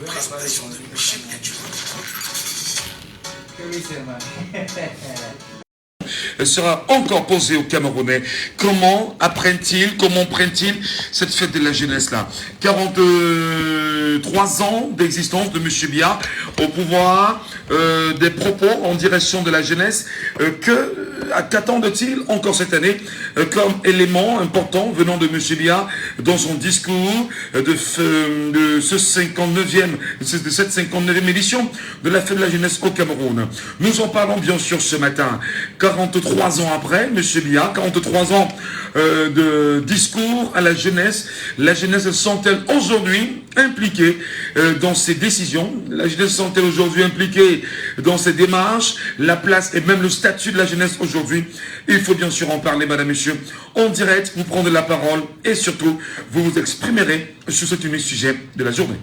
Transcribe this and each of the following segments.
Présentation de Michel Gadjou. Sera encore posé aux Camerounais. Comment apprennent-ils, comment prennent-ils cette fête de la jeunesse-là? 43 ans d'existence de M. Biya au pouvoir, des propos en direction de la jeunesse, qu'attendent-ils encore cette année comme élément important venant de M. Biya dans son discours de cette 59e édition de la fête de la jeunesse au Cameroun? Nous en parlons bien sûr ce matin. 43 ans après, M. Biya, 43 ans de discours à la jeunesse se sent-elle aujourd'hui impliquée dans ses décisions? La jeunesse se sent-elle aujourd'hui impliquée dans ses démarches? La place et même le statut de la jeunesse aujourd'hui, il faut bien sûr en parler, madame, messieurs. En direct, vous prendrez la parole et surtout, vous vous exprimerez sur ce unique sujet de la journée.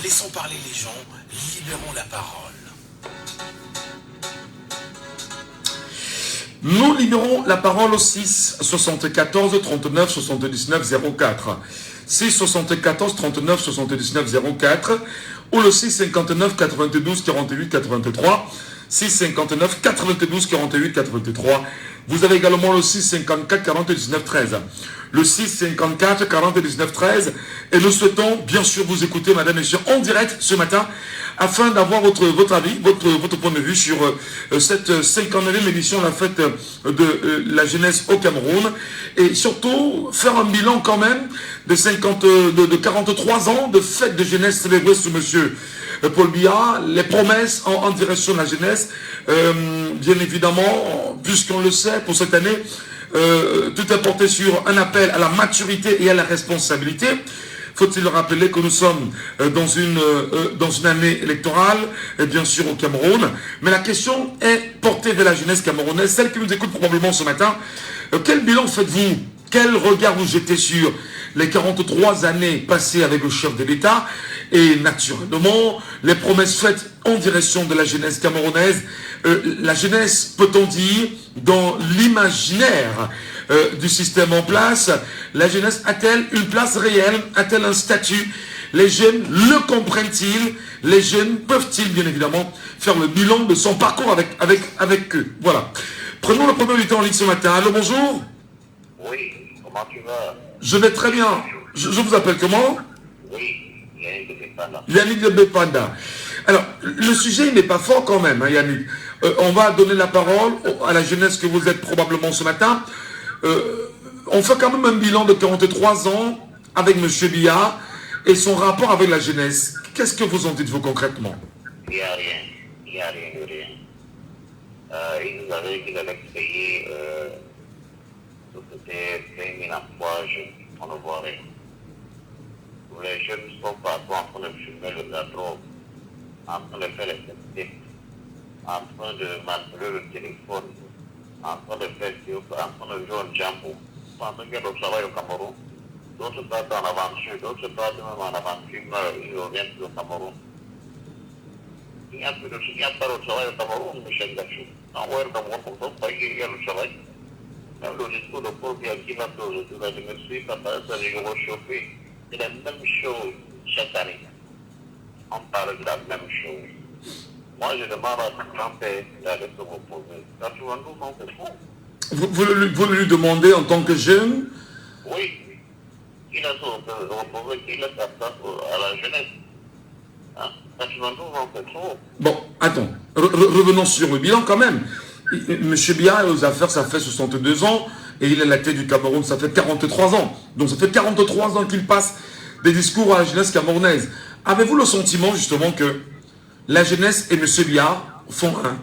Laissons parler les gens, libérons la parole. Nous libérons la parole au 6 74 39 79 04. 6 74 39 79 04 ou le 6 59 92 48 83. 6 59 92 48 83. Vous avez également le 6 54 40 19 13. Le 6 54 40 19 13. Et nous souhaitons bien sûr vous écouter, madame et messieurs, en direct ce matin, afin d'avoir votre avis, votre point de vue sur cette 59e édition de la fête de la jeunesse au Cameroun. Et surtout, faire un bilan quand même de 43 ans de fête de jeunesse célébrée sous monsieur Paul Biya, les promesses en direction de la jeunesse, bien évidemment, puisqu'on le sait, pour cette année, tout est porté sur un appel à la maturité et à la responsabilité. Faut-il rappeler que nous sommes dans une année électorale, et bien sûr au Cameroun, mais la question est portée vers la jeunesse camerounaise, celle qui nous écoute probablement ce matin. Quel bilan faites-vous? Quel regard vous jetez sur les 43 années passées avec le chef de l'État et naturellement les promesses faites en direction de la jeunesse camerounaise? La jeunesse, peut-on dire, dans l'imaginaire du système en place, la jeunesse a-t-elle une place réelle? A-t-elle un statut? Les jeunes le comprennent-ils? Les jeunes peuvent-ils bien évidemment faire le bilan de son parcours avec eux? Voilà. Prenons le premier du temps en ligne ce matin. Allô, bonjour. Oui, comment tu vas? Je vais très bien. Je vous appelle comment? Oui, Yannick de Bépanda. Yannick de Bépanda. Alors, le sujet il n'est pas fort quand même, hein, Yannick. On va donner la parole à la jeunesse que vous êtes probablement ce matin. On fait quand même un bilan de 43 ans avec M. Biya et son rapport avec la jeunesse. Qu'est-ce que vous en dites, vous, concrètement? Il n'y a rien. Il n'y a rien de rien. Il nous avait dit qu'il allait payer c'était 20 000 emplois jeunes. On ne voit rien. Les jeunes sont partout en train de fumer de la drogue, en train de faire les statistiques, en train de manipuler le téléphone, en train de faire en train de jouer un jambo. Pendant qu'il y a le travail au Cameroun, d'autres partent en aventure, d'autres partent même en aventure, ils reviennent au Cameroun. Il n'y a pas de travail au Cameroun, Michel Gadjou. En vrai, le Cameroun, comme ça, il y a le travail. Même le discours de Paul Biya qui va aujourd'hui, je me suis pas réchauffé. C'est la même chose chaque année. On parle de la même chose. Moi, je demande à tout grand-père d'aller se reposer. Quand tu vois nous, non, c'est faux. Vous lui demandez en tant que jeune? Oui. Il a se reposer, il laisse sa place à la jeunesse. Hein? Quand tu vois nous, non, c'est faux. Bon, attends. Revenons sur le bilan quand même. Monsieur Biya, aux affaires, ça fait 62 ans. Et il est à la tête du Cameroun, ça fait 43 ans. Donc ça fait 43 ans qu'il passe des discours à la jeunesse camerounaise. Avez-vous le sentiment justement que la jeunesse et M. Biya font un?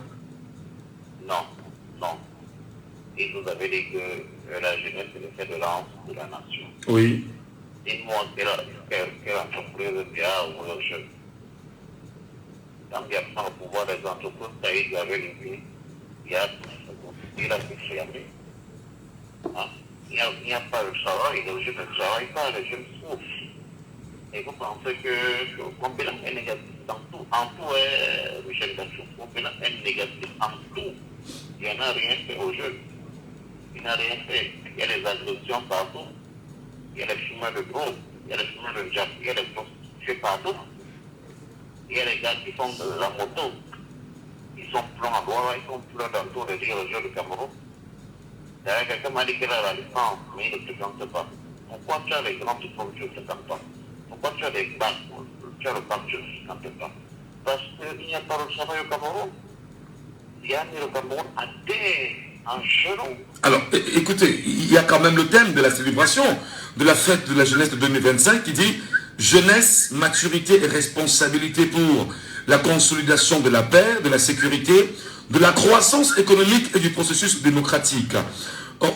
Non, non. Il nous avait dit que la jeunesse est le fait de l'âme de la nation. Oui. Dis-moi quelle entreprise Biya ou le jeune. Quand il y a le pouvoir des entreprises, il y avait l'idée, il a été fermé. Hein? Il n'y a pas de travail, les jeunes ne travaillent pas, les jeunes souffrent. Et vous pensez que mon bilan est négatif dans tout. En tout, Michel Gadjou, mon bilan est négatif en tout. Il n'y en a rien fait aux jeunes. Il n'a rien fait. Il y a les agressions partout. Il y a les chemins de gros, il y a les chemins de jazz, il y a les prostituées. je sais partout. Il y a des gars qui font de la moto. Ils sont pleins à Douala, ils sont pleins dans tous les régions du Cameroun. D'ailleurs, quelqu'un m'a dit qu'il a la licence, mais il ne présente pas. Pourquoi tu as les grands diplômes sur 50 ans? Pourquoi tu as des bacs, tu as le bac sur 50 ans? Parce qu'il n'y a pas de travail au Cameroun. Il y a mis le Cameroun à terre, en genoux. Alors, écoutez, il y a quand même le thème de la célébration de la fête de la jeunesse de 2025 qui dit « Jeunesse, maturité et responsabilité pour la consolidation de la paix, de la sécurité, de la croissance économique et du processus démocratique ».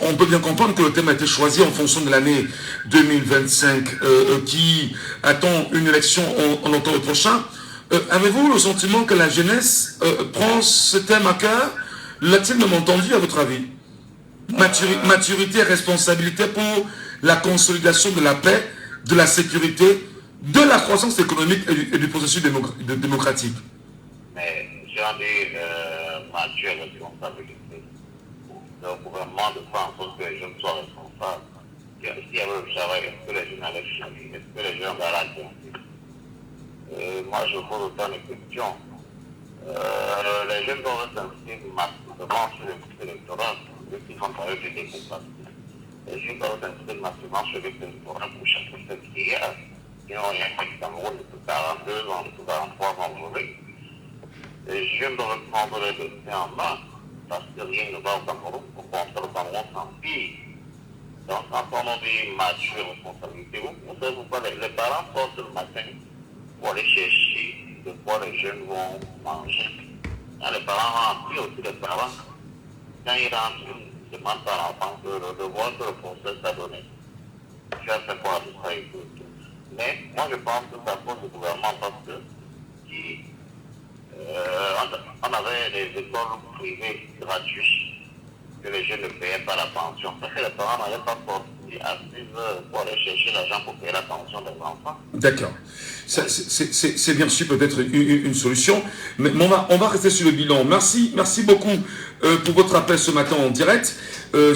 On peut bien comprendre que le thème a été choisi en fonction de l'année 2025 qui attend une élection en octobre prochain. Avez-vous le sentiment que la jeunesse prend ce thème à cœur? L'a-t-il même entendu à votre avis? Maturité et responsabilité pour la consolidation de la paix, de la sécurité, de la croissance économique et du processus démocratique. Mais j'en ai mature et responsabilité. Le gouvernement de faire en sorte que les jeunes soient responsables. S'il y avait le travail, est-ce que les jeunes allaient changer? Est-ce que les jeunes allaient changer? Moi, je pose autant de questions. Les jeunes doivent s'inscrire massivement sur les listes électorales, ceux qui font travailler du démocratie. Les jeunes doivent s'inscrire massivement sur les listes électorales pour chaque liste qu'il y a. Sinon, il y a un Cameroun de 42 ans, de 43 ans aujourd'hui. Les jeunes doivent prendre les dossiers en main, parce que rien ne va au Cameroun. Au contraire, le Cameroun s'empire. Donc, quand on dit mature responsabilité, vous savez pourquoi les parents sortent le matin pour aller chercher de quoi les jeunes vont manger. Quand les parents rentrent, puis aussi les parents, quand ils rentrent, ils demandent à l'enfant de devoir que le procès t'a donné. Tu as fait quoi de ça et tout. Mais moi, je pense que ça cause du gouvernement parce que on avait des écoles privées gratuites que les jeunes ne payaient pas la pension. Parce que les parents n'avaient pas sorti à 6 heures pour aller chercher l'argent pour payer la pension des enfants. D'accord. C'est bien sûr peut-être une solution, mais on va rester sur le bilan. Merci beaucoup pour votre appel ce matin en direct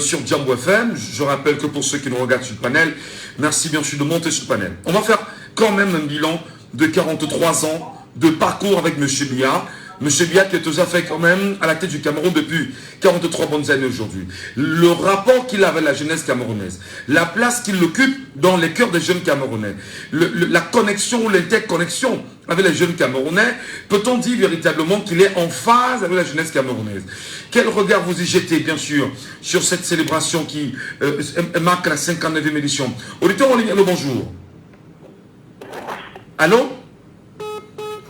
sur Djambo FM. Je rappelle que pour ceux qui nous regardent sur le panel, merci bien sûr de monter sur le panel. On va faire quand même un bilan de 43 ans de parcours avec M. Biya. M. Biya qui est aux affaires quand même à la tête du Cameroun depuis 43 bonnes années aujourd'hui. Le rapport qu'il a avec la jeunesse camerounaise, la place qu'il occupe dans les cœurs des jeunes Camerounais, la connexion ou l'interconnexion avec les jeunes Camerounais, peut-on dire véritablement qu'il est en phase avec la jeunesse camerounaise? Quel regard vous y jetez, bien sûr, sur cette célébration qui marque la 59e édition? Auditeur en ligne, allô, bonjour. Allô?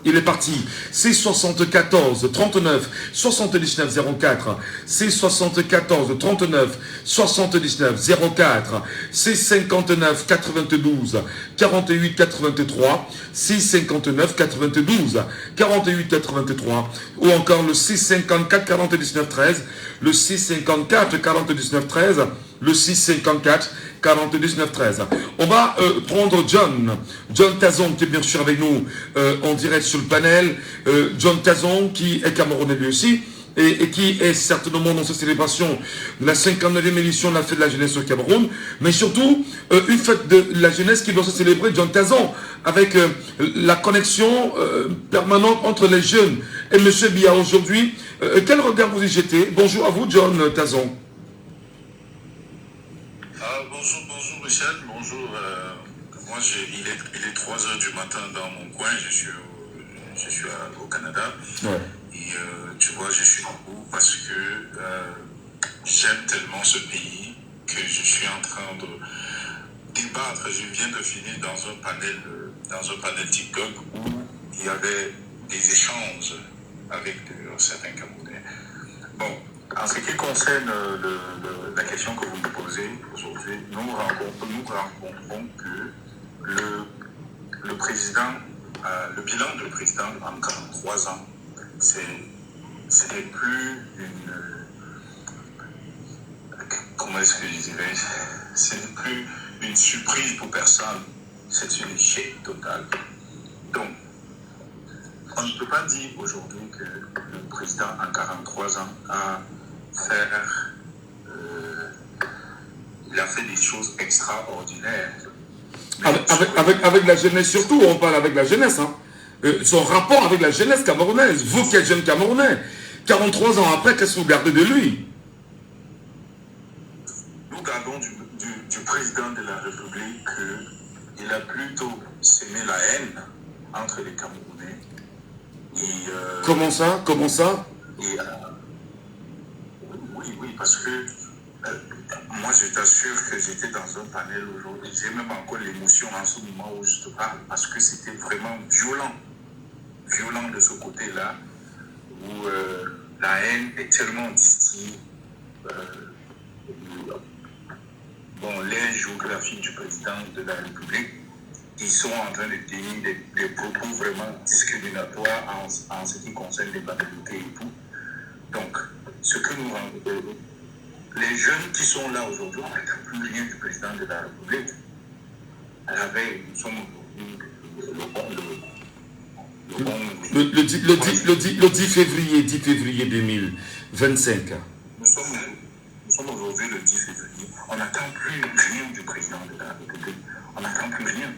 Il est parti. C74 39 79 04. C74 39 79 04. C59 92 48 83. C59 92 48 83. Ou encore le C54 49 13. Le C54 49 13. Le 654 49 13. On va prendre John Tazon qui est bien sûr avec nous en direct sur le panel. John Tazon qui est camerounais lui aussi et qui est certainement dans cette célébration de la 59e édition de la fête de la jeunesse au Cameroun, mais surtout une fête de la jeunesse qui doit se célébrer, John Tazon, avec la connexion permanente entre les jeunes et M. Biya aujourd'hui. Quel regard vous y jetez? Bonjour à vous, John Tazon. Bonjour Michel, bonjour. Moi, il est 3 heures du matin dans mon coin, je suis au Canada. Ouais. Et tu vois, je suis debout parce que j'aime tellement ce pays que je suis en train de débattre. Je viens de finir dans un panel TikTok où il y avait des échanges avec certains Camerounais. Bon. En ce qui concerne la question que vous me posez aujourd'hui, nous rencontrons que le président, le bilan du président en 43 ans, ce n'est plus une... Comment est-ce que je dirais? Ce n'est plus une surprise pour personne, c'est un échec total. Donc, on ne peut pas dire aujourd'hui que le président en 43 ans il a fait des choses extraordinaires. Avec la jeunesse surtout, on parle avec la jeunesse. Hein. Son rapport avec la jeunesse camerounaise. Vous qui êtes jeune Camerounais, 43 ans après, qu'est-ce que vous gardez de lui? Nous gardons du président de la République qu'il a plutôt semé la haine entre les Camerounais. Comment ça? Comment ça? Oui, parce que moi je t'assure que j'étais dans un panel aujourd'hui. J'ai même encore l'émotion en ce moment où je te parle, parce que c'était vraiment violent de ce côté-là, où la haine est tellement distillée. L'aire géographique du président de la République, ils sont en train de tenir des propos vraiment discriminatoires en ce qui concerne les minorités et tout. Donc, ce que nous rendons, les jeunes qui sont là aujourd'hui, on n'attend plus rien du président de la République. À la veille, nous sommes le 10 février 2025. Nous sommes aujourd'hui le 10 février. On n'attend plus rien du président de la République. On n'attend plus rien.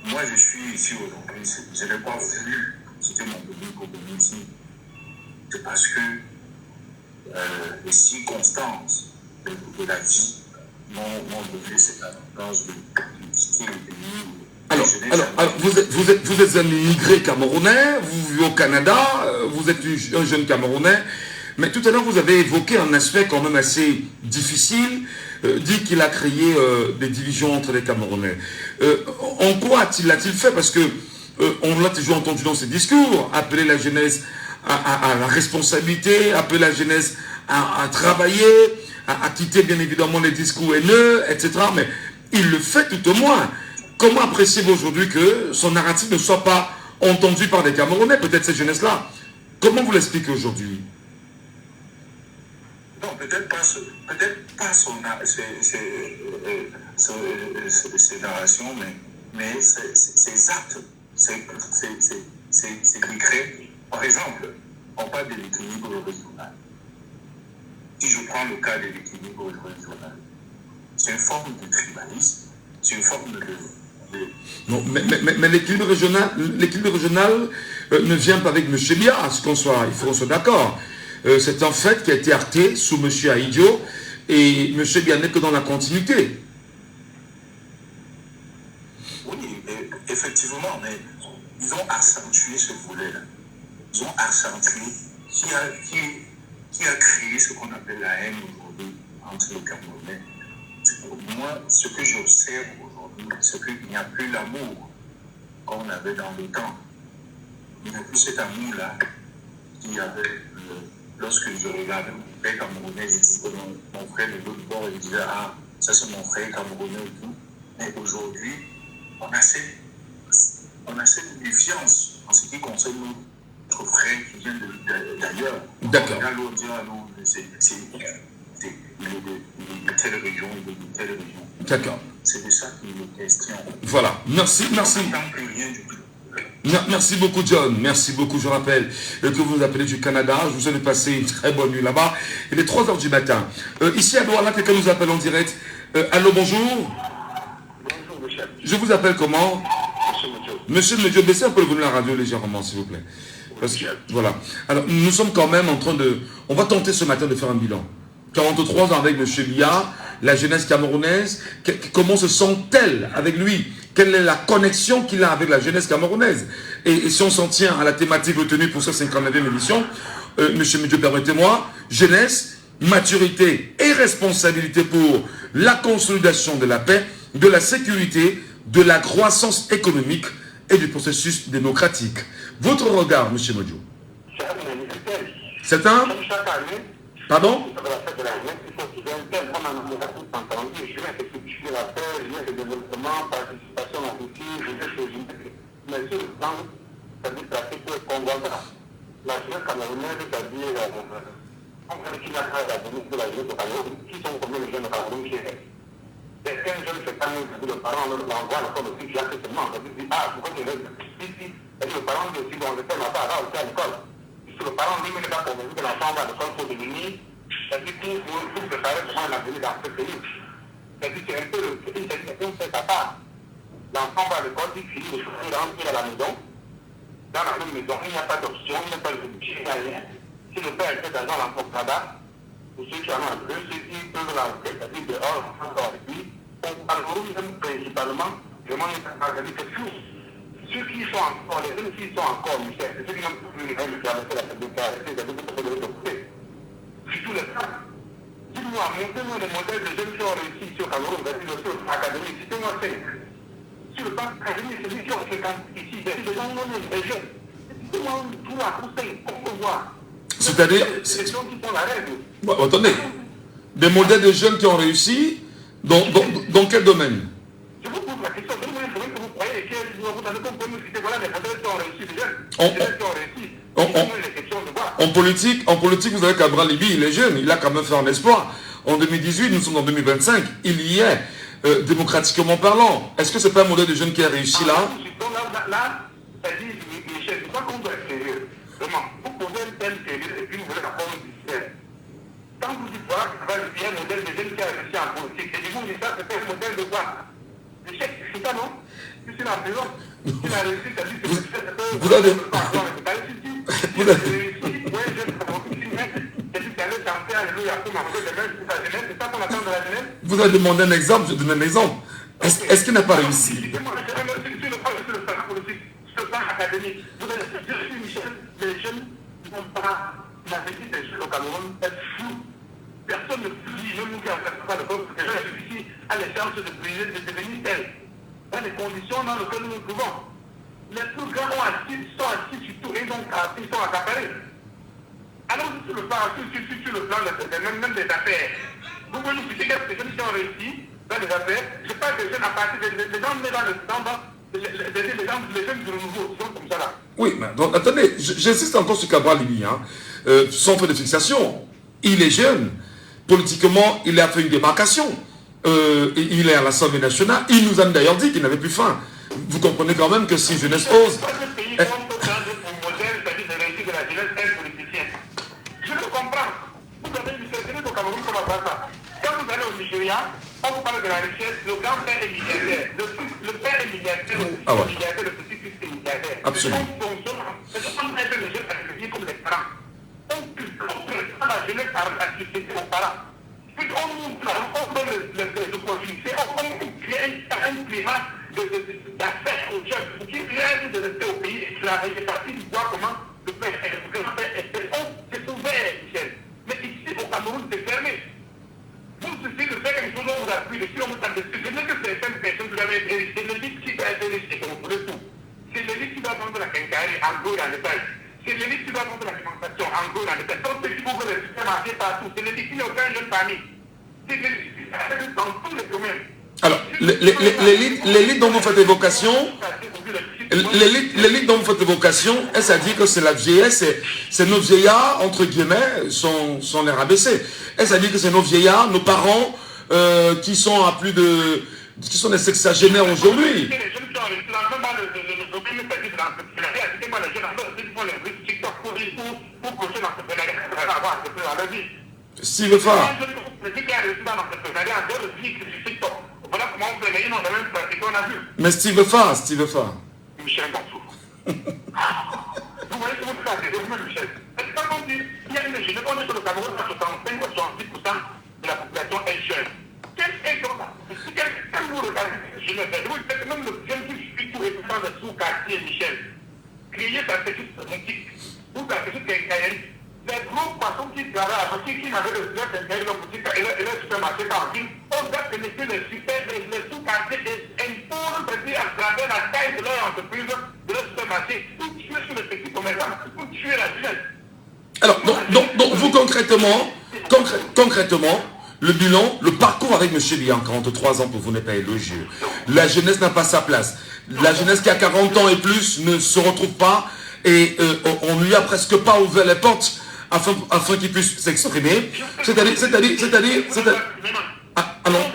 Moi, je suis ici aujourd'hui. Je n'ai pas voulu quitter mon pays pour venir ici. C'est parce que les circonstances de la vie m'ont donné cette importance de quitter le pays. Alors, vous êtes un immigré camerounais, vous vivez au Canada, vous êtes un jeune Camerounais, mais tout à l'heure vous avez évoqué un aspect quand même assez difficile, dit qu'il a créé des divisions entre les Camerounais. En quoi a-t-il fait? Parce que on l'a toujours entendu dans ses discours, appeler la jeunesse à la responsabilité, appeler la jeunesse à travailler, à quitter bien évidemment les discours haineux, etc. Mais il le fait tout au moins. Comment appréciez-vous aujourd'hui que son narratif ne soit pas entendu par des Camerounais, peut-être cette jeunesse-là? Comment vous l'expliquez aujourd'hui? Non, peut-être pas ses narrations, mais ses actes, ses décrets. Par exemple, on parle de l'équilibre régional. Si je prends le cas de l'équilibre régional, c'est une forme de tribalisme, c'est une forme de... Non, mais l'équilibre régional ne vient pas avec M. Biya, il faut qu'on soit d'accord. C'est un fait qui a été acté sous M. Ahidjo, et M. Biya n'est que dans la continuité. Oui, effectivement, mais ils ont accentué ce volet-là. Ils ont accentué qui a créé ce qu'on appelle la haine aujourd'hui entre les Camerounais. Pour moi, ce que j'observe aujourd'hui, c'est qu'il n'y a plus l'amour qu'on avait dans le temps. Il n'y a plus cet amour-là qu'il y avait lorsque je regardais mon frère camerounais, je disais mon frère de l'autre bord, je disais, ah, ça c'est mon frère camerounais et tout. Mais aujourd'hui, on a cette méfiance en ce qui concerne notre frère qui vient d'ailleurs. D'accord. Là, l'autre dit, ah non, c'est de telle région, de telle région. D'accord. C'est de ça qu'il est question. Voilà. Merci. On n'entend plus rien du tout. Merci beaucoup, John. Merci beaucoup. Je rappelle que vous nous appelez du Canada. Je vous souhaite de passer une très bonne nuit là-bas. Il est 3h du matin. Ici à Douala, quelqu'un nous appelle en direct. Allô, bonjour. Bonjour, monsieur. Je vous appelle comment? Monsieur Medjo, baissez un peu le volume de la radio légèrement, s'il vous plaît. Parce que, voilà. Alors, nous sommes quand même en train de... On va tenter ce matin de faire un bilan. 43 ans avec M. Biya, la jeunesse camerounaise, comment se sent-elle avec lui? Quelle est la connexion qu'il a avec la jeunesse camerounaise? Et si on s'en tient à la thématique retenue pour cette 59e édition, M. Medjo, permettez-moi, jeunesse, maturité et responsabilité pour la consolidation de la paix, de la sécurité, de la croissance économique et du processus démocratique. Votre regard, M. Medjo? C'est un... Pardon? Le parent lui-même va convaincre que l'enfant va à l'école pour devenir, c'est-à-dire pour préparer vraiment l'avenir dans ce pays. c'est-à-dire c'est un peu une satisfaction faite à part. L'enfant va à l'école, il finit de chauffer, il rentre à la maison. Dans la même maison, il n'y a pas d'option, il n'y a pas de budget, il n'y a rien. Si le père était d'argent, l'enfant là-bas, pour ceux qui en ont un peu, ceux qui peuvent l'enlever, c'est-à-dire dehors, l'enfant dehors avec lui, on même principalement, vraiment, c'est-à-dire que ceux qui sont encore, les jeunes qui sont encore mystères, c'est ceux qui n'ont plus les règles qui avaient fait la stabilité, c'est-à-dire que de l'autre côté. Surtout les femmes. Dis-moi, montrez-moi les modèles de jeunes qui ont réussi ici au Cameroun, c'est-à-dire le sur académique, citez-moi 5. Sur le plan académique, c'est lui qui ont 50 ici, c'est-à-dire les gens non les jeunes. Citez-moi 3 ou 5, on peut voir. C'est-à-dire... C'est les gens qui font la règle. Bon, attendez, des modèles de jeunes qui ont réussi, dans quel domaine? Je vous pose la question, donnez-moi un domaine que vous croyez et que vous avez compris, voilà les modèles qui ont réussi, les jeunes. Les jeunes qui ont réussi. En politique, vous avez qu'Abraham Libi, il est jeune, il a quand même fait un exploit. En 2018, nous sommes en 2025, il y est, démocratiquement parlant. Est-ce que ce n'est pas un modèle de jeune qui a réussi là? Là, c'est-à-dire, Michel, c'est pas qu'on doit être sérieux. Vraiment, vous posez un thème sérieux et puis vous voulez la forme du système. Quand vous dites, voilà, il y a un modèle de jeune qui a réussi en politique, et du coup, vous dites ça, c'est un modèle de quoi? L'échec, c'est ça, non? Si c'est la prison, si la réussite, c'est-à-dire que c'est vous avez... Vous avez demandé un exemple, je donne un exemple. Est-ce qu'il n'a pas réussi? Sur le plan académique, vous avez dit, Michel, les jeunes n'ont pas la réussite des jeunes au Cameroun, est floue. Personne ne dit, même nous qui n'avons pas de peuple, que les gens réussissent à les chances de briller, de devenir tels. Dans les conditions dans lesquelles nous nous trouvons. Les plus grands sont assis sur tout et donc ils sont accaparés. Alors sur le plan même des affaires, vous pouvez nous citer quelques jeunes qui ont réussi dans les affaires. Je parle des jeunes à partir des gens nés dans les jeunes du renouveau, qui sont comme ça là. Oui, mais donc, attendez, j'insiste encore sur Cabral Libi, sans fait de fixation. Il est jeune, politiquement, il a fait une démarcation. Il est à l'Assemblée nationale, il nous a d'ailleurs dit qu'il n'avait plus faim. Vous comprenez quand même que si jeunesse ose... Je le comprends. Vous avez du sécurité au Cameroun comme ça. Quand vous allez au Nigeria, on vous parle de la richesse, le grand-père est milliardaire. Le père est milliardaire, le petit-fils est milliardaire. Absolument. On fonctionne, on aide les jeunes à devenir comme les parents. On prend la jeunesse à la société aux parents. Puis on donne les opportunités, on crée un climat d'affaires aux jeunes pour qu'ils viennent de rester au pays et travailler partie du bois comment le père est c'est ouvert, Michel. Mais ici au Cameroun, c'est fermé. Vous suffit de faire quelque chose, on vous appuie dessus, on vous tape dessus. Je sais que certaines personnes, vous avez été riches, c'est l'élite qui doit être riche et que vous pouvez tout. C'est l'élite qui doit vendre la quincaillerie en gros et en détail. C'est l'élite qui doit vendre l'alimentation en gros et en détail. Donc ceux qui vont le système marcher partout, c'est l'élite qui n'a aucun jeune famille. C'est l'élite qui doit dans tous les domaines. Alors, l'élite dont vous faites évocation, l'élite dont vous faites évocation, est-ce à dire que c'est la vieillesse, c'est nos vieillards, entre guillemets, sont les rabaissés. Est-ce à dire que c'est nos vieillards, nos parents, qui sont à plus de... qui sont des sexagénaires aujourd'hui? Steve Farr. Voilà comment on peut gagner dans le même pratique qu'on a vu. Mais Steve Farr. Michel Gansou. Vous voyez comment ça c'est devenu Michel. Est-ce qu'on dit, il y a une jeune, on est sur le Cameroun, 65 ou 70% de la population est jeune. Quel est le cas? Quand vous regardez les jeunes, vous faites même le jeune qui suit tout et tout dans le sous-quartier, Michel. Créer sa petite boutique ou sa petite quincaillerie. Les gros poissons qui travaillent à qui n'avaient le super quincaillerie, leur boutique et leur supermarché en ville, on doit connaître les sous-quartiers et imposent à travers la taille de leur entreprise, de leur supermarché, pour tuer sur les petits commerçants, pour tuer la jeunesse. Alors, donc vous concrètement, le bilan, le parcours avec M. Bian, 43 ans pour vous n'est pas élogieux. La jeunesse n'a pas sa place. La jeunesse qui a 40 ans et plus ne se retrouve pas et on ne lui a presque pas ouvert les portes afin qu'il puisse s'exprimer. C'est-à-dire... Ah, alors...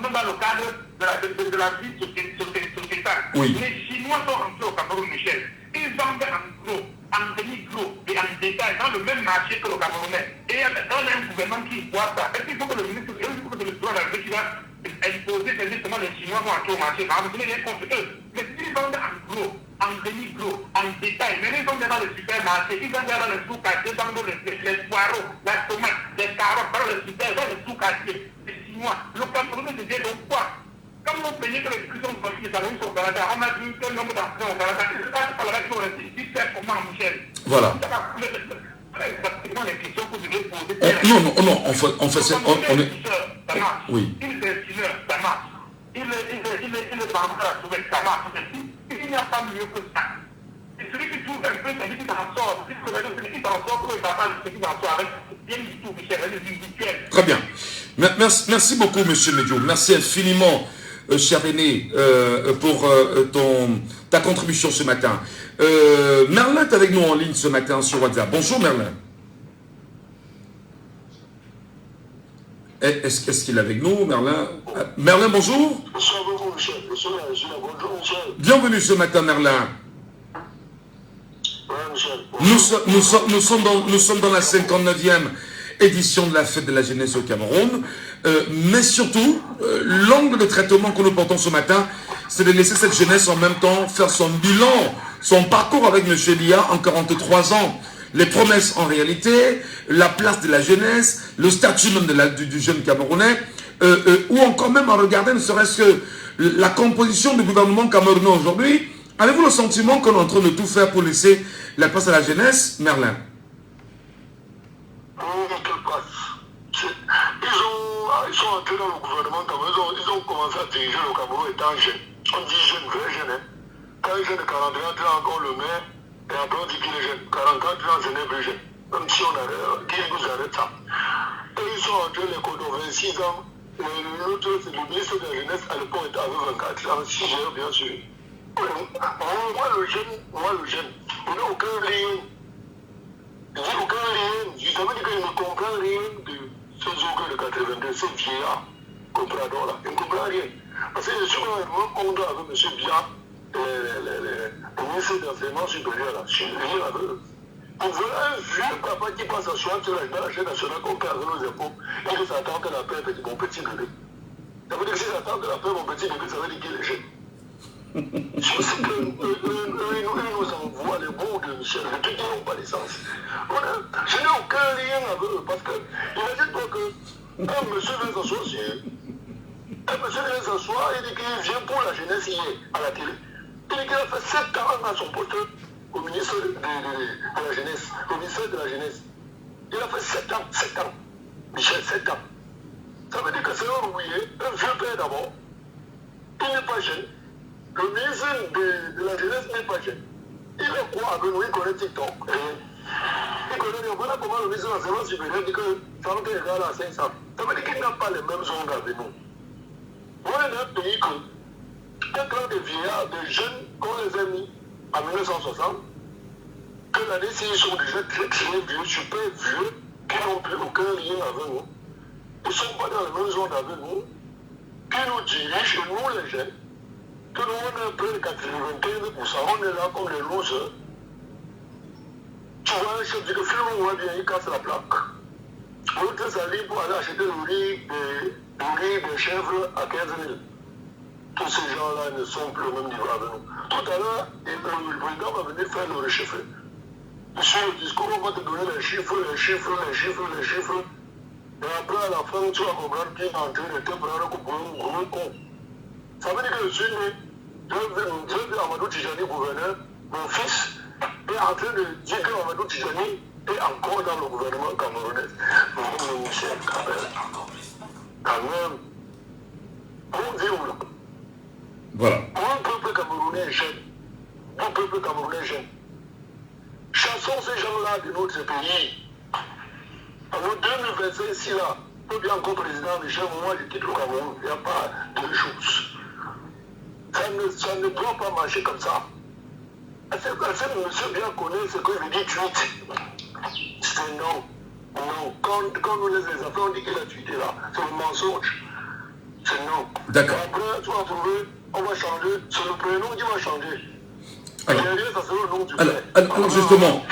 Même dans le cadre de la vie sociétale. Oui. Les Chinois sont rentrés au Cameroun, Michel. Ils vendent en gros, en demi-gros et en détail dans le même marché que le Camerounais. Et on a un gouvernement qui voit ça. Est-ce qu'il faut que le ministre, il faut que le président de la République vas imposer justement les Chinois vont entrer au marché, par exemple, les contre eux. Mais s'ils vendent en gros, en demi-gros, en détail, mais ils sont dans le supermarché, ils sont dans le sous-quartier, dans les poireaux, la tomate, les carottes, dans le super, dans le sous-quartier, les Chinois. Le Cameroun devient donc quoi? Comme on payait que les prisons de famille, ça nous au Canada, on a vu quel nombre d'enfants au Canada, et c'est pas par la qui on reste ici, c'est comment Michel. Voilà. Exactement les questions que vous devez poser. Non, on fait ça. On est... Ça marche. Oui. Il est dessineur, ça marche. Il est vendeur, ça marche. Il n'y a pas mieux que ça. Et celui qui trouve un peu, c'est lui qui s'en sort. Celui qui s'en sort, pour le papa, celui qui s'en sort avec bien du tout, Michel, avec le mutuel. Très bien. Merci beaucoup, M. Medio. Merci infiniment, cher René, pour ta contribution ce matin. Merlin est avec nous en ligne ce matin sur WhatsApp. Bonjour, Merlin. Est-ce qu'il est avec nous, Merlin? Merlin, bonjour. Bonsoir, Michel. Bonjour, Michel. Bienvenue ce matin, Merlin. Ouais, Michel. Nous sommes dans la 59e édition de la fête de la jeunesse au Cameroun. Mais surtout, l'angle de traitement que nous portons ce matin, c'est de laisser cette jeunesse en même temps faire son bilan, son parcours avec M. Lia en 43 ans. Les promesses en réalité, la place de la jeunesse, le statut même du jeune Camerounais, ou encore même à regarder ne serait-ce que la composition du gouvernement camerounais aujourd'hui. Avez-vous le sentiment qu'on est en train de tout faire pour laisser la place à la jeunesse, Merlin? Ils sont entrés dans le gouvernement camerounais, ils ont commencé à diriger le Cameroun étant jeunes. On dit jeune, vrai jeune. Quand un jeune de 41 ans encore le maire, et après on dit qu'il est jeune. 44 ans, ce n'est plus jeune. Même si on arrête, qui nous arrête ça? Et ils sont entrés les codes de 26 ans. L'autre, c'est le ministre de la jeunesse, à l'époque, avait 24 ans, si j'ai bien sûr. Moi, le jeune, il n'a aucun lien. Il n'a aucun lien. Ça veut dire qu'il ne comprend rien de ces ogres de 82, ces vieillards, compradors là. Il ne comprend rien. Parce que je suis vraiment content avec M. Bia, le ministre de l'enseignement supérieur là. Je suis rien avec eux. On voit un vieux papa qui passe à soir sur la chaîne nationale qu'on paie avec nos impôts et qui s'attend que la paix est mon petit bébé. Ça veut dire que si j'attends que la paix est mon petit bébé, ça veut dire qu'il est jeune. Je sais qu'eux nous envoient les bons de Michel, les trucs qui n'ont pas d'essence. Je n'ai aucun lien avec eux parce que imagine toi que un monsieur vient s'asseoir il dit qu'il vient pour la jeunesse hier à la télé. Il dit qu'il a fait 7 ans à son poste au ministère de la jeunesse, au ministère de la jeunesse. Il a fait 7 ans. Michel, 7 ans. Ça veut dire que c'est un rouillé, un vieux père d'abord. Il n'est pas jeune. Le ministre de la jeunesse n'est pas jeune. Il est quoi avec nous? Il connaît TikTok. Il connaît rien. Voilà comment le ministre de l'enseignement supérieur dit que ça va être égal à 500. Ça veut dire qu'il n'a pas les mêmes ondes avec nous. On est dans un pays que un clan de vieillards, de jeunes qu'on les a mis en 1960, que l'année ils sont déjà très vieux, super vieux, qui n'ont plus aucun lien avec nous. Ils ne sont pas dans les mêmes ondes avec nous, qui nous dirigent, nous les jeunes. Que nous on est près de 95%, on est là comme les losers. Tu vois un chef du film, on voit bien, il casse la plaque. L'autre s'allie pour aller acheter le riz des chèvres à 15 000. Tous ces gens-là ne sont plus au même niveau avec nous. Tout à l'heure, le président va venir faire le réchauffé. Sur le discours, on va te donner les chiffres. Et après, à la fin, tu vas comprendre qu'il est en train de te prendre pour un gros con. Ça veut dire que je suis né, je vais Amadou Tijani gouverneur, mon fils est en train de dire que Amadou Tijani est encore dans le gouvernement camerounais. Mon Michel, quand même, on dit où là? Voilà. Un peuple camerounais jeune. Chassons ces gens-là de notre pays. En 2025, ici là, peut bien encore président Michel, moi je quitte le Cameroun, il n'y a pas de choses. Ça ne doit pas marcher comme ça. Ce que monsieur bien connaît, c'est qu'il dit tweet. C'est non. Quand nous laissons les affaires, on dit qu'il a tweeté là. C'est le mensonge. C'est non. D'accord. Après, tu vas trouver, on va changer. C'est le prénom qui va changer. Alors, derrière, ça sera le nom du père. alors justement,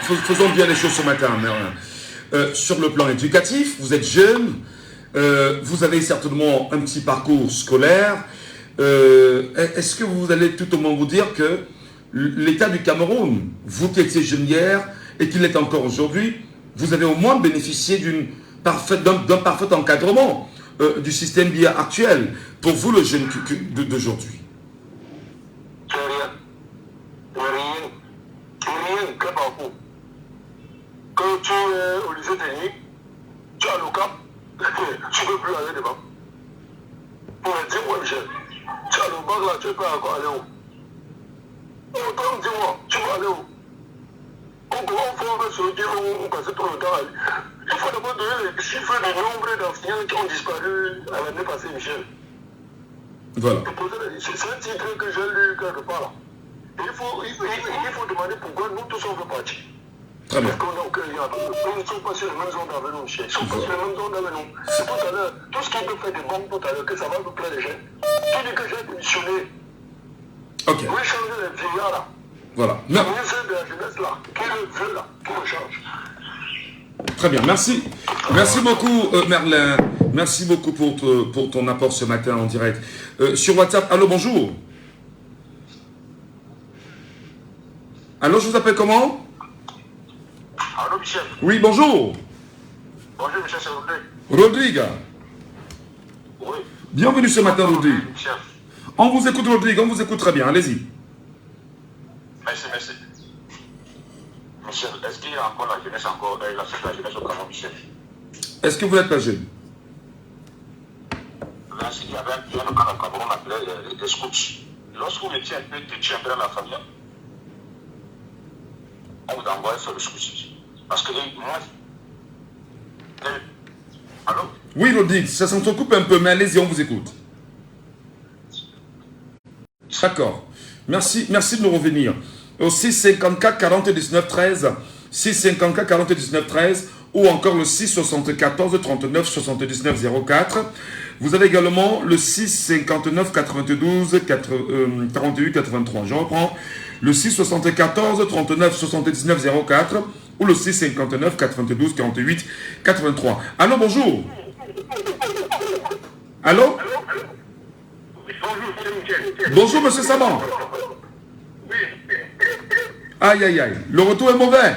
faisons bien les choses ce matin, Merlin. Sur le plan éducatif, vous êtes jeune, Vous avez certainement un petit parcours scolaire. Est-ce que vous allez tout au moins vous dire que l'État du Cameroun, vous qui étiez jeune hier et qui l'êtes encore aujourd'hui, vous avez au moins bénéficié d'un parfait encadrement du système BIA actuel pour vous, le jeune d'aujourd'hui? Rien, que parcours. Quand tu es au lycée technique, tu as le cap, tu ne peux plus aller devant. Pour me dire, ouais, Michel, tu as le bac là, tu peux encore aller où? Autant dis-moi, tu vas aller où? Comment on fait avec ceux qui vont passer tout le temps? Il faut d'abord donner les chiffres du nombre d'enseignants qui ont disparu à l'année passée, Michel. Voilà. C'est un titre que j'ai lu quelque part là. Il faut demander pourquoi nous tous on veut partir. Très bien. Parce qu'on a aucun lien. Nous ne sommes pas sur les mêmes ondes avec nous, Michel. Ils ne sont pas sur les mêmes ondes avec nous. C'est tout à l'heure, tout ce qui peut faire des bombes tout à l'heure, que ça va nous plaire les jeunes. Tu dis que j'ai démissionné. Ok. Oui, changer les vieillards là. Voilà. Le ministère de la jeunesse là, qui est le vieux là, qui le change. Très bien, merci. Merci beaucoup, Merlin. Merci beaucoup pour ton apport ce matin en direct. Sur WhatsApp, allô, bonjour. Allô, je vous appelle comment? Allô, Michel. Oui, bonjour. Bonjour, Michel, c'est Rodrigue. Rodrigue. Oui. Bienvenue ce matin, Rodrigue. Michel. On vous écoute, Rodrigue, on vous écoute très bien, allez-y. Merci. Michel, est-ce qu'il y a encore la jeunesse, la jeunesse au Cameroun, Michel? Est-ce que vous n'êtes pas jeune? Là, il y avait un camp au Cameroun, on appelait les scouts. Lorsque vous étiez un peu dans la famille, on vous envoie faire le scout. Parce que moi... Allô? Oui, Rodrigue, ça s'entrecoupe un peu, mais allez-y, on vous écoute. D'accord. Merci de nous revenir. Au 654 40 19 13, 654 40 19 13, ou encore le 674 39 79 04. Vous avez également le 659 92 48 83. Je reprends. Le 674 39 79 04 ou le 659 92 48 83. Allô, bonjour. Allô? Bonjour, monsieur Saban. Aïe, aïe, aïe. Le retour est mauvais.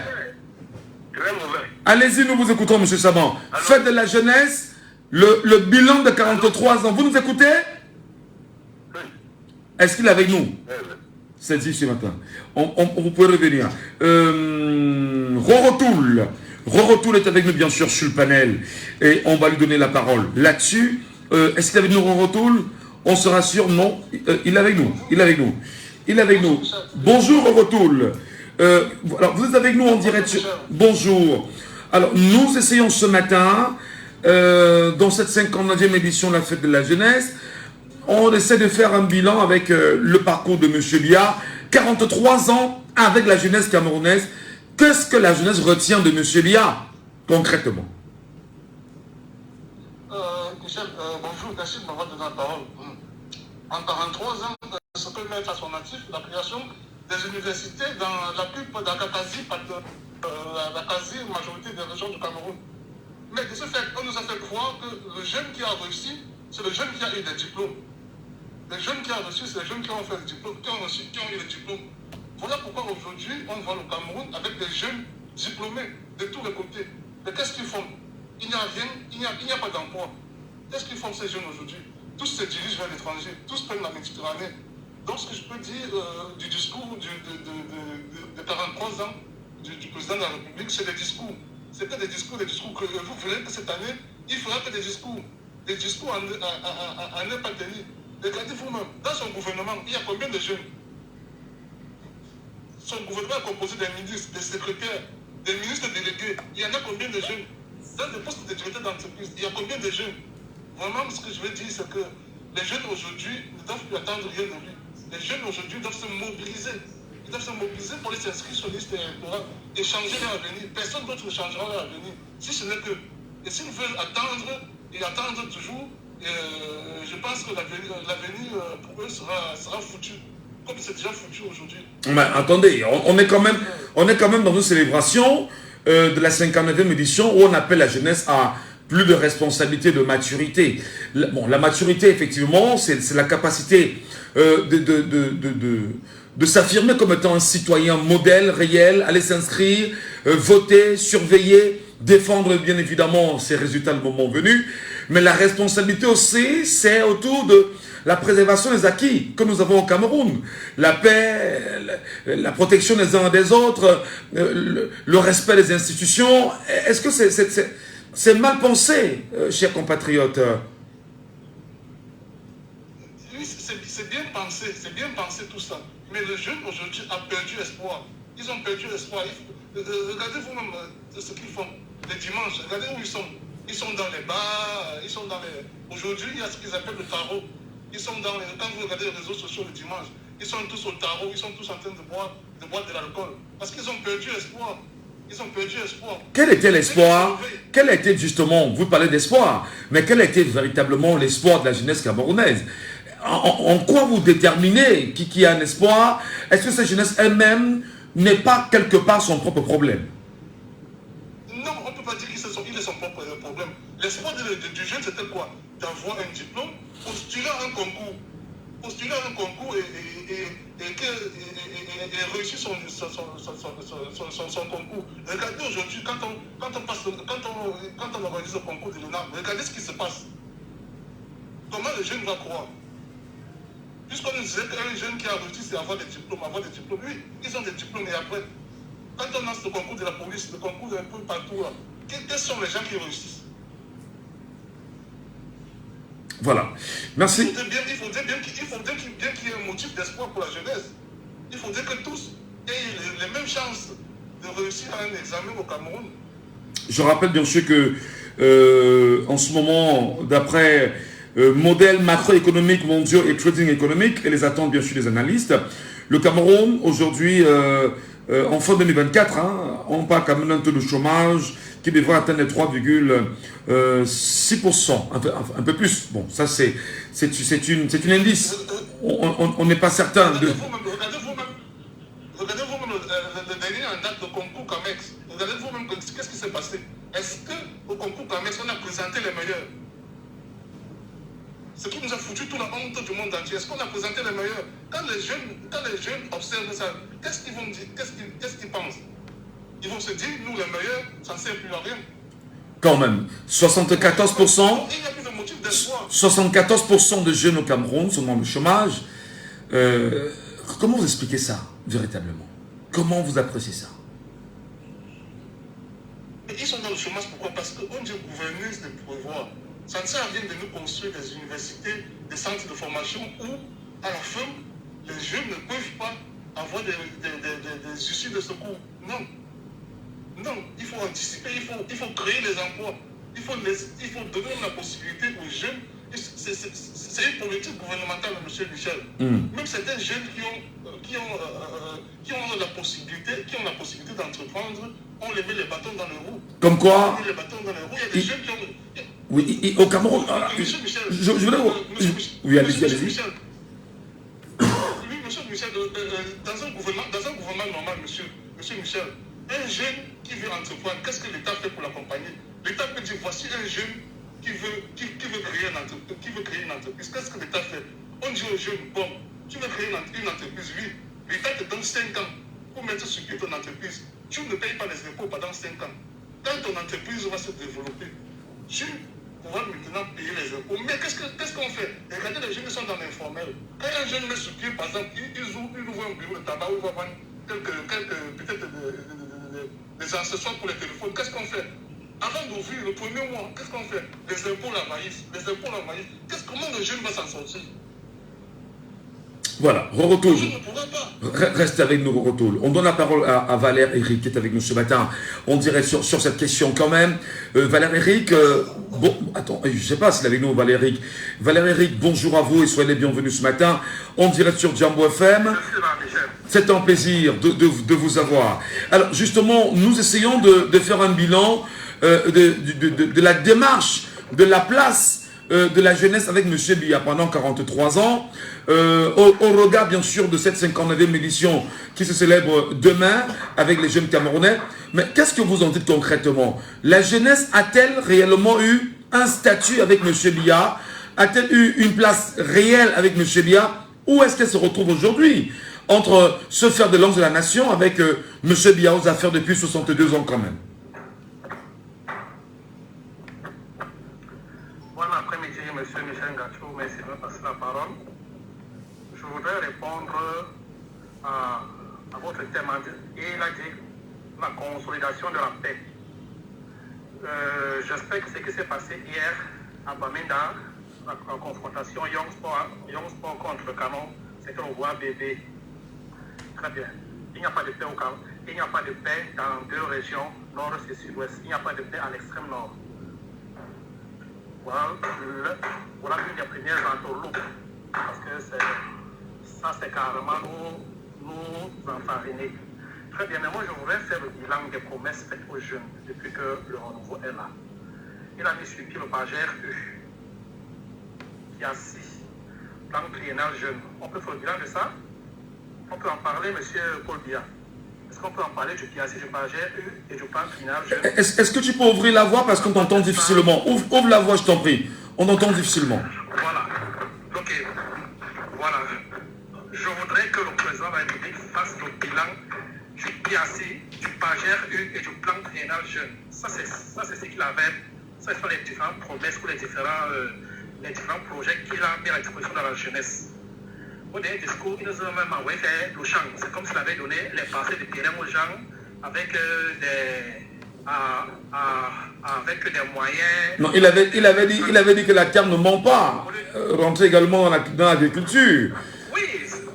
Très mauvais. Allez-y, nous vous écoutons, monsieur Saban. Fête de la jeunesse, le bilan de 43 ans. Vous nous écoutez? Est-ce qu'il est avec nous? C'est dit ce matin. Vous pouvez revenir. Rorotoul est avec nous, bien sûr, sur le panel. Et on va lui donner la parole. Là-dessus, est-ce qu'il est avec nous, Rorotoul? On se rassure, non. Il est avec nous. Il est avec nous. Bonjour, Rorotoul. Alors, vous êtes avec nous en direct. Bonjour. Alors, nous essayons ce matin, dans cette 59e édition de la Fête de la Jeunesse, on essaie de faire un bilan avec le parcours de M. Lia, 43 ans avec la jeunesse camerounaise. Qu'est-ce que la jeunesse retient de M. Lia, concrètement? Michel, bonjour, merci de m'avoir donné la parole. En 43 ans, ce peut mettre à son actif la création des universités dans la quasi-majorité des régions du Cameroun. Mais de ce fait, on nous a fait croire que le jeune qui a réussi, c'est le jeune qui a eu des diplômes. Les jeunes qui ont reçu, c'est les jeunes qui ont fait des diplômes, qui ont eu des diplômes. Voilà pourquoi aujourd'hui, on voit le Cameroun avec des jeunes diplômés de tous les côtés. Mais qu'est-ce qu'ils font? Il n'y a rien, il n'y a pas d'emploi. Qu'est-ce qu'ils font ces jeunes aujourd'hui? Tous se dirigent vers l'étranger, tous prennent la Méditerranée. Donc ce que je peux dire du discours de 43 ans du président de la République, c'est des discours. C'est pas des discours que vous voulez que cette année, il faudra que des discours à ne pas tenir. Regardez vous-même, dans son gouvernement, il y a combien de jeunes? Son gouvernement est composé des ministres, des secrétaires, des ministres délégués. Il y en a combien de jeunes? Dans des postes de directeur d'entreprise, il y a combien de jeunes? Vraiment, ce que je veux dire, c'est que les jeunes aujourd'hui ne doivent plus attendre rien de lui. Les jeunes aujourd'hui doivent se mobiliser. Ils doivent se mobiliser pour les inscrire sur liste électorale et changer leur avenir. Personne d'autre ne changera leur avenir. Si ce n'est que. Et s'ils veulent attendre toujours, je pense que l'avenir pour eux sera foutu. Comme c'est déjà foutu aujourd'hui. Mais attendez, on est quand même dans une célébration de la 59e édition où on appelle la jeunesse à plus de responsabilité, de maturité. Bon, la maturité, effectivement, c'est la capacité de s'affirmer comme étant un citoyen modèle, réel, aller s'inscrire, voter, surveiller, défendre bien évidemment ses résultats le moment venu. Mais la responsabilité aussi, c'est autour de la préservation des acquis que nous avons au Cameroun. La paix, la protection des uns et des autres, le respect des institutions. Est-ce que c'est mal pensé, chers compatriotes? Oui, c'est bien pensé tout ça. Mais le jeune aujourd'hui a perdu espoir. Ils ont perdu espoir. Regardez vous-même ce qu'ils font les dimanches. Regardez où ils sont. Ils sont dans les bars, ils sont dans les... Aujourd'hui, il y a ce qu'ils appellent le tarot. Ils sont dans les... Quand vous regardez les réseaux sociaux le dimanche, ils sont tous au tarot, ils sont tous en train de boire de l'alcool. Parce qu'ils ont perdu espoir. Ils ont perdu espoir. Quel était l'espoir? Quel était justement, vous parlez d'espoir, mais quel était véritablement l'espoir de la jeunesse camerounaise? En quoi vous déterminez qui a un espoir? Est-ce que cette jeunesse elle-même n'est pas quelque part son propre problème? Non, on ne peut pas dire qu'il est son propre problème. L'espoir du jeune, c'était quoi? D'avoir un diplôme, postuler à un concours. Postuler à un concours et réussir son concours. Regardez aujourd'hui, quand on organise le concours de l'UNAM, regardez ce qui se passe. Comment le jeune va croire? Puisqu'on nous disait qu'un jeune qui a réussi, c'est avoir des diplômes. Oui, ils ont des diplômes et après, quand on lance le concours de la police, le concours un peu partout, là, quels sont les gens qui réussissent? Voilà. Merci. Il faudrait bien qu'il y ait un motif d'espoir pour la jeunesse. Il faudrait que tous aient les mêmes chances de réussir à un examen au Cameroun. Je rappelle bien sûr que en ce moment, d'après modèles macroéconomiques mondiaux et trading économique et les attentes bien sûr des analystes, le Cameroun aujourd'hui, en fin 2024, on parle quand même d'un taux de chômage qui devrait atteindre les 3,6%, un peu plus. Bon, ça c'est une indice. On n'est pas certain de... Regardez vous-même le dernier en date de concours Camex. Regardez vous-même qu'est-ce qui s'est passé. Est-ce qu'au concours Camex, on a présenté les meilleurs? Ce qui nous a foutu toute la honte du monde entier. Est-ce qu'on a présenté les meilleurs? Quand les jeunes observent ça, qu'est-ce qu'ils vont dire? Qu'est-ce qu'ils pensent? Ils vont se dire, nous les meilleurs, ça ne sert plus à rien. Quand même, 74%, il n'y a plus de motif d'espoir. 74% de jeunes au Cameroun sont dans le chômage. Comment vous expliquez ça, véritablement? Comment vous appréciez ça? Ils sont dans le chômage, pourquoi? Parce qu'on dit gouverner, c'est de prévoir. Ça ne sert à rien de nous construire des universités, des centres de formation où, à la fin, les jeunes ne peuvent pas avoir des issues de secours. Non. Non, il faut anticiper, il faut créer les emplois. Il faut donner la possibilité aux jeunes. C'est une politique gouvernementale, M. Michel. Même certains jeunes qui ont la possibilité d'entreprendre, on les met les bâtons dans les roues. Comme quoi? Les bâtons dans les roues, il y a des jeunes qui ont... Oui, au Cameroun... Monsieur Michel, je voulais... Oui, allez-y. Oui, monsieur Michel, dans un gouvernement normal, monsieur Michel, un jeune qui veut entreprendre, qu'est-ce que l'État fait pour l'accompagner? L'État peut dire, voici un jeune qui veut créer une entreprise. Qu'est-ce que l'État fait? On dit aux jeunes, bon, tu veux créer une entreprise, oui. L'État te donne 5 ans pour mettre sur pied ton entreprise. Tu ne payes pas les impôts pendant 5 ans. Quand ton entreprise va se développer, tu pourras maintenant payer les impôts. Mais qu'est-ce qu'on fait? Regardez, les jeunes sont dans l'informel. Quand un jeune met sur pied, par exemple, il ouvre un bureau de tabac, il va vendre peut-être des accessoires pour les téléphones. Qu'est-ce qu'on fait? Avant d'ouvrir le premier mois, qu'est-ce qu'on fait? Les impôts l'envahissent. Comment le jeune va s'en sortir? Voilà, Rorotoul. Je ne pourrais pas. Restez avec nous, Rorotoul. On donne la parole à Valère Eric qui est avec nous ce matin. On dirait sur cette question quand même. Valère Eric, bon, attends, je ne sais pas s'il est avec nous, Valère Eric. Valère Eric, bonjour à vous et soyez les bienvenus ce matin. On dirait sur Jambo FM. C'est un plaisir de vous avoir. Alors, justement, nous essayons de faire un bilan de la démarche, de la place de la jeunesse avec M. Biya pendant 43 ans, au regard bien sûr de cette 59e édition qui se célèbre demain avec les jeunes Camerounais. Mais qu'est-ce que vous en dites concrètement? La jeunesse a-t-elle réellement eu un statut avec M. Biya? A-t-elle eu une place réelle avec M. Biya? Où est-ce qu'elle se retrouve aujourd'hui? Entre ce fer de lance de la nation avec M. Biya aux affaires depuis 62 ans quand même. Bon après-midi, monsieur Michel Gacho, merci de me passer la parole. Je voudrais répondre à votre thème. Il a dit la consolidation de la paix. J'espère que ce qui s'est passé hier à Bamenda, la confrontation Young Sport contre Canon, c'était au roi bébé. Très bien. Il n'y a pas de paix au Cameroun. Il n'y a pas de paix dans deux régions, nord et sud-ouest. Il n'y a pas de paix à l'extrême nord. Voilà l'une des premières entourloupes. Parce que ça, c'est carrément nous enfariner. Très bien, mais moi, je voudrais faire le bilan des promesses faites aux jeunes depuis que le renouveau est là. Il a mis sur pied le Pagère U, qui a 6 plans triennal jeunes. On peut faire le bilan de ça? On peut en parler, monsieur Paul Biya. Est-ce qu'on peut en parler du PIAC, du Pagère U et du plan triennal jeune? Est-ce que tu peux ouvrir la voix parce qu'on t'entend difficilement? Ouvre la voix, je t'en prie. On t'entend difficilement. Voilà. Ok. Voilà. Je voudrais que le président de la République fasse le bilan du PIAC, du Pagère U et du plan triennal jeune. Ça, c'est ce qu'il avait. Ça, ce sont les différentes promesses ou les différents projets qu'il a mis à la disposition de la jeunesse. Au dernier discours, il nous a même envoyé faire le champ. C'est comme s'il avait donné les parcelles de terrain aux gens avec des moyens. Non, il avait dit que la terre ne ment pas. Rentrer également dans l'agriculture. Oui,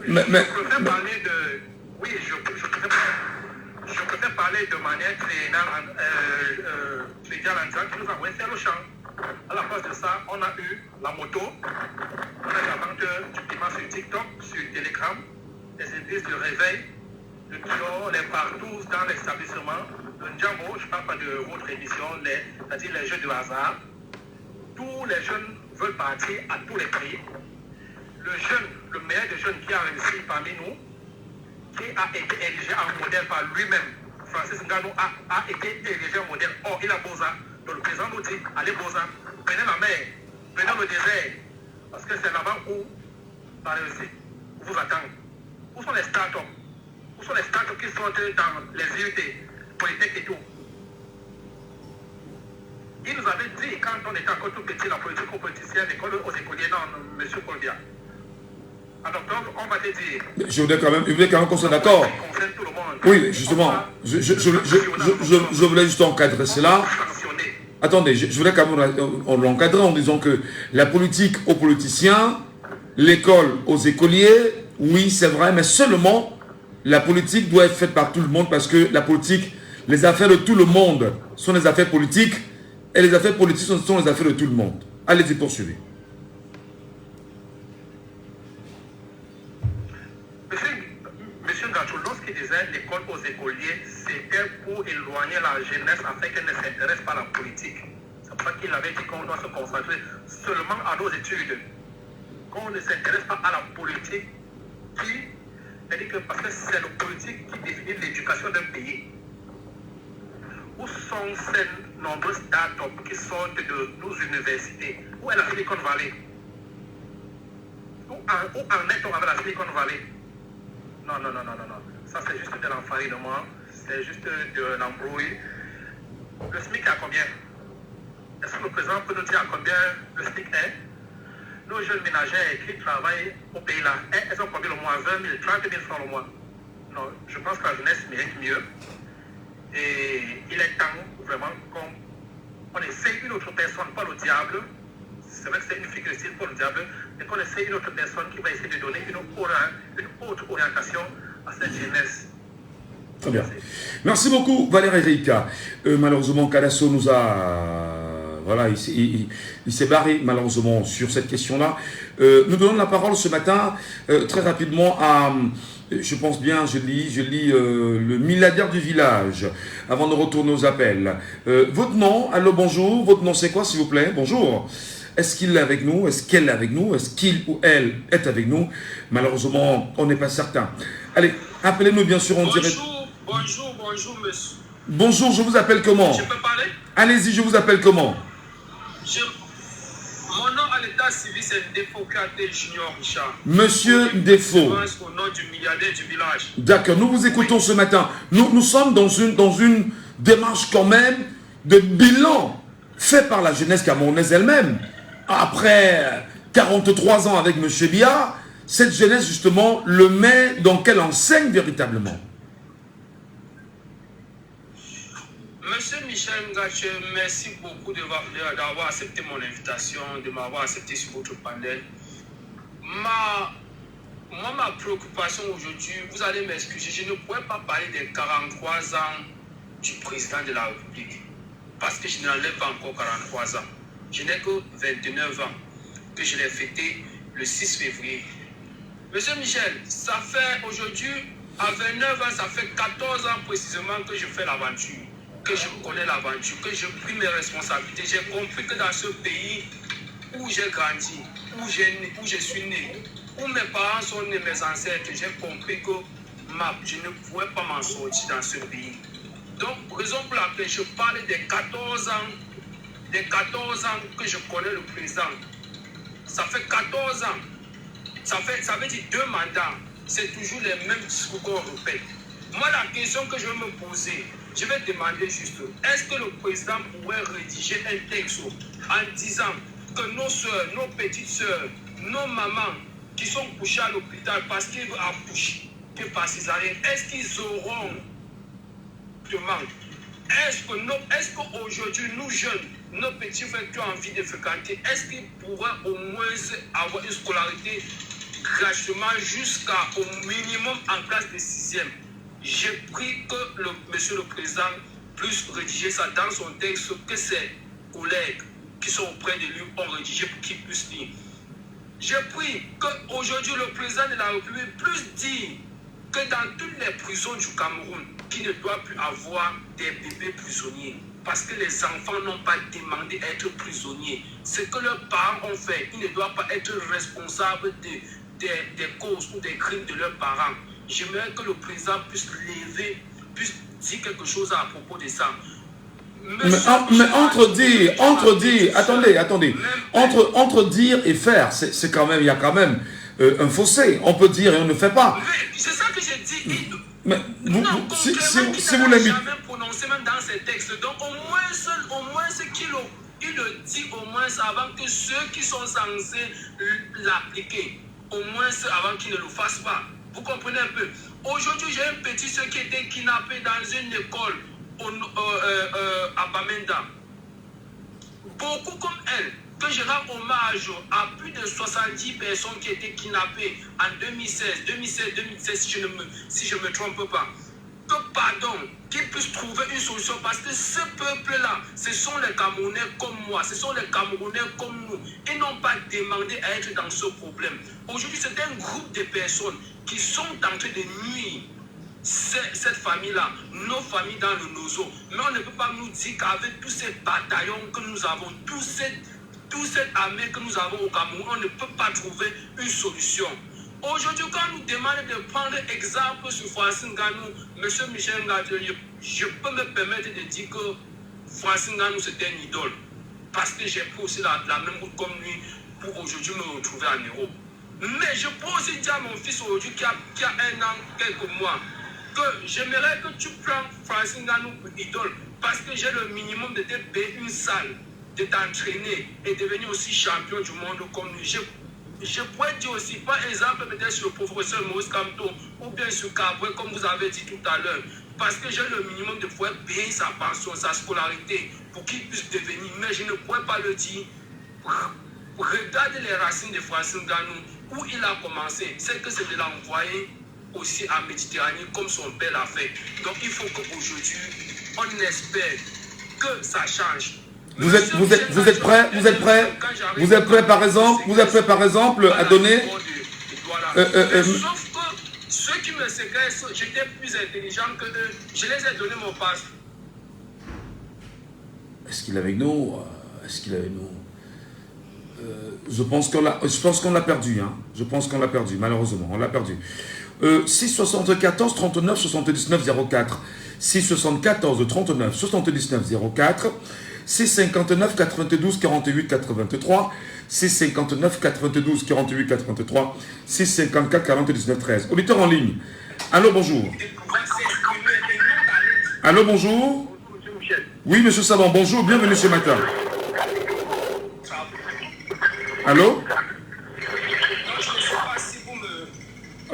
je préfère parler de. Oui, je préfère parler de manière triennale en disant qu'il nous a envoyé faire le champ. À la place de ça, on a eu la moto, on a eu la vente du paiement sur TikTok, sur Telegram, les indices de réveil, le kiosque, les partous dans l'établissement, le Ndjambo, je ne parle pas de votre émission, c'est-à-dire les jeux de hasard. Tous les jeunes veulent partir à tous les prix. Le meilleur des jeunes qui a réussi parmi nous, qui a été érigé en modèle par lui-même, Francis Ngannou a été érigé en modèle. Or, il a Boza. Donc le président nous dit, allez Boza, prenez la mer, prenez le désert, parce que c'est là-bas où la réussite vous attend. Où sont les startups? Où sont les startups qui sortent dans les IUT, Polytech et tout? Il nous avait dit, quand on était encore tout petit, la politique aux politiciens, l'école aux écoliers, non, M. Paul Biya. En octobre, on va te dire. Je voulais quand même qu'on soit d'accord. Oui, justement, je voulais juste encadrer cela. Attendez, je voulais quand même l'encadrer en disant que la politique aux politiciens, l'école aux écoliers, oui, c'est vrai, mais seulement la politique doit être faite par tout le monde parce que la politique, les affaires de tout le monde sont des affaires politiques et les affaires politiques sont les affaires de tout le monde. Allez-y, poursuivez. Monsieur Gacho, lorsqu'il disait l'école aux écoliers, c'était pour éloigner la jeunesse afin qu'elle ne s'intéresse pas à la politique. C'est pour ça qu'il avait dit qu'on doit se concentrer seulement à nos études. Qu'on ne s'intéresse pas à la politique parce que c'est la politique qui définit l'éducation d'un pays. Où sont ces nombreuses startups qui sortent de nos universités? Où est la Silicon Valley? Où en est-on avec la Silicon Valley? Non. Ça, c'est juste de l'enfarinement. C'est juste de l'embrouille. Le SMIC est à combien? Est-ce que le président peut nous dire à combien le SMIC est? Nos jeunes ménagères qui travaillent au pays là, elles ont combien le mois? 20 000, 30 000 francs le mois? Non, je pense que la jeunesse mérite mieux. Et il est temps vraiment qu'on essaie une autre personne, pas le diable. C'est vrai que c'est une figure style pour le diable, mais qu'on essaie une autre personne qui va essayer de donner une autre orientation à cette jeunesse. Très bien. Merci beaucoup, Valère Erika. Malheureusement, Kalasso nous a... Voilà, il s'est barré malheureusement sur cette question-là. Nous donnons la parole ce matin très rapidement à... Je pense bien, je lis le milliardaire du village, avant de retourner aux appels. Votre nom, allô, bonjour, votre nom c'est quoi s'il vous plaît? Bonjour. Est-ce qu'il est avec nous? Est-ce qu'elle est avec nous? Est-ce qu'il ou elle est avec nous? Malheureusement, on n'est pas certain. Allez, appelez-nous bien sûr en direct. Bonjour, monsieur. Bonjour, je vous appelle comment? Je peux parler? Allez-y, je vous appelle comment? Mon nom à l'état civil, c'est Défocate Junior Richard. Monsieur Défaut. Au nom du milliardaire du village. D'accord, nous vous écoutons ce matin. Nous sommes dans une démarche quand même de bilan fait par la jeunesse camerounaise elle-même. Après 43 ans avec M. Biya, cette jeunesse justement le met dans quelle enseigne véritablement? Monsieur Michel Ngache, merci beaucoup d'avoir accepté mon invitation, de m'avoir accepté sur votre panel. Ma préoccupation aujourd'hui, vous allez m'excuser, je ne pourrais pas parler des 43 ans du président de la République, parce que je n'enlève pas encore 43 ans. Je n'ai que 29 ans, que je l'ai fêté le 6 février. Monsieur Michel, ça fait aujourd'hui, à 29 ans, ça fait 14 ans précisément que je fais l'aventure, que je connais l'aventure, que je pris mes responsabilités. J'ai compris que dans ce pays où j'ai grandi, où je suis né, où mes parents sont nés, mes ancêtres, j'ai compris que je ne pouvais pas m'en sortir dans ce pays. Donc, raison pour laquelle je parle des 14 ans que je connais le président. Ça fait 14 ans. Ça veut dire 2 mandats. C'est toujours les mêmes discours qu'on répète. Moi, la question que je vais me poser, je vais demander juste, est-ce que le président pourrait rédiger un texte en disant que nos soeurs, nos petites soeurs, nos mamans qui sont couchées à l'hôpital parce qu'ils veulent accoucher, que par césarienne, est-ce qu'ils auront demande? Est-ce qu'aujourd'hui, nous jeunes, nos petits frères qui ont envie de fréquenter, est-ce qu'ils pourraient au moins avoir une scolarité gratuitement jusqu'au minimum en classe de 6e? J'ai pris que monsieur le président puisse rédiger ça dans son texte, que ses collègues qui sont auprès de lui ont rédigé pour qu'il puisse lire. J'ai pris qu'aujourd'hui le président de la République puisse dire que dans toutes les prisons du Cameroun, qu'il ne doit plus avoir des bébés prisonniers. Parce que les enfants n'ont pas demandé à être prisonniers. Ce que leurs parents ont fait, ils ne doivent pas être responsables des causes ou des crimes de leurs parents. J'aimerais que le président puisse dire quelque chose à propos de ça. Mais entre dire et faire, c'est quand même, il y a quand même un fossé. On peut dire et on ne fait pas. C'est ça que j'ai dit. Mais si vous l'avez jamais prononcé même dans ces textes. Donc au moins ce qu'il le dit au moins avant que ceux qui sont censés l'appliquer, au moins avant qu'ils ne le fassent pas. Vous comprenez un peu? Aujourd'hui, j'ai un petit soeur qui était kidnappé dans une école à Bamenda. Beaucoup comme elle, que je rends hommage à plus de 70 personnes qui étaient kidnappées en 2016, si je ne me trompe pas. Que pardon, qu'ils puissent trouver une solution parce que ce peuple-là, ce sont les Camerounais comme moi, ce sont les Camerounais comme nous. Ils n'ont pas demandé à être dans ce problème. Aujourd'hui, c'est un groupe de personnes qui sont en train de nuire cette famille-là, nos familles dans le Nozo. Mais on ne peut pas nous dire qu'avec tous ces bataillons que nous avons, toute cette armée que nous avons au Cameroun, on ne peut pas trouver une solution. Aujourd'hui, quand on nous demande de prendre exemple sur Francine Nganou, M. Michel Ngache, je peux me permettre de dire que Francine Nganou, c'est un idole. Parce que j'ai pris aussi la même route comme lui pour aujourd'hui me retrouver en Europe. Mais je peux aussi dire à mon fils aujourd'hui qui a 1 an, quelques mois, que j'aimerais que tu prends Francine Nganou pour idole. Parce que j'ai le minimum de te payer une salle, de t'entraîner et devenir aussi champion du monde comme lui. Je pourrais dire aussi, par exemple, peut-être sur le professeur Maurice Kamto ou bien sur Caboué, comme vous avez dit tout à l'heure, parce que j'ai le minimum de pouvoir payer sa pension, sa scolarité, pour qu'il puisse devenir, mais je ne pourrais pas le dire. Regardez les racines de Francine Nganou, où il a commencé, c'est que c'est de l'envoyer aussi en Méditerranée, comme son père l'a fait. Donc il faut qu'aujourd'hui, on espère que ça change. Vous êtes prêt par exemple à donner sauf que ceux qui me séquestrent, j'étais plus intelligent que eux, je les ai donné mon passe. Est-ce qu'il est avec nous? Je pense qu'on l'a perdu. Hein. Je pense qu'on l'a perdu, malheureusement. On l'a perdu. 6 74 39 79 04. 6 74 39 79 04. 6 59 92 48 83. 6 59 92 48 83. 6 54 40 19 13. Auditeur en ligne. Allô, bonjour. Allô, bonjour. Oui, monsieur Savant, bonjour. Bienvenue ce matin. Allô?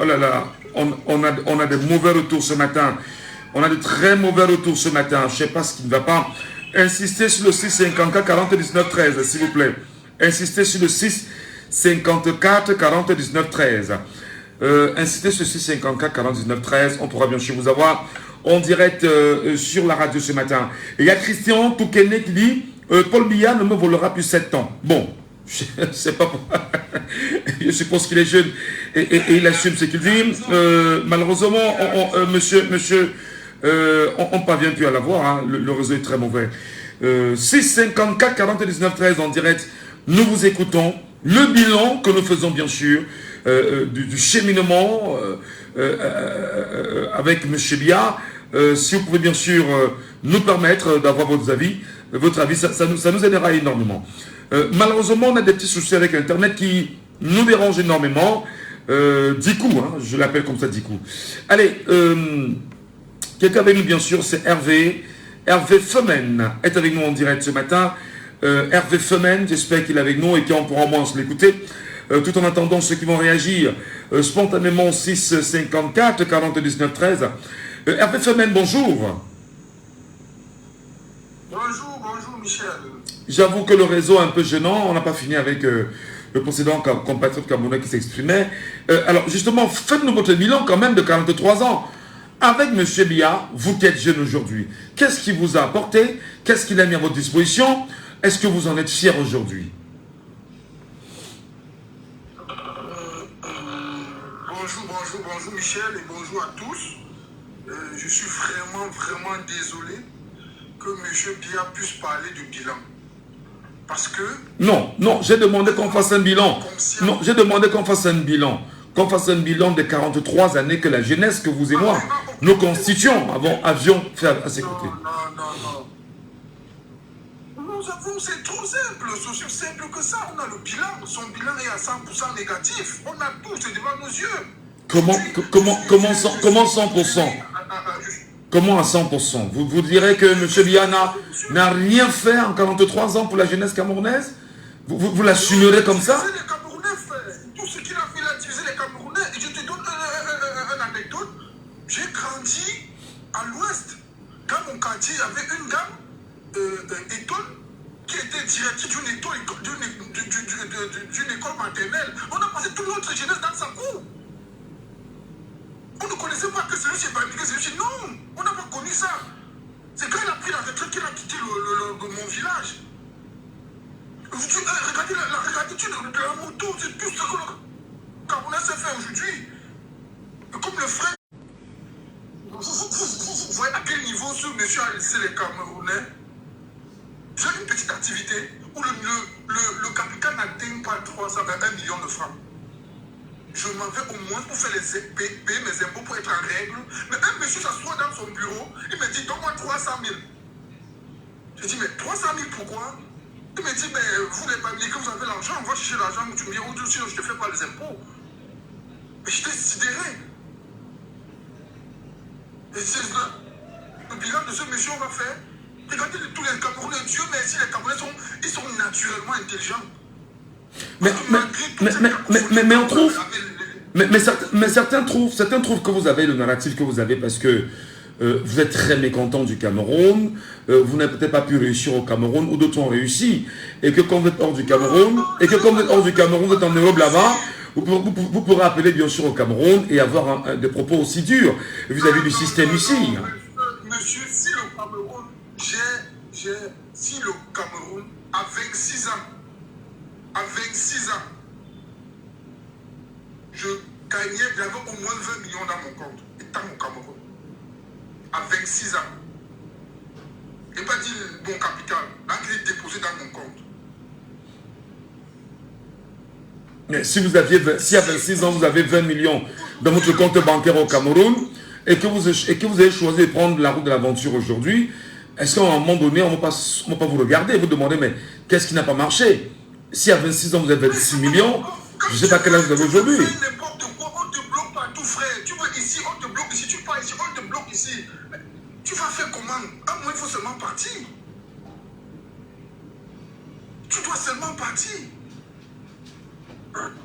Oh là là, on a des mauvais retours ce matin. On a de très mauvais retours ce matin. Je ne sais pas ce qui ne va pas. Insistez sur le 6 54 40 19 13, s'il vous plaît. Insistez sur le 6 54 40 19 13. Insistez sur le 6 54 40 19 13. On pourra bien sûr vous avoir en direct sur la radio ce matin. Et il y a Christian Toukene qui dit Paul Biya ne me volera plus 7 ans. Bon. Je sais pas pourquoi. Je suppose qu'il est jeune et il assume ce qu'il dit. Malheureusement, monsieur, on ne parvient plus à l'avoir. Hein. Le réseau est très mauvais. 6 54 40 19 13 en direct. Nous vous écoutons. Le bilan que nous faisons bien sûr du cheminement avec monsieur Biya. Si vous pouvez bien sûr nous permettre d'avoir votre avis, ça nous aidera énormément. Malheureusement, on a des petits soucis avec Internet qui nous dérangent énormément. Dikou, hein, je l'appelle comme ça, Dikou. Allez, quelqu'un avec nous, bien sûr, c'est Hervé. Hervé Femen est avec nous en direct ce matin. Hervé Femen, j'espère qu'il est avec nous et qu'on pourra au moins se l'écouter. Tout en attendant ceux qui vont réagir spontanément 6 54 40 19 13. Hervé Femen, bonjour. Bonjour Michel. J'avoue que le réseau est un peu gênant. On n'a pas fini avec le précédent compatriote camerounais qui s'exprimait. Alors justement, faites-nous votre bilan quand même de 43 ans. Avec M. Biya, vous qui êtes jeune aujourd'hui, qu'est-ce qu'il vous a apporté? Qu'est-ce qu'il a mis à votre disposition? Est-ce que vous en êtes fier aujourd'hui? Bonjour Michel et bonjour à tous. Je suis vraiment désolé que M. Biya puisse parler de bilan. Parce que... Non, j'ai demandé qu'on fasse un bilan. Non, j'ai demandé qu'on fasse un bilan. Qu'on fasse un bilan des 43 années que la jeunesse, que vous et moi, nous constituons, avions fait à ses côtés. Non. Nous avons, c'est trop simple, c'est aussi simple que ça. On a le bilan, son bilan est à 100% négatif. On a tout, c'est devant nos yeux. Comment 100%? Comment à 100%? Vous direz que M. Biya n'a rien fait en 43 ans pour la jeunesse camerounaise? Vous l'assumerez comme ça? Les Camerounais fait tout ce qu'il a fait, il a utilisé les Camerounais. Et je te donne une anecdote. J'ai grandi à l'ouest. Dans mon quartier, il y avait une dame, école, qui était directrice d'une école maternelle. On a passé toute notre jeunesse dans sa cour. On ne connaissait pas que celui-ci va impliquer celui-ci. Non, on n'a pas connu ça. C'est quand il a pris la retraite qu'il a quitté mon village. Regardez la regarditude de la moto, c'est tout ce que le Camerounais s'est fait aujourd'hui. Comme le frère. Vous voyez à quel niveau ce monsieur a laissé les Camerounais? J'ai une petite activité où le capital n'atteint pas 1 million de francs. Je m'en vais au moins pour faire payer mes impôts pour être en règle. Mais un monsieur s'assoit dans son bureau, il me dit donne-moi 300 000. Je dis mais 300 000 pourquoi? Il me dit mais vous les familles que vous avez l'argent, on va chercher l'argent, tu me dis oh, sinon je ne te fais pas les impôts. Mais j'étais sidéré. Et c'est le bilan de ce monsieur on va faire. Regardez tous les Camerounais, Dieu merci, les Camerounais sont naturellement intelligents. Mais on trouve... Mais certains trouvent que vous avez le narratif que vous avez parce que vous êtes très mécontent du Cameroun, vous n'avez peut-être pas pu réussir au Cameroun, ou d'autres ont réussi, et que quand vous êtes hors du Cameroun, vous êtes en Europe là-bas, vous pourrez appeler bien sûr au Cameroun et avoir des propos aussi durs vis-à-vis du système ici. Monsieur, si le Cameroun, si le Cameroun a 26 ans, je gagnais, j'avais au moins 20 millions dans mon compte, étant au Cameroun. À 26 ans. Je n'ai pas dit bon capital, là qu'il est déposé dans mon compte. Si vous aviez, si à 26 ans, vous avez 20 millions dans votre compte bancaire au Cameroun et que vous avez choisi de prendre la route de l'aventure aujourd'hui, est-ce qu'à un moment donné, on ne va pas vous regarder et vous demander, mais qu'est-ce qui n'a pas marché? Si à 26 ans, vous avez 26 millions, je ne sais pas quel âge vous avez aujourd'hui. N'importe quoi, on te bloque partout, frère. Tu vas ici, on te bloque ici, tu pars ici, on te bloque ici. Mais tu vas faire comment? À moi, il faut seulement partir. Tu dois seulement partir.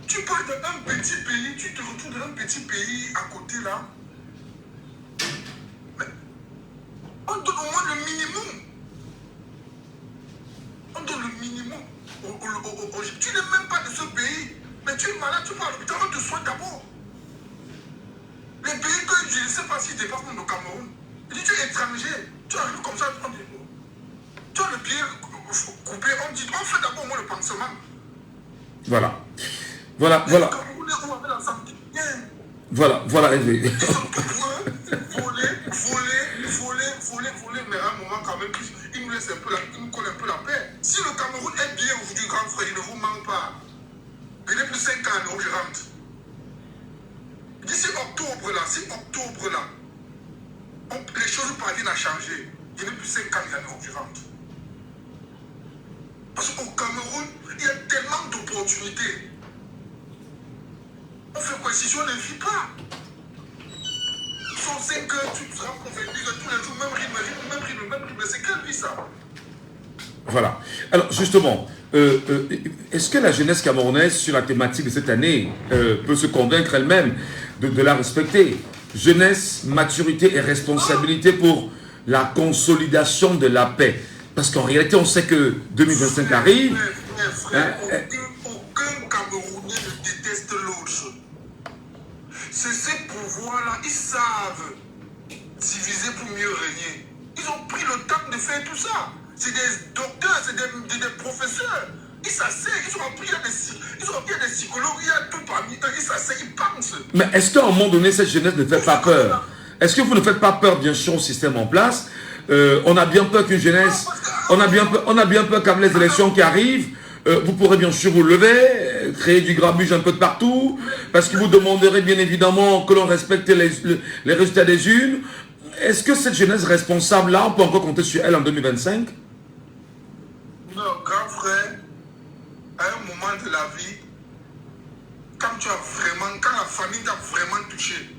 Tu pars d'un petit pays, tu te retrouves dans un petit pays à côté là. Mais on donne au moins le minimum. On donne le minimum. Tu n'es même pas de ce pays. Mais tu es malade, tu vas à l'hôpital, on te soigne d'abord. Les pays que je ne sais pas si dépassent même le Cameroun. Tu es étranger, tu arrives comme ça, tu as le pied coupé, on dit, on fait d'abord au moins le pansement. Voilà. Voilà, voilà. Voilà, Hervé. Ils sont voler, mais à un moment quand même, ils nous laissent un peu ils nous collent un peu la paix. Si le Cameroun est bien aujourd'hui, grand frère, il ne vous manque pas. Venez plus 5 ans, alors je rentre. D'ici octobre là, les choses parviennent à changer. Il n'y a plus 5 ans, je rentre. Parce qu'au Cameroun, il y a tellement d'opportunités. On fait quoi si on ne vit pas? Sur 5 heures, tu seras convaincu que tous les jours, même rythme, c'est quelle vie ça? Voilà. Alors justement, est-ce que la jeunesse camerounaise sur la thématique de cette année peut se convaincre elle-même de la respecter? Jeunesse, maturité et responsabilité pour la consolidation de la paix. Parce qu'en réalité, on sait que 2025 arrive. Aucun Camerounais ne déteste l'autre. C'est ces pouvoirs-là, ils savent diviser pour mieux régner. Ils ont pris le temps de faire tout ça. C'est des docteurs, c'est des professeurs. Ils s'asseyent, ils ont appris, ils ont appris des psychologues, il y a tout parmi eux, ils s'asseyent, ils pensent. Mais est-ce qu'à un moment donné, cette jeunesse ne fait pas peur? Est-ce que vous ne faites pas peur, bien sûr, au système en place? On a bien peur qu'une jeunesse, on a bien peur qu'avec les élections qui arrivent, vous pourrez bien sûr vous lever, créer du grabuge un peu de partout, parce que vous demanderez bien évidemment que l'on respecte les résultats des urnes. Est-ce que cette jeunesse responsable-là, on peut encore compter sur elle en 2025? Non, grand frère, à un moment de la vie, quand la famille t'a vraiment touché,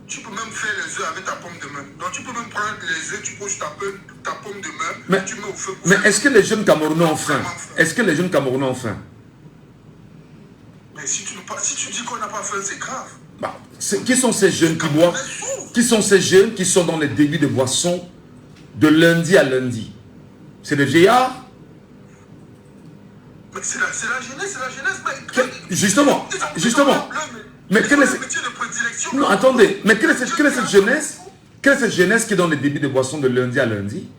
tu peux même faire les œufs avec ta pomme de main. Donc tu peux même prendre les œufs, tu poses ta pomme de main, tu mets au feu. Mais est-ce que les jeunes Camerounais ont faim? Est-ce que les jeunes Camerounais ont faim? Mais si tu dis qu'on n'a pas faim, c'est grave. Bah, qui sont ces jeunes qui boivent? Qui sont ces jeunes qui sont dans les débits de boissons de lundi à lundi? C'est des vieillards? Mais c'est la jeunesse, Justement. Mais quelle est cette... Non, attendez. Mais quelle est cette jeunesse? Quelle est cette jeunesse qui est dans les débits de boissons de lundi à lundi?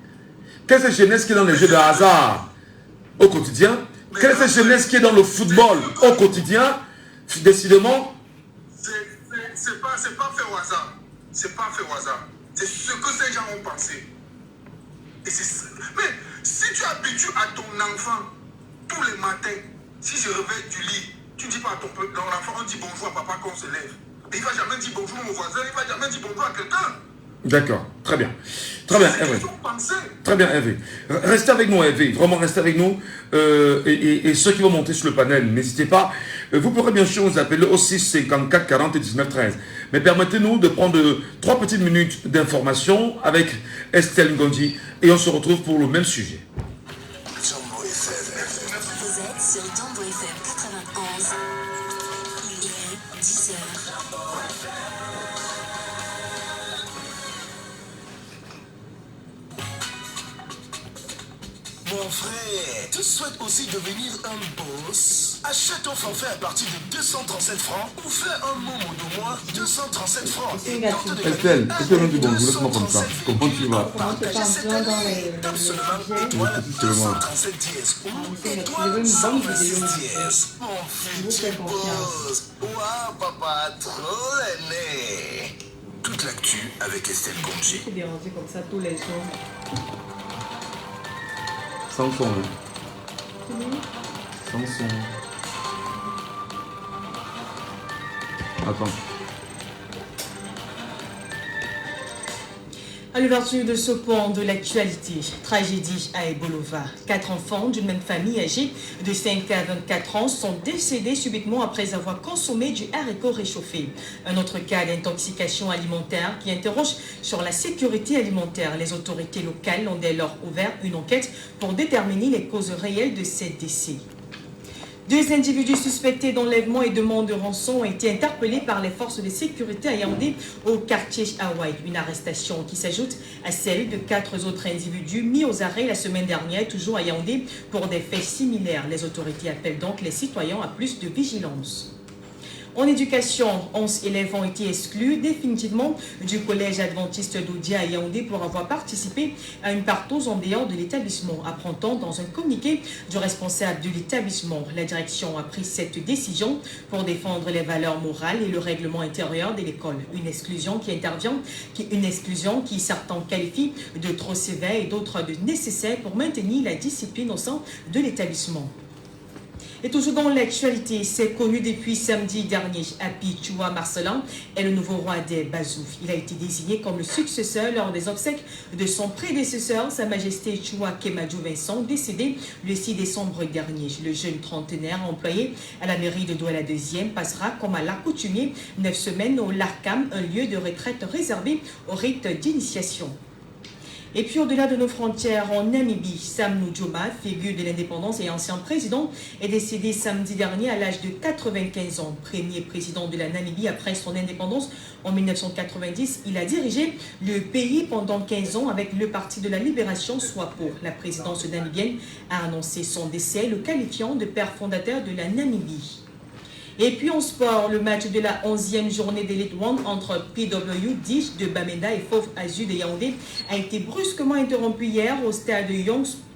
Quelle est cette jeunesse qui est dans les jeux de hasard au quotidien? Quelle est cette jeunesse qui est dans le football au quotidien? Décidément... C'est pas fait au hasard. C'est pas fait au hasard. C'est ce que ces gens ont pensé. Mais si tu habitues à ton enfant tous les matins, si je réveille du lit, tu dis pas à ton enfant, on dit bonjour à papa quand on se lève. Et il va jamais dire bonjour au voisin, il va jamais dire bonjour à quelqu'un. D'accord, très bien. Très bien, Hervé. Très bien, Hervé. Restez avec nous, Hervé. Vraiment, restez avec nous. Et ceux qui vont monter sur le panel, n'hésitez pas. Vous pourrez bien sûr nous appeler au 6 54 40 19 13. Mais permettez-nous de prendre 3 petites minutes d'information avec Estelle Ngondi. Et on se retrouve pour le même sujet. Vous êtes sur Jambo FM 91. Il est 10h. Mon frère, tu souhaites aussi devenir un boss? Achète ton forfait à partir de 237 francs ou fais un moment de mois 237 francs. Estelle, me dis bonjour, laisse-moi comme ça. Comment tu vas? Partagez cette année. Tape seulement étoile 237 dièse ou étoile 126 dièse. Mon futur boss. Waouh, papa, trop aimé. Toute l'actu avec Estelle Gonji. C'est dérangé comme ça tous les jours. Sans son. Sans son. Attends. À l'ouverture de ce point de l'actualité, tragédie à Ebolova. 4 enfants d'une même famille âgés de 5 à 24 ans sont décédés subitement après avoir consommé du haricot réchauffé. Un autre cas d'intoxication alimentaire qui interroge sur la sécurité alimentaire. Les autorités locales ont dès lors ouvert une enquête pour déterminer les causes réelles de ces décès. 2 individus suspectés d'enlèvement et demande de rançon ont été interpellés par les forces de sécurité à Yaoundé au quartier Hawaï. Une arrestation qui s'ajoute à celle de 4 autres individus mis aux arrêts la semaine dernière, toujours à Yaoundé, pour des faits similaires. Les autorités appellent donc les citoyens à plus de vigilance. En éducation, 11 élèves ont été exclus définitivement du collège adventiste d'Oudia à Yaoundé pour avoir participé à une partouze en dehors de l'établissement, apprend-on dans un communiqué du responsable de l'établissement. La direction a pris cette décision pour défendre les valeurs morales et le règlement intérieur de l'école. Une exclusion qui certains qualifient de trop sévère et d'autres de nécessaire pour maintenir la discipline au sein de l'établissement. Et toujours dans l'actualité, c'est connu depuis samedi dernier, Hapi Chua Marcelin est le nouveau roi des Bazouf. Il a été désigné comme le successeur lors des obsèques de son prédécesseur, Sa Majesté Chua Kemadjou Vincent, décédé le 6 décembre dernier. Le jeune trentenaire employé à la mairie de Douala 2e passera comme à l'accoutumée 9 semaines au Larkam, un lieu de retraite réservé au rite d'initiation. Et puis au-delà de nos frontières, en Namibie, Sam Nujoma, figure de l'indépendance et ancien président, est décédé samedi dernier à l'âge de 95 ans. Premier président de la Namibie après son indépendance en 1990, il a dirigé le pays pendant 15 ans avec le Parti de la Libération, soit pour la présidence namibienne, a annoncé son décès, le qualifiant de père fondateur de la Namibie. Et puis en sport, le match de la 11e journée d'Elite One entre PW Dish de Bamenda et Fauve Azur de Yaoundé a été brusquement interrompu hier au stade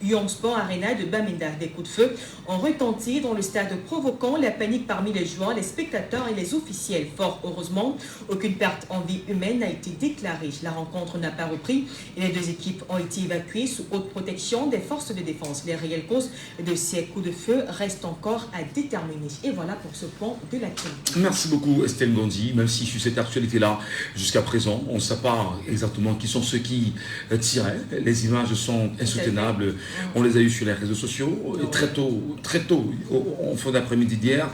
Young Sport Arena de Bamenda. Des coups de feu ont retenti dans le stade, provoquant la panique parmi les joueurs, les spectateurs et les officiels. Fort heureusement, aucune perte en vie humaine n'a été déclarée. La rencontre n'a pas repris et les 2 équipes ont été évacuées sous haute protection des forces de défense. Les réelles causes de ces coups de feu restent encore à déterminer. Et voilà pour ce point de l'actualité. Merci beaucoup Estelle Gondi, même si sur cette actualité-là, jusqu'à présent, on ne sait pas exactement qui sont ceux qui tiraient. Les images sont insoutenables. On les a eues sur les réseaux sociaux et très tôt, en fin d'après-midi d'hier,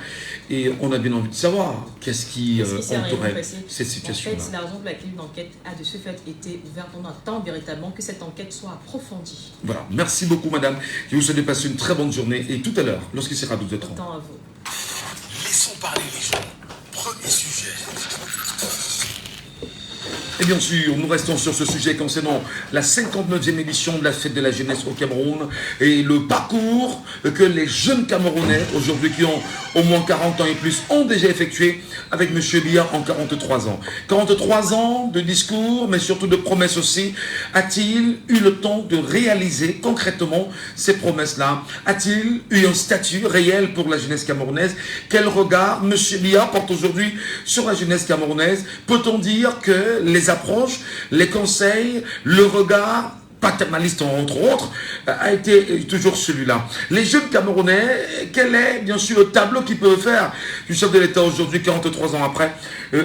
et on a bien envie de savoir qu'est-ce qui entourait cette situation-là. En fait, c'est la raison pour laquelle une enquête a de ce fait été ouverte. On attend véritablement que cette enquête soit approfondie. Voilà, merci beaucoup madame. Je vous souhaite de passer une très bonne journée et tout à l'heure, lorsqu'il sera 12h30. Autant à vous. Laissons parler les gens. Premier sujet. Et bien sûr, nous restons sur ce sujet concernant la 59e édition de la fête de la jeunesse au Cameroun et le parcours que les jeunes Camerounais, aujourd'hui qui ont au moins 40 ans et plus, ont déjà effectué avec M. Biya en 43 ans. 43 ans de discours, mais surtout de promesses aussi. A-t-il eu le temps de réaliser concrètement ces promesses-là? A-t-il eu un statut réel pour la jeunesse camerounaise? Quel regard M. Biya porte aujourd'hui sur la jeunesse camerounaise? Peut-on dire que les approches, les conseils, le regard paternaliste entre autres, a été toujours celui-là. Les jeunes Camerounais, quel est bien sûr le tableau qu'ils peuvent faire du chef de l'État aujourd'hui, 43 ans après?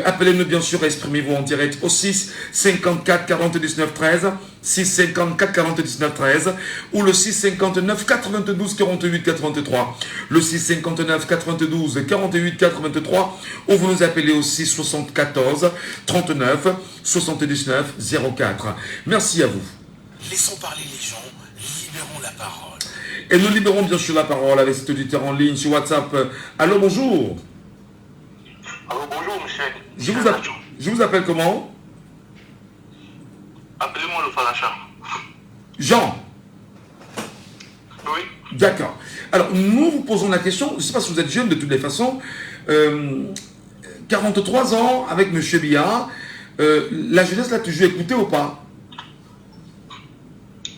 Appelez-nous bien sûr, exprimez-vous en direct au 6 54 49 13, 6 54 49 13 ou le 6 59 92 48 83, le 6 59 92 48 83, ou vous nous appelez au 6 74 39 79 04. Merci à vous. Laissons parler les gens, libérons la parole. Et nous libérons bien sûr la parole avec cet auditeur en ligne sur WhatsApp. Allô, bonjour. Allô, bonjour, monsieur. Je vous appelle comment? Appelez-moi le Falacha. Jean. Oui. D'accord. Alors, nous vous posons la question, je ne sais pas si vous êtes jeune de toutes les façons, 43 ans avec M. Biya, la jeunesse l'a toujours écouté ou pas?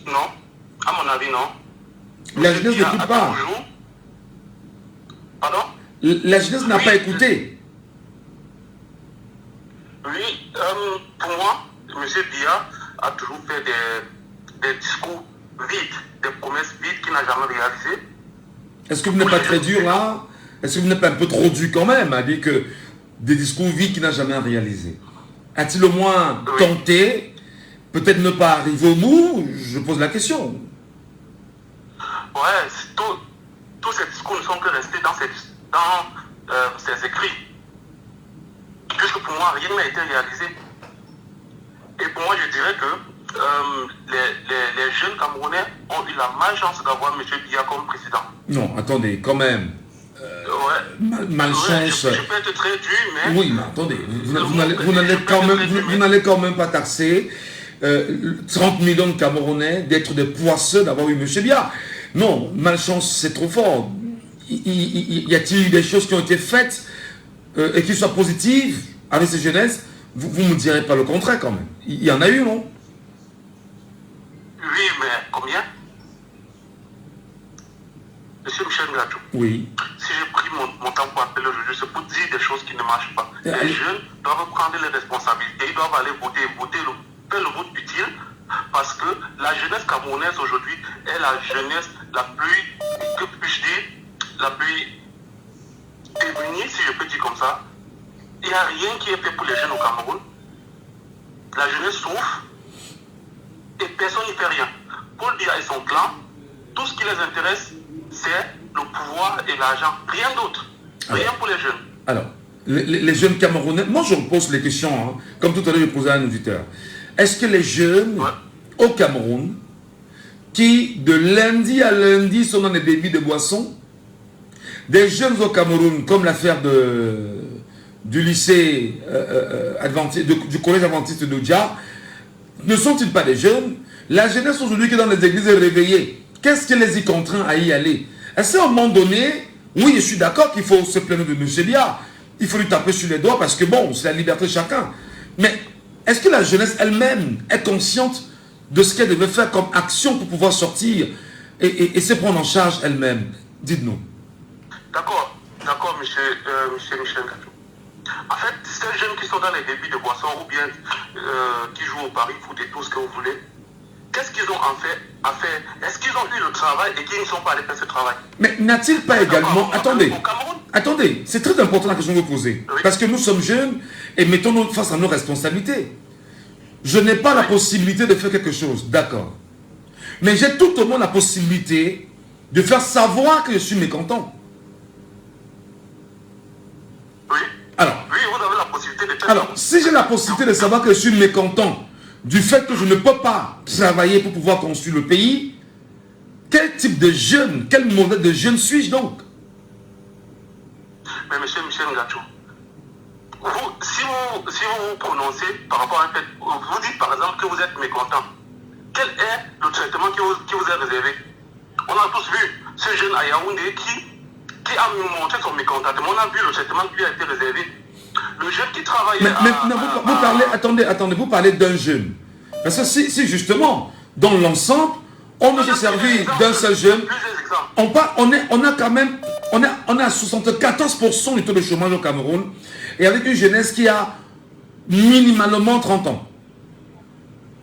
Non, à mon avis, non. La jeunesse n'écoute pas. Pardon? La jeunesse n'a pas écouté. Oui, pour moi, M. Biya a toujours fait des discours vides, des promesses vides qu'il n'a jamais réalisées. Est-ce que vous n'êtes pas très dur là? Est-ce que vous n'êtes pas un peu trop dur quand même à dire que des discours vides qu'il n'a jamais réalisés. A-t-il au moins tenté, peut-être ne pas arriver au bout? Je pose la question. Ouais, tous ces discours ne sont que restés dans ses écrits. Puisque pour moi, rien n'a été réalisé. Et pour moi, je dirais que les jeunes Camerounais ont eu la malchance d'avoir M. Biya comme président. Non, attendez, quand même. Malchance. Ouais, je peux être très dur, mais... Oui, mais attendez, vous n'allez quand même pas taxer 30 millions de Camerounais d'être des poisseux d'avoir eu M. Biya. Non, malchance, c'est trop fort. Y a-t-il eu des choses qui ont été faites et qui soient positives avec ces jeunesses? Vous ne me direz pas le contraire quand même. Il y en a eu, non? Oui, mais combien? Monsieur Michel Ngacho. Oui. Si j'ai pris mon temps pour appeler aujourd'hui, c'est pour dire des choses qui ne marchent pas. Les jeunes doivent prendre les responsabilités, ils doivent aller voter, faire le vote utile, parce que la jeunesse camerounaise aujourd'hui est la jeunesse la plus, que puis-je dire, la plus démunie, si je peux dire comme ça. Il n'y a rien qui est fait pour les jeunes au Cameroun. La jeunesse souffre et personne n'y fait rien. Paul Biya et son clan, tout ce qui les intéresse, c'est le pouvoir et l'argent. Rien d'autre. Rien pour les jeunes. Alors, les jeunes Camerounais, moi je repose les questions, hein, comme tout à l'heure je posais à un auditeur. Est-ce que les jeunes au Cameroun, qui de lundi à lundi sont dans les débits de boissons, des jeunes au Cameroun, comme l'affaire du lycée du collège adventiste de Dja, ne sont-ils pas des jeunes? La jeunesse aujourd'hui qui est dans les églises est réveillée. Qu'est-ce qui les y contraint à y aller? Est-ce qu'à un moment donné, oui, je suis d'accord qu'il faut se plaindre de M. Biya, il faut lui taper sur les doigts parce que bon, c'est la liberté de chacun. Mais est-ce que la jeunesse elle-même est consciente de ce qu'elle devait faire comme action pour pouvoir sortir et se prendre en charge elle-même? Dites-nous. D'accord, monsieur Michel Ngacho. En fait, ces jeunes qui sont dans les débits de boissons ou bien qui jouent au pari, foot et tout ce que vous voulez, qu'est-ce qu'ils ont en fait à faire? Est-ce qu'ils ont eu le travail et qu'ils ne sont pas allés faire ce travail? Mais n'a-t-il pas également... Attendez, c'est très important la question que vous posez. Oui. Parce que nous sommes jeunes et mettons-nous face à nos responsabilités. Je n'ai pas la possibilité de faire quelque chose, d'accord. Mais j'ai tout au moins la possibilité de faire savoir que je suis mécontent. Oui. Alors, oui, vous avez la possibilité de faire alors, si j'ai la possibilité de savoir que je suis mécontent du fait que je ne peux pas travailler pour pouvoir construire le pays, quel type de jeune, quel modèle de jeune suis-je donc? Mais monsieur Michel Ngacho, si vous vous prononcez par rapport à un fait, vous dites par exemple que vous êtes mécontent, quel est le traitement qui vous est réservé? On a tous vu ce jeune à Yaoundé qui a montré son mécontentement, on a vu le traitement qui lui a été réservé. Le jeune qui travaille vous parlez, attendez, vous parlez d'un jeune. Parce que si justement, dans l'ensemble, on ne se servir d'un seul jeune, on a quand même, on est à 74% du taux de chômage au Cameroun, et avec une jeunesse qui a minimalement 30 ans.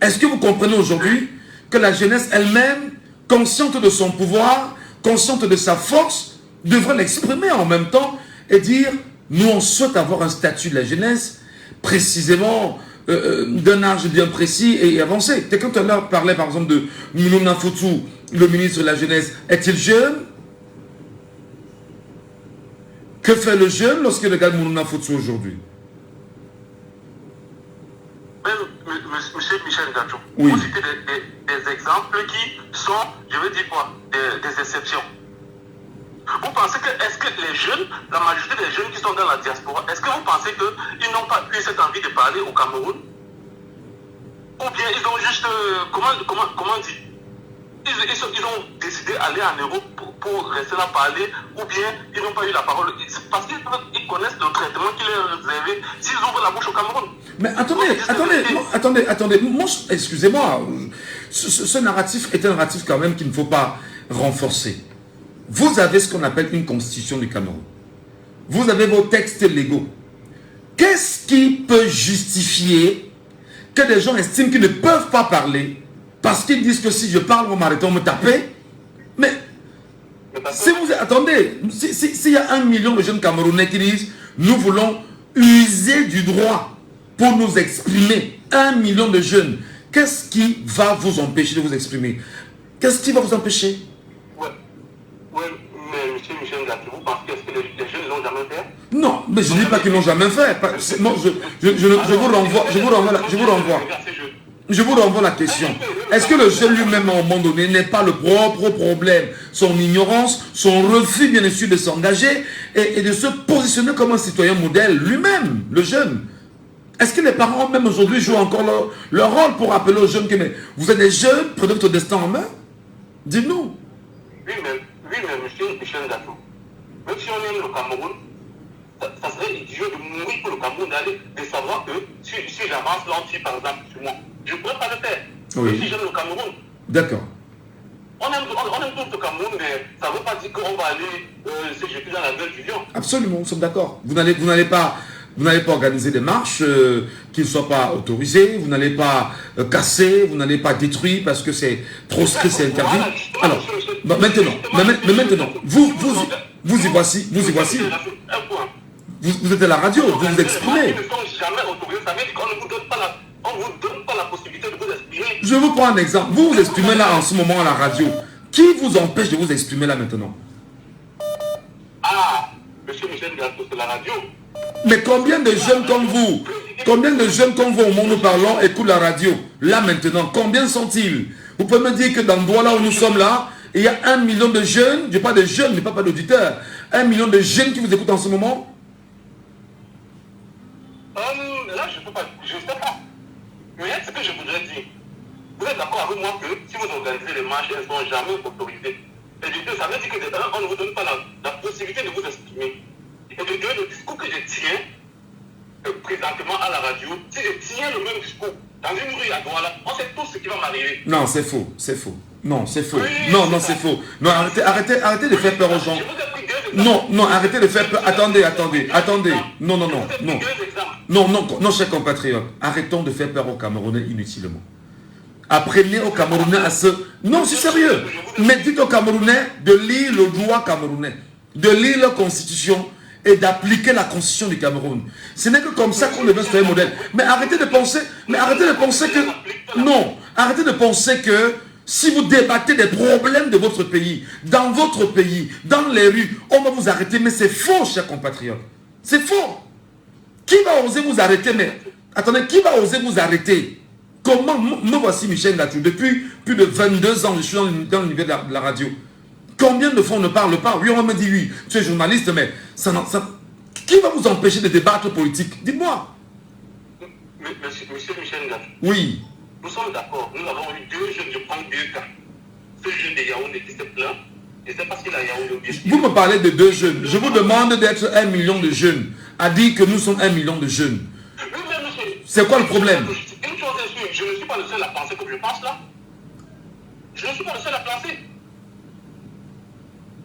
Est-ce que vous comprenez aujourd'hui que la jeunesse elle-même, consciente de son pouvoir, consciente de sa force, devrait l'exprimer en même temps et dire... Nous, on souhaite avoir un statut de la jeunesse, précisément d'un âge bien précis et avancé. Quelqu'un tout à l'heure parlait par exemple de Mounouna Foutou, le ministre de la Jeunesse. Est-il jeune? Que fait le jeune lorsqu'il regarde Mounouna Foutou aujourd'hui? Monsieur Michel Ngacho, oui. Vous citez des exemples qui sont, je veux dire quoi, des exceptions. Vous pensez que, est-ce que les jeunes, la majorité des jeunes qui sont dans la diaspora, est-ce que vous pensez qu'ils n'ont pas eu cette envie de parler au Cameroun? Ou bien ils ont juste, comment dire, ils ont décidé d'aller en Europe pour rester là parler, ou bien ils n'ont pas eu la parole? Parce qu'ils connaissent le traitement qui leur est réservé s'ils ouvrent la bouche au Cameroun. Mais attendez, excusez-moi, ce narratif est un narratif quand même qu'il ne faut pas renforcer. Vous avez ce qu'on appelle une constitution du Cameroun. Vous avez vos textes légaux. Qu'est-ce qui peut justifier que des gens estiment qu'ils ne peuvent pas parler parce qu'ils disent que si je parle, on m'arrête, on me tape? Mais si vous attendez, s'il y a 1 million de jeunes Camerounais qui disent nous voulons user du droit pour nous exprimer. 1 million de jeunes. Qu'est-ce qui va vous empêcher de vous exprimer? Qu'est-ce qui va vous empêcher? Oui, mais M. Michel Ngatou, vous pensez que les jeunes ne l'ont jamais fait? Non, mais je ne dis pas qu'ils ne l'ont jamais fait. Non, je vous renvoie la question. Est-ce que le jeune lui-même, à un moment donné, n'est pas le propre problème? Son ignorance, son refus, bien sûr, de s'engager et de se positionner comme un citoyen modèle lui-même, le jeune. Est-ce que les parents, même aujourd'hui, jouent encore leur rôle pour rappeler aux jeunes que mais vous êtes des jeunes, prenez votre destin en main? Dis-nous. Oui, mais M. Michel Ngatou, même si on aime le Cameroun, ça serait idiot de mourir pour le Cameroun, de savoir que si j'avance là-dessus, par exemple, sur moi, je ne pourrais pas le faire. Oui. Si j'aime le Cameroun. D'accord. On aime tout le Cameroun, mais ça ne veut pas dire qu'on va aller se jeter dans la gueule du lion. Absolument, nous sommes d'accord. Vous n'allez pas organiser des marches qui ne soient pas autorisées, vous n'allez pas casser, vous n'allez pas détruire parce que c'est proscrit, c'est interdit. Alors, maintenant, vous y voici. Vous êtes à la radio, vous vous exprimez. Je vous prends un exemple. Vous vous exprimez là en ce moment à la radio. Qui vous empêche de vous exprimer là maintenant? Ah, M. Michel Ngatou, c'est la radio. Mais combien de jeunes comme vous, au monde nous parlons, écoutent la radio? Là maintenant, combien sont-ils? Vous pouvez me dire que dans Douala où nous sommes là, il y a 1 million de jeunes, je ne parle pas de jeunes, je ne parle pas d'auditeurs, 1 million de jeunes qui vous écoutent en ce moment? Là, je ne sais pas. Mais ce que je voudrais dire, vous êtes d'accord avec moi que si vous organisez les marches, elles ne sont jamais autorisées. Et de deux, ça veut dire que on ne vous donne pas la possibilité de vous exprimer. Et de deux, le discours que je tiens présentement à la radio, si je tiens le même discours dans une rue à Douala, on sait tout ce qui va m'arriver. Non, c'est faux. Non, c'est faux. Oui, non, c'est faux. Non, arrêtez de faire peur aux gens. Non, arrêtez de faire peur. Attendez. Non, chers compatriotes, arrêtons de faire peur aux Camerounais inutilement. Apprenez aux Camerounais à se... Non, c'est sérieux. Mais dites aux Camerounais de lire le droit camerounais, de lire la constitution et d'appliquer la constitution du Cameroun. Ce n'est que comme ça qu'on devient un modèle. Mais arrêtez de penser que... Non, arrêtez de penser que si vous débattez des problèmes de votre pays, dans les rues, on va vous arrêter. Mais c'est faux, chers compatriotes. C'est faux. Qui va oser vous arrêter? Mais attendez, qui va oser vous arrêter? Comment? Me voici Michel Ngatou. Depuis plus de 22 ans, je suis dans l'univers de la radio. Combien de fois on ne parle pas? Oui, on me dit oui, tu es journaliste, mais qui va vous empêcher de débattre politique? Dites-moi. Monsieur Michel Ngatou. Oui. Nous sommes d'accord. Nous avons eu 2 jeunes, je prends 2 cas. Ce jeune de Yaoundé qui s'est plaint, je ne sais pas s'il a Yaoundé. Vous me parlez de 2 jeunes. Je vous demande d'être 1 million de jeunes. À dire que nous sommes 1 million de jeunes. Oui, mais monsieur. C'est quoi le problème? Une chose est sûre, je ne suis pas le seul à penser comme je pense là. Je ne suis pas le seul à penser.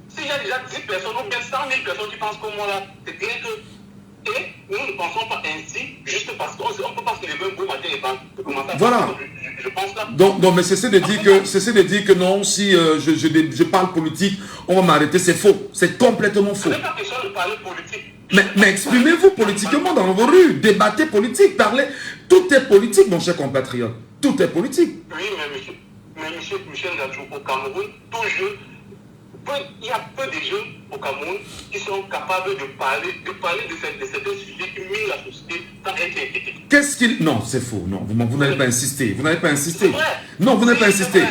S'il y a déjà 10 personnes ou bien 100 000 personnes qui pensent comme moi là, c'est clair que... Et nous ne pensons pas ainsi, juste parce qu'on ne peut pas se lever un beau matin et commencer à voilà. Je pense là. Donc, mais cessez de dire que non, si je parle politique, on va m'arrêter, c'est faux. C'est complètement faux. Ce n'est pas question de parler politique. Mais exprimez-vous politiquement dans vos rues, débattez politique, parlez. Tout est politique, mon cher compatriote. Tout est politique. Oui, mais monsieur Michel Ngatou, au Cameroun, toujours, il y a peu de jeunes au Cameroun qui sont capables de parler de certains sujets qui minent la société sans être inquiétés. Qu'est-ce qu'il... Non, c'est faux. Non, vous n'allez pas insister. Vous n'allez pas insister. Non, vous n'allez pas insister.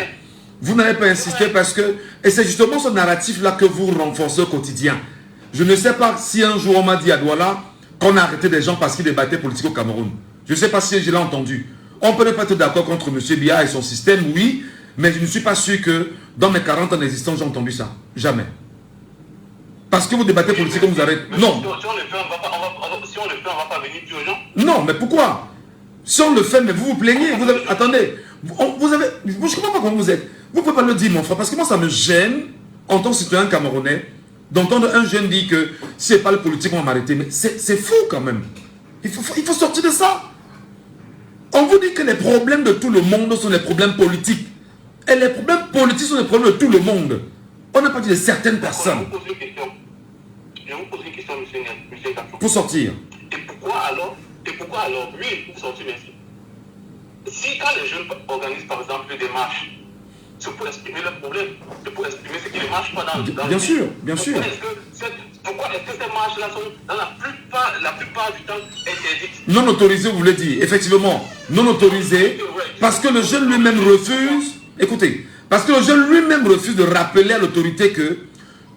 Vous n'allez pas insister parce que... Et c'est justement ce narratif-là que vous renforcez au quotidien. Je ne sais pas si un jour on m'a dit à Douala qu'on a arrêté des gens parce qu'ils débattaient politique au Cameroun. Je ne sais pas si je l'ai entendu. On peut ne pas être d'accord contre M. Biya et son système, oui, mais je ne suis pas sûr que dans mes 40 ans d'existence, j'ai entendu ça. Jamais. Parce que vous débattez politique, on vous arrête. Non. Si on le fait, on ne va pas venir plus aux gens. Non, mais pourquoi? Si on le fait, mais vous vous plaignez. Attendez. Je ne comprends pas comment vous êtes. Vous ne pouvez pas le dire, mon frère, parce que moi, ça me gêne, en tant que citoyen camerounais, d'entendre un jeune dire que si ce n'est pas le politique, on va m'arrêter. Mais c'est fou quand même. Il faut sortir de ça. On vous dit que les problèmes de tout le monde sont les problèmes politiques. Et les problèmes politiques sont les problèmes de tout le monde. On n'a pas dit de certaines personnes. Je vais vous poser une question, M. Ngatou. Pour sortir. Et pourquoi alors, lui, il peut sortir ainsi? Si quand les jeunes organisent par exemple des marches, c'est pour exprimer le problème, c'est pour exprimer ce qui ne marche pas dans le Bien sûr, bien sûr. Pourquoi est-ce que ces marches-là sont, dans la plupart du temps, interdites? Non autorisé, vous voulez dire, effectivement, non autorisé, parce que le jeune lui-même refuse, écoutez, parce que le jeune lui-même refuse de rappeler à l'autorité que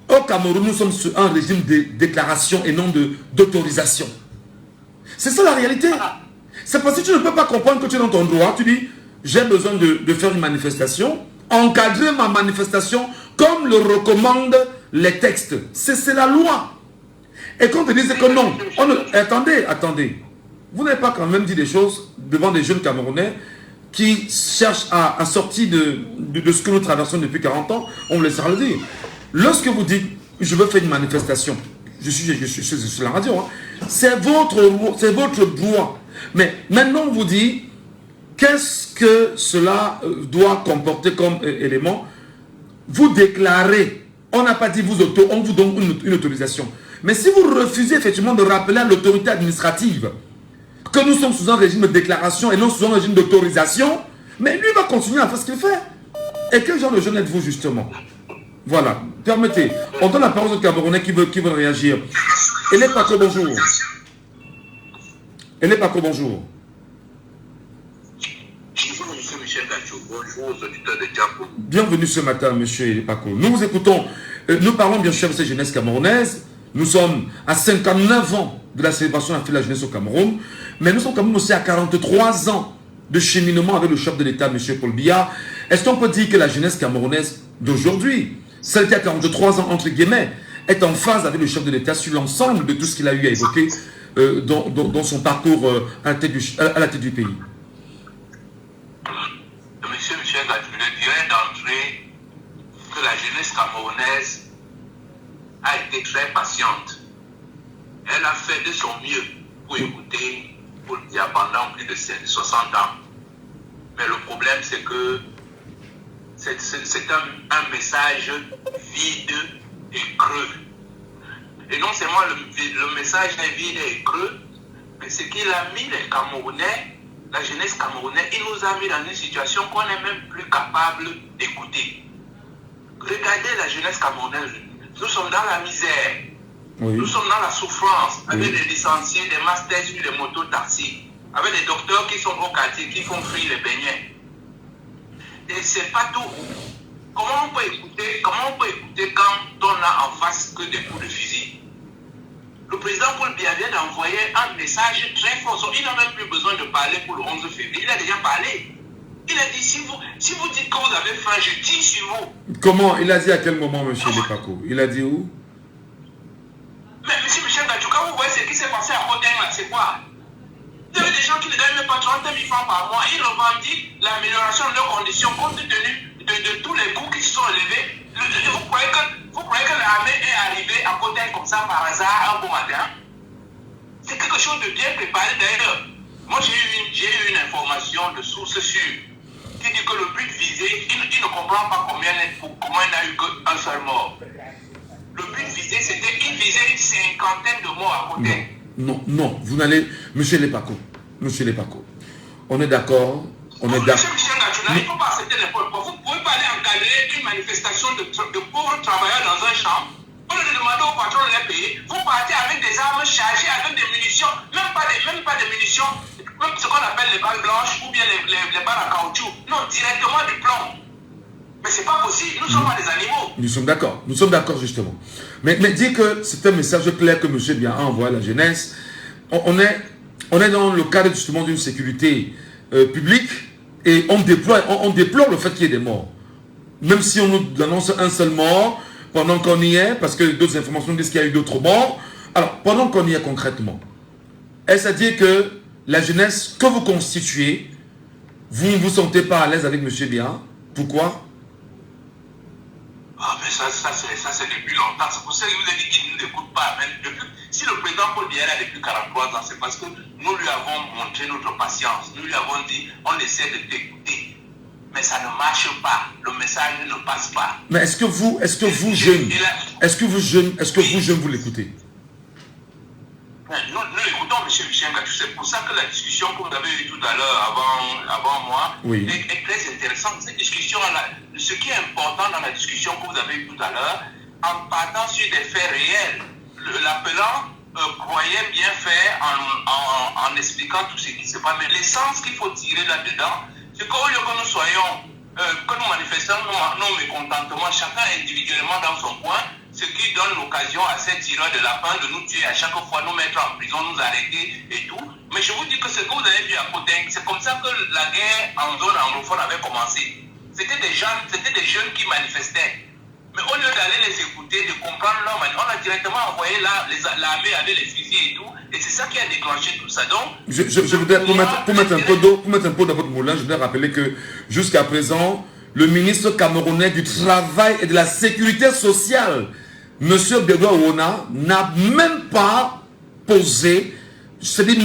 au Cameroun, nous sommes sur un régime de déclaration et non d'autorisation. C'est ça la réalité. C'est parce que tu ne peux pas comprendre que tu es dans ton droit, tu dis, j'ai besoin de faire une manifestation, encadrer ma manifestation comme le recommandent les textes. C'est la loi. Et quand on te dit que non, attendez. Vous n'avez pas quand même dit des choses devant des jeunes Camerounais qui cherchent à sortir de ce que nous traversons depuis 40 ans, on vous laissera le dire. Lorsque vous dites, je veux faire une manifestation, je suis sur la radio, hein, c'est votre droit. Mais maintenant, on vous dit, qu'est-ce que cela doit comporter comme élément? Vous déclarez, on n'a pas dit on vous donne une autorisation. Mais si vous refusez effectivement de rappeler à l'autorité administrative que nous sommes sous un régime de déclaration et non sous un régime d'autorisation, mais lui va continuer à faire ce qu'il fait. Et quel genre de jeune êtes-vous justement? Voilà, permettez, on donne la parole au Camerounais qui veut réagir. Elle est Paco, bonjour. Elle est Paco, bonjour. Bonjour, monsieur Michel Gachou. Bonjour aux auditeurs de Diapo. Bienvenue ce matin, monsieur Paco. Nous vous écoutons. Nous parlons bien sûr de cette jeunesse camerounaise. Nous sommes à 59 ans de la célébration de la fête de la jeunesse au Cameroun. Mais nous sommes quand même aussi à 43 ans de cheminement avec le chef de l'État, monsieur Paul Biya. Est-ce qu'on peut dire que la jeunesse camerounaise d'aujourd'hui, celle qui a 43 ans, entre guillemets, est en phase avec le chef de l'État sur l'ensemble de tout ce qu'il a eu à évoquer dans son parcours à la tête du pays? Monsieur Michel Gachou, je dirais d'entrée que la jeunesse camerounaise a été très patiente. Elle a fait de son mieux pour écouter Paul Biya pendant plus de 60 ans. Mais le problème, c'est que c'est un message vide et creux. Et non seulement le message est vide et creux, mais c'est qu'il a mis les Camerounais, la jeunesse camerounaise, il nous a mis dans une situation qu'on n'est même plus capable d'écouter. Regardez la jeunesse camerounaise. Nous sommes dans la misère. Oui. Nous sommes dans la souffrance, avec des licenciés, des masters sur les motos-taxis, avec des docteurs qui sont au quartier, qui font frire les beignets. Et c'est pas tout. Comment on peut écouter quand on a en face que des coups de fusil? Le président Paul Biya vient d'envoyer un message très fort. Il n'a même plus besoin de parler pour le 11 février. Il a déjà parlé. Il a dit, si vous dites que vous avez faim, je tire sur vous. Comment? Il a dit à quel moment, monsieur Paco? Il a dit où? Mais monsieur Michel Gachou, quand vous voyez ce qui s'est passé à Côte d'Ivoire, c'est quoi? Vous avez des gens qui ne donnent même pas 30 000 francs par mois. Ils revendiquent l'amélioration de leurs conditions compte tenu de tous les coûts qui se sont élevés. Vous croyez que l'armée est arrivée à Côte d'Ivoire comme ça par hasard un bon matin? C'est quelque chose de bien préparé d'ailleurs. Moi j'ai eu une information de source sûre qui dit que le but visé, il ne comprend pas comment il n'a eu qu'un seul mort. Le but visé, c'était qu'il visait une 50aine de morts à côté. Non, vous n'allez... Monsieur Lepaco, on est d'accord, Monsieur Michel Gachou, il ne faut pas accepter les pauvres. Vous ne pouvez pas aller encadrer une manifestation de pauvres travailleurs dans un champ. Au lieu de demander au patron de les payer, vous partez avec des armes chargées, avec des munitions, même pas des munitions, même ce qu'on appelle les balles blanches ou bien les balles à caoutchouc. Non, directement du plomb. Mais c'est pas possible, nous sommes pas des animaux. Nous sommes d'accord justement. Mais dis que c'est un message clair que M. Biya a envoyé à la jeunesse. On est dans le cadre justement d'une sécurité publique et on déplore le fait qu'il y ait des morts. Même si on nous annonce un seul mort, pendant qu'on y est, parce que d'autres informations disent qu'il y a eu d'autres morts. Alors, pendant qu'on y est concrètement, est-ce à dire que la jeunesse que vous constituez, vous ne vous sentez pas à l'aise avec M. Biya? Pourquoi? Ah, mais ça c'est depuis longtemps. C'est pour ça que je vous ai dit qu'il ne l'écoute pas. Même si le président Paul Biya est depuis 43 ans, c'est parce que nous lui avons montré notre patience. Nous lui avons dit, on essaie de t'écouter. Mais ça ne marche pas. Le message ne passe pas. Mais est-ce que vous jeunes, vous l'écoutez? Nous écoutons M. Michel Gachou, c'est pour ça que la discussion que vous avez eue tout à l'heure avant moi est très intéressante. Cette discussion, ce qui est important dans la discussion que vous avez eue tout à l'heure, en partant sur des faits réels, l'appelant croyait bien faire en expliquant tout ce qui se passe. Mais l'essence qu'il faut tirer là-dedans, c'est qu'au lieu que nous soyons, que nous manifestons nos mécontentements, chacun individuellement dans son coin, ce qui donne l'occasion à ces tireurs de lapin de nous tuer à chaque fois, nous mettre en prison, nous arrêter et tout. Mais je vous dis que ce que vous avez vu à côté, c'est comme ça que la guerre en zone anglophone avait commencé. C'était des jeunes qui manifestaient. Mais au lieu d'aller les écouter, de comprendre leur manière, on a directement envoyé l'armée avec les fusils et tout. Et c'est ça qui a déclenché tout ça. Donc, je voudrais, pour mettre un peu d'eau dans votre moulin, je voudrais rappeler que jusqu'à présent, le ministre camerounais du Travail et de la Sécurité sociale, M. Bédoua Ouona, n'a même pas posé, il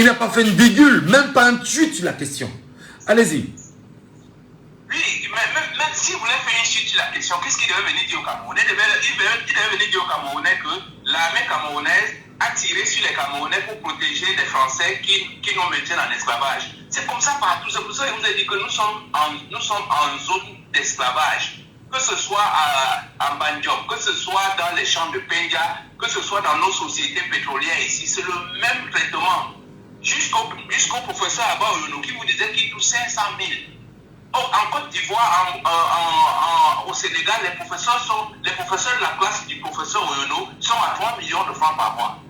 n'a pas fait une virgule, même pas un tweet sur la question. Allez-y. Oui, même s'il voulait faire une suite sur la question, qu'est-ce qu'il devait venir dire aux Camerounais? Il devait venir dire aux Camerounais que l'armée camerounaise a tiré sur les Camerounais pour protéger les Français qui nous maintiennent en esclavage. C'est comme ça partout. C'est pour ça que je vous ai dit que nous sommes en zone d'esclavage. Que ce soit à Bandiop, que ce soit dans les champs de Penja, que ce soit dans nos sociétés pétrolières ici, c'est le même traitement. Jusqu'au professeur Abba Oyono qui vous disait qu'il touche 500 000. En Côte d'Ivoire, au Sénégal, les professeurs de la classe du professeur Oyono sont à 3 millions de francs par mois.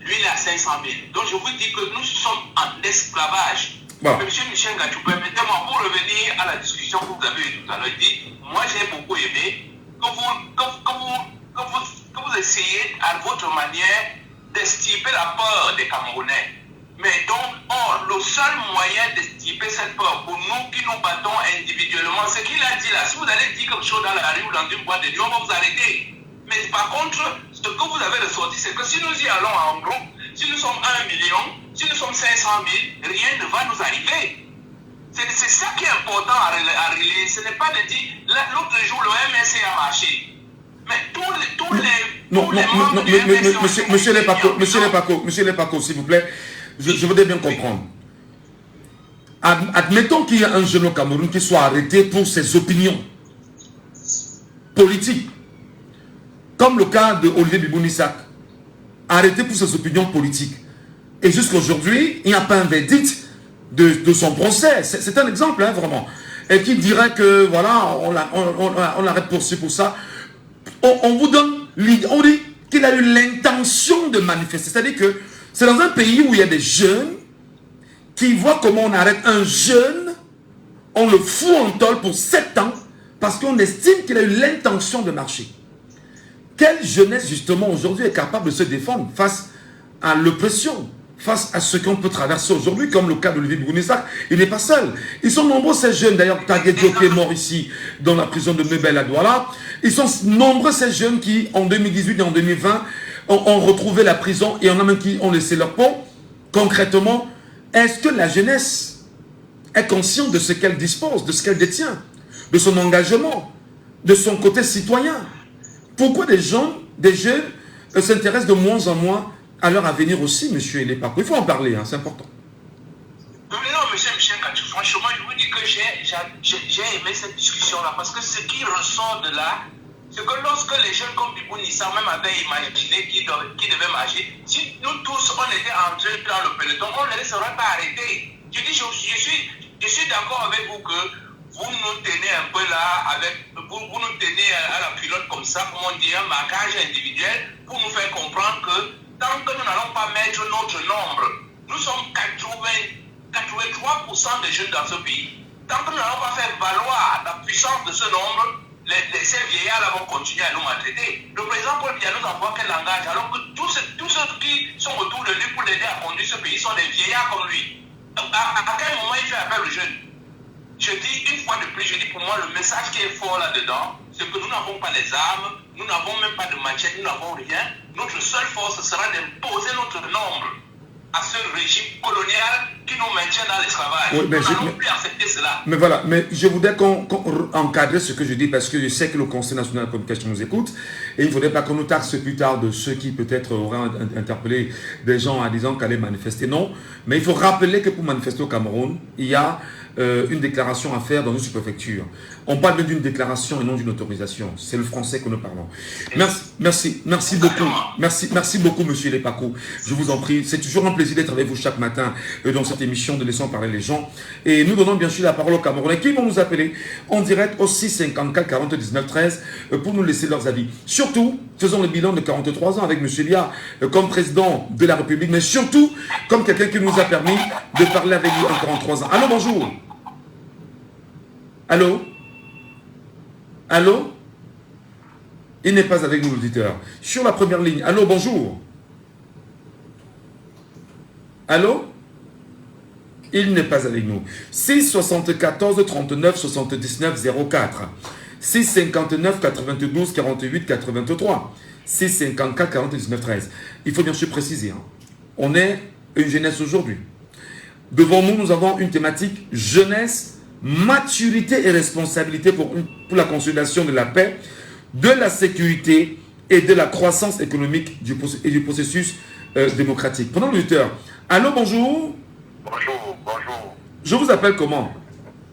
Lui, il est à 500 000. Donc, je vous dis que nous sommes en esclavage. Bon. Monsieur Michel Gachou, permettez-moi, pour revenir à la discussion que vous avez eue tout à l'heure, il dit, moi, j'ai beaucoup aimé que vous essayez, à votre manière, d'estiper la peur des Camerounais. Mais donc, le seul moyen d'estiper cette peur pour nous qui nous battons individuellement, c'est qu'il a dit là, si vous allez dire quelque chose dans la rue ou dans une boîte de nuit, on va vous arrêter. Mais par contre, ce que vous avez ressorti, c'est que si nous y allons en groupe, si nous sommes 1 million, si nous sommes 500 000, rien ne va nous arriver. C'est ça qui est important à relayer. Ce n'est pas de dire, l'autre jour, le MSC a marché. Mais tous les membres du MSC Monsieur Lepako, s'il vous plaît, je voudrais bien comprendre. Admettons qu'il y a un jeune au Cameroun qui soit arrêté pour ses opinions politiques. Comme le cas de Olivier Bibounissak, arrêté pour ses opinions politiques. Et jusqu'à aujourd'hui, il n'y a pas un verdict de son procès. C'est un exemple, hein, vraiment. Et qui dirait que, voilà, on l'arrête pour ci, pour ça. On vous donne l'idée, on dit qu'il a eu l'intention de manifester. C'est-à-dire que c'est dans un pays où il y a des jeunes qui voient comment on arrête un jeune, on le fout en tôle pour 7 ans, parce qu'on estime qu'il a eu l'intention de marcher. Quelle jeunesse, justement, aujourd'hui est capable de se défendre face à l'oppression, face à ce qu'on peut traverser aujourd'hui, comme le cas d'Olivier Bibounissak? Il n'est pas seul. Ils sont nombreux, ces jeunes. D'ailleurs, Tagué Diop est mort ici, dans la prison de Mebel à Douala. Ils sont nombreux, ces jeunes qui, en 2018 et en 2020, ont retrouvé la prison et en a même qui ont laissé leur peau. Concrètement, est-ce que la jeunesse est consciente de ce qu'elle dispose, de ce qu'elle détient, de son engagement, de son côté citoyen? Pourquoi des jeunes s'intéressent de moins en moins à leur avenir aussi, monsieur Lepako? Il faut en parler, hein, c'est important. Non, monsieur Michel Gachou, franchement, je vous dis que j'ai aimé cette discussion-là, parce que ce qui ressort de là, c'est que lorsque les jeunes comme Bibounissak même avaient imaginé qui devait marcher, si nous tous, on était entrés dans le peloton, on ne les aurait pas arrêtés. Je dis, je suis d'accord avec vous que vous nous tenez un peu là, vous nous tenez à la culotte comme ça, comme on dit, un marquage individuel, pour nous faire comprendre que tant que nous n'allons pas mettre notre nombre, nous sommes 83% des jeunes dans ce pays, tant que nous n'allons pas faire valoir la puissance de ce nombre, ces vieillards-là vont continuer à nous maltraiter. Le président Paul Biya nous envoie quel langage, alors que tous ceux qui sont autour de lui pour l'aider à conduire ce pays sont des vieillards comme lui. À quel moment il fait appel aux jeunes? Je dis une fois de plus, je dis pour moi le message qui est fort là-dedans, c'est que nous n'avons pas les armes, nous n'avons même pas de machette, nous n'avons rien. Notre seule force sera d'imposer notre nombre. à ce régime colonial qui nous maintient dans l'esclavage. Oui, nous n'allons plus accepter cela. Mais voilà, mais je voudrais qu'on encadre ce que je dis parce que je sais que le Conseil national de communication nous écoute et il ne faudrait pas qu'on nous taxe plus tard de ceux qui peut-être auraient interpellé des gens en disant qu'aller manifester. Non, mais il faut rappeler que pour manifester au Cameroun, il y a une déclaration à faire dans une sous-préfecture. On parle d'une déclaration et non d'une autorisation. C'est le français que nous parlons. Merci beaucoup. Merci beaucoup, monsieur Lepako. Je vous en prie. C'est toujours un plaisir d'être avec vous chaque matin dans cette émission de Laissons parler les gens. Et nous donnons bien sûr la parole aux Camerounais qui vont nous appeler en direct au 654 40 19 13 pour nous laisser leurs avis. Surtout, faisons le bilan de 43 ans avec monsieur Lia comme président de la République, mais surtout comme quelqu'un qui nous a permis de parler avec lui en 43 ans. Allô, bonjour. Allô? Allô? Il n'est pas avec nous, l'auditeur. Sur la première ligne. Allô, bonjour. Allô? Il n'est pas avec nous. 6 74 39 79 04. 6 59 92 48 83. 6 54 40 19 13. Il faut bien sûr préciser. Hein. On est une jeunesse aujourd'hui. Devant nous, nous avons une thématique jeunesse, maturité et responsabilité pour la consolidation de la paix, de la sécurité et de la croissance économique et du processus démocratique. Prenons l'auditeur. Allô, bonjour. Bonjour. Je vous appelle comment?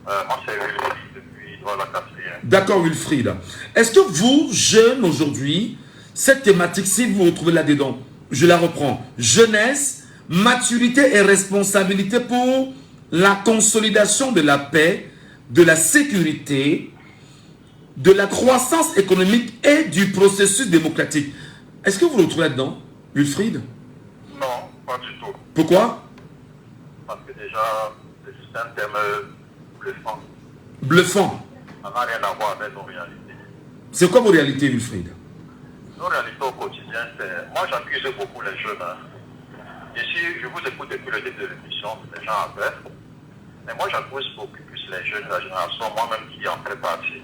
Moi, c'est Wilfried depuis la 4e. D'accord, Wilfried. Est-ce que vous, jeunes aujourd'hui, cette thématique, si vous vous retrouvez là-dedans, je la reprends. Jeunesse, maturité et responsabilité pour la consolidation de la paix, de la sécurité, de la croissance économique et du processus démocratique. Est-ce que vous le retrouvez là-dedans, Wilfried? Non, pas du tout. Pourquoi? Parce que déjà, c'est un terme bluffant. Bluffant? Ça n'a rien à voir avec nos réalités. C'est quoi vos réalités, Wilfried? Nos réalités au quotidien, c'est... Moi, j'accuse beaucoup les jeunes. Ici, je vous écoute depuis le début de l'émission, les gens appellent. Mais moi, j'accuse beaucoup plus les jeunes de la génération, moi-même qui en fais partie.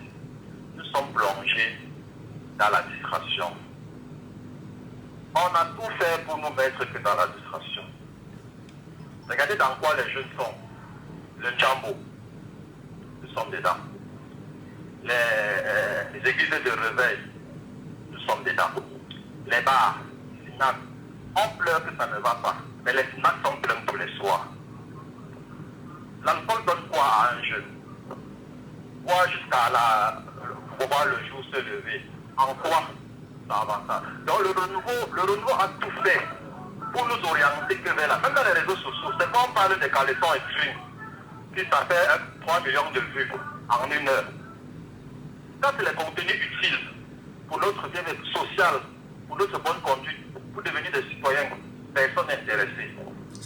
Nous sommes plongés dans la distraction. On a tout fait pour nous mettre que dans la distraction. Regardez dans quoi les jeunes sont. Le jambo, nous sommes dedans. Les églises de réveil, nous sommes dedans. Les bars, les snacks, on pleure que ça ne va pas, mais les snacks sont pleins tous les soirs. L'alcool donne quoi à un jeune? Voir jusqu'à voir le jour se lever. En quoi ça avance? Donc le renouveau a tout fait pour nous orienter que vers la... Même dans les réseaux sociaux, c'est quand on parle des caleçons extrêmes, qui ça fait 3 millions de vues en 1 heure. Ça, c'est les contenus utiles pour notre bien-être social, pour notre bonne conduite, pour devenir des citoyens, personnes intéressées.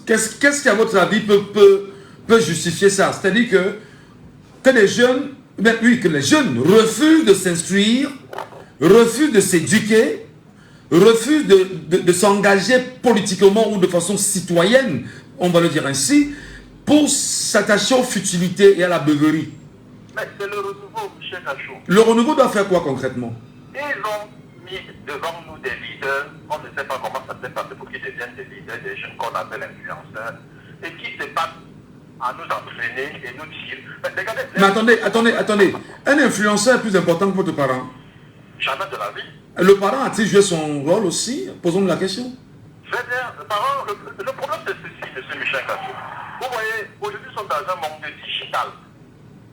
Qu'est-ce qui, à votre avis, peut justifier ça? C'est-à-dire que les jeunes, que les jeunes refusent de s'instruire, refusent de s'éduquer, refusent de s'engager politiquement ou de façon citoyenne, on va le dire ainsi, pour s'attacher aux futilités et à la beuverie. Mais c'est le renouveau, M. Gachou. Le renouveau doit faire quoi concrètement? Ils ont mis devant nous des leaders, on ne sait pas comment ça s'est passé pour qu'ils deviennent des leaders, des jeunes qu'on appelle influenceurs, et qui se battent à nous entraîner et nous dire... Mais attendez. Un influenceur est plus important que votre parent? Jamais de la vie. Le parent a-t-il joué son rôle aussi? Posons-nous la question. Je veux dire, le parent, le problème c'est ceci, M. Michel Gachou. Vous voyez, aujourd'hui nous sommes dans un monde digital.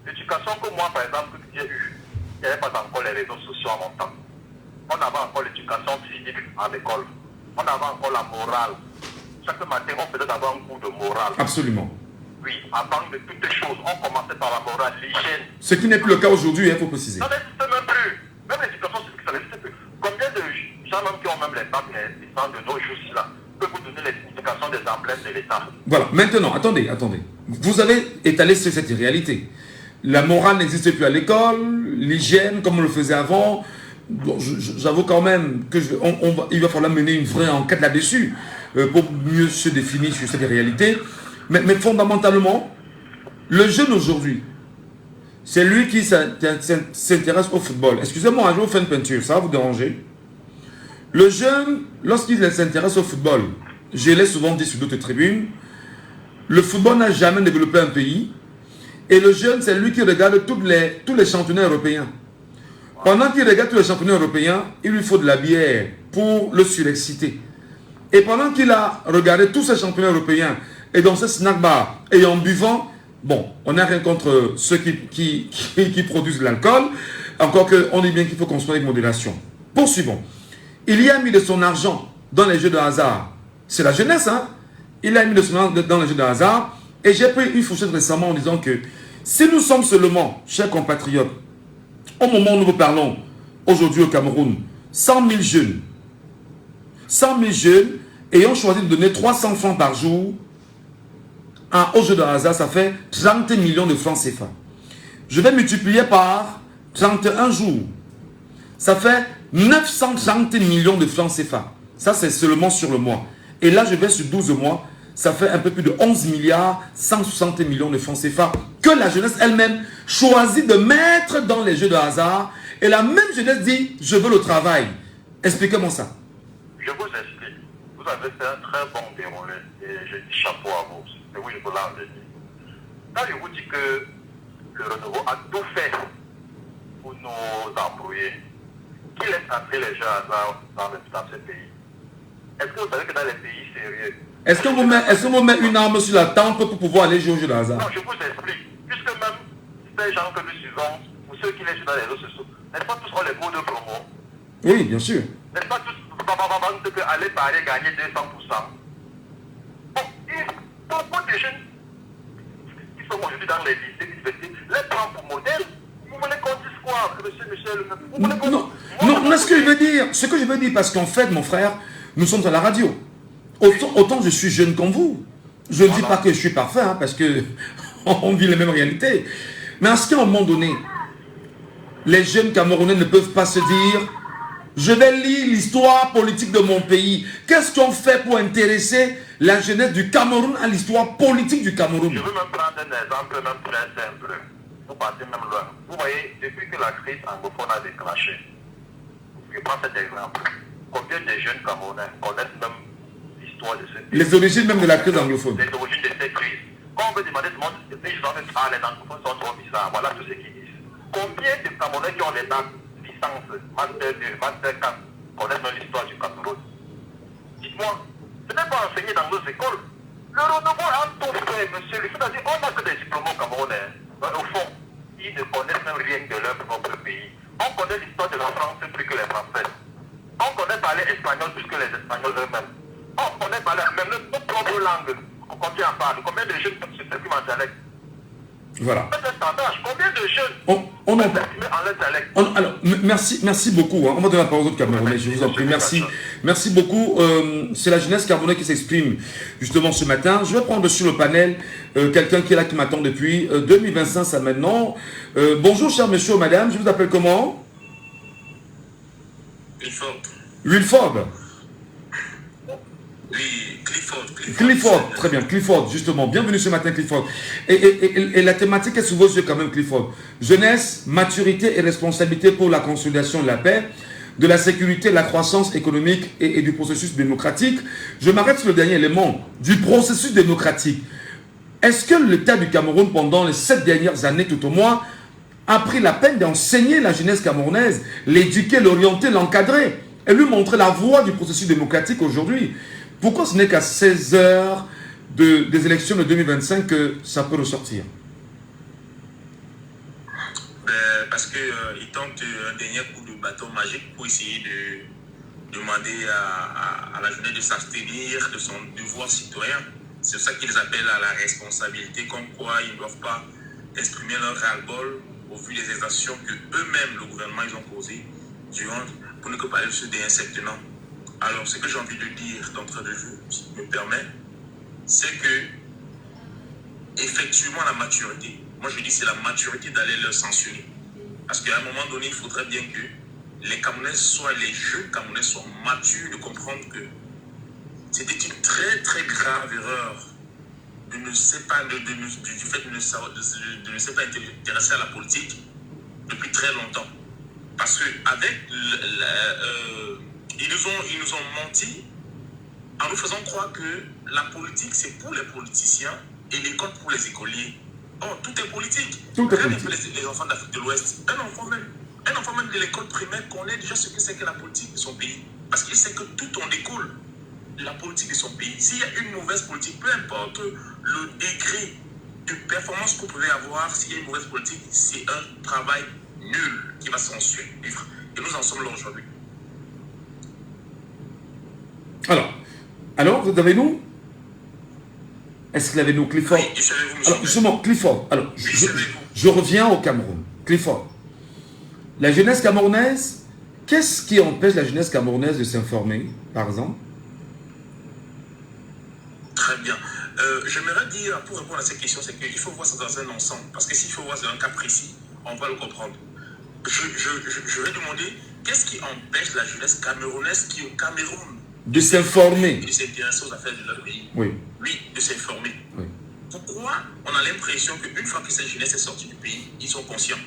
L'éducation que moi, par exemple, j'ai eue, il n'y avait pas encore les réseaux sociaux en mon temps. On avait encore l'éducation physique à l'école. On avait encore la morale. Chaque matin, on faisait d'abord un cours de morale. Absolument. Oui, avant de toutes les choses, on commençait par la morale, l'hygiène. Ce qui n'est plus le cas aujourd'hui, il faut préciser. Ça n'existe même plus. Même l'éducation civique, ça n'existe plus. Combien de gens même qui ont même les bacs, les gens de nos jours là, peuvent vous donner l'éducation des emblèmes de l'État? Voilà, maintenant, attendez. Vous avez étalé sur cette réalité. La morale n'existe plus à l'école, l'hygiène comme on le faisait avant. Bon, j'avoue quand même qu'il va falloir mener une vraie enquête là-dessus pour mieux se définir sur cette réalité. Mais fondamentalement, le jeune aujourd'hui, c'est lui qui s'intéresse au football. Excusez-moi, je vous fais une peinture, ça va vous déranger? Le jeune, lorsqu'il s'intéresse au football, je l'ai souvent dit sur d'autres tribunes, le football n'a jamais développé un pays. Et le jeune, c'est lui qui regarde tous les championnats européens. Pendant qu'il regarde tous les championnats européens, il lui faut de la bière pour le surexciter. Et pendant qu'il a regardé tous ces championnats européens, et dans ce snack bar, et en buvant, bon, on n'a rien contre ceux qui produisent de l'alcool, encore qu'on dit bien qu'il faut consommer avec modération. Poursuivons. Il y a mis de son argent dans les jeux de hasard. C'est la jeunesse, hein? Il a mis de son argent dans les jeux de hasard. Et j'ai pris une fourchette récemment en disant que si nous sommes seulement, chers compatriotes, au moment où nous vous parlons, aujourd'hui au Cameroun, 100 000 jeunes, 100 000 jeunes ayant choisi de donner 300 francs par jour aux jeux de hasard, ça fait 30 millions de francs CFA. Je vais multiplier par 31 jours. Ça fait 930 millions de francs CFA. Ça, c'est seulement sur le mois. Et là, je vais sur 12 mois. Ça fait un peu plus de 11 milliards 160 millions de francs CFA que la jeunesse elle-même choisit de mettre dans les jeux de hasard. Et la même jeunesse dit, je veux le travail. Expliquez-moi ça. Je vous explique. Vous avez fait un très bon déroulé et je dis chapeau à vous. Et oui, je vous l'en dis. Quand je vous dis que le renouveau a tout fait pour nous embrouiller, qui laisse entrer les jeux à hasard dans ce pays? Est-ce que vous savez que dans les pays sérieux, est-ce qu'on vous met une arme sur la tempe pour pouvoir aller jouer au jeu de hasard? Non, je vous explique. Puisque même ces gens que nous suivons, ou ceux qui les suivent dans les réseaux sociaux, n'est-ce pas tous les cours de promo? Oui, bien sûr. N'est-ce pas tous que aller parier gagner 200%? Bon, beaucoup de jeunes qui sont aujourd'hui dans les lycées, universités, les prennent pour modèle. Vous voulez qu'on dise quoi, monsieur Michel? Non, ce que je veux dire, parce qu'en fait, mon frère, nous sommes à la radio. Autant je suis jeune comme vous. Je ne dis pas que je suis parfait, hein, parce qu'on vit les mêmes réalités. Mais à ce qu'à un moment donné, les jeunes Camerounais ne peuvent pas se dire « Je vais lire l'histoire politique de mon pays ». Qu'est-ce qu'on fait pour intéresser la jeunesse du Cameroun à l'histoire politique du Cameroun? Je veux même prendre un exemple même très simple. Vous partez même loin. Vous voyez, depuis que la crise anglophone a déclenché, je prends cet exemple. Combien de jeunes Camerounais connaissent même l'histoire de ce pays? Les origines même de la crise anglophone. Les origines de cette crise. Quand on veut demander ce monde, les gens disent ah, les anglophones sont trop bizarres. Voilà tout ce qu'ils disent. Combien de Camerounais qui ont des licences, master 2, master 4, connaissent même l'histoire du Cameroun? Dites-moi, ce n'est pas enseigné dans nos écoles. Le renouveau a tout fait, monsieur. C'est-à-dire, on n'a que des diplômes camerounais. Mais au fond, ils ne connaissent même rien de leur propre pays. On connaît l'histoire de la France plus que les Français. On connaît parler espagnol plus que les Espagnols eux-mêmes. On connaît parler même notre propre langue. Combien on parle? Combien de jeunes s'expriment en dialecte? Voilà. Combien de jeunes en leur dialecte? Alors, merci beaucoup. Hein. On va donner la parole aux Camerounais, je vous en prie. Merci beaucoup. C'est la jeunesse camerounaise qui s'exprime justement ce matin. Je vais prendre sur le panel quelqu'un qui est là, qui m'attend depuis 2025, ça maintenant. Bonjour, cher monsieur, madame. Je vous appelle comment? Wilford. Oui, Clifford, très bien, Clifford, justement. Bienvenue ce matin, Clifford. Et la thématique est sous vos yeux quand même, Clifford. Jeunesse, maturité et responsabilité pour la consolidation de la paix, de la sécurité, de la croissance économique et du processus démocratique. Je m'arrête sur le dernier élément, du processus démocratique. Est-ce que l'État du Cameroun, pendant les 7 dernières années tout au moins, a pris la peine d'enseigner la jeunesse camerounaise, l'éduquer, l'orienter, l'encadrer et lui montrer la voie du processus démocratique aujourd'hui? Pourquoi ce n'est qu'à 16 heures des élections de 2025 que ça peut ressortir? Parce qu'il tente un dernier coup de bâton magique pour essayer de demander à la jeunesse de s'abstenir de son devoir citoyen. C'est ça qu'ils appellent à la responsabilité, comme quoi ils ne doivent pas exprimer leur ras-le-bol au vu des exactions que eux-mêmes, le gouvernement, ils ont causées durant, pour ne que parler de ce dernier septenant. Alors, ce que j'ai envie de dire d'entrée de jeu, si tu me permets, c'est que, effectivement, la maturité, moi je dis c'est la maturité d'aller leur censurer. Parce qu'à un moment donné, il faudrait bien que les Camerounais soient, les jeunes Camerounais soient matures de comprendre que c'était une très très grave erreur de ne pas intéresser à la politique depuis très longtemps. Parce que avec ils nous ont menti en nous faisant croire que la politique, c'est pour les politiciens et l'école pour les écoliers. Oh, tout est politique. Tout est Regardez politique. les enfants d'Afrique de l'Ouest. Un enfant même de l'école primaire connaît déjà ce que c'est que la politique de son pays. Parce qu'il sait que tout en découle la politique de son pays. S'il y a une mauvaise politique, peu importe le degré de performance que vous pouvez avoir, s'il y a une mauvaise politique, c'est un travail nul qui va s'en suivre. Et nous en sommes là aujourd'hui. Alors, vous avez nous? Est-ce qu'il avait nous, Clifford? Oui, je savais vous, monsieur. Alors, justement, Clifford, alors, Oui, je reviens au Cameroun. Clifford, la jeunesse camerounaise, qu'est-ce qui empêche la jeunesse camerounaise de s'informer, par exemple? Très bien. J'aimerais dire, pour répondre à cette question, c'est qu'il faut voir ça dans un ensemble. Parce que s'il faut voir dans un cas précis, on va le comprendre. Je vais demander, qu'est-ce qui empêche la jeunesse camerounaise qui est au Cameroun De s'informer. de s'intéresser aux affaires de leur pays? Oui. Oui, de s'informer. Oui. Pourquoi on a l'impression qu'une fois que cette jeunesse est sortie du pays, ils sont conscients?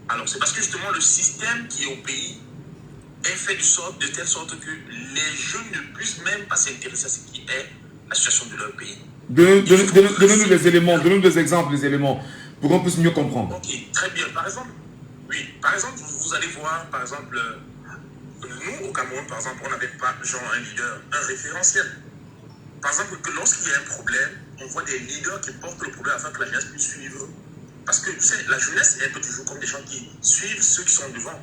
Alors, c'est parce que justement, le système qui est au pays est fait de telle sorte que les jeunes ne puissent même pas s'intéresser à ce qui est la situation de leur pays. Donnez-nous des éléments, donnez-nous des exemples, des éléments, pour qu'on puisse mieux comprendre. Ok, très bien. Par exemple, vous allez voir, par exemple, nous, au Cameroun, par exemple, on n'avait pas genre un leader, un référentiel. Par exemple, que lorsqu'il y a un problème, on voit des leaders qui portent le problème afin que la jeunesse puisse suivre. Parce que la jeunesse est un peu toujours comme des gens qui suivent ceux qui sont devant.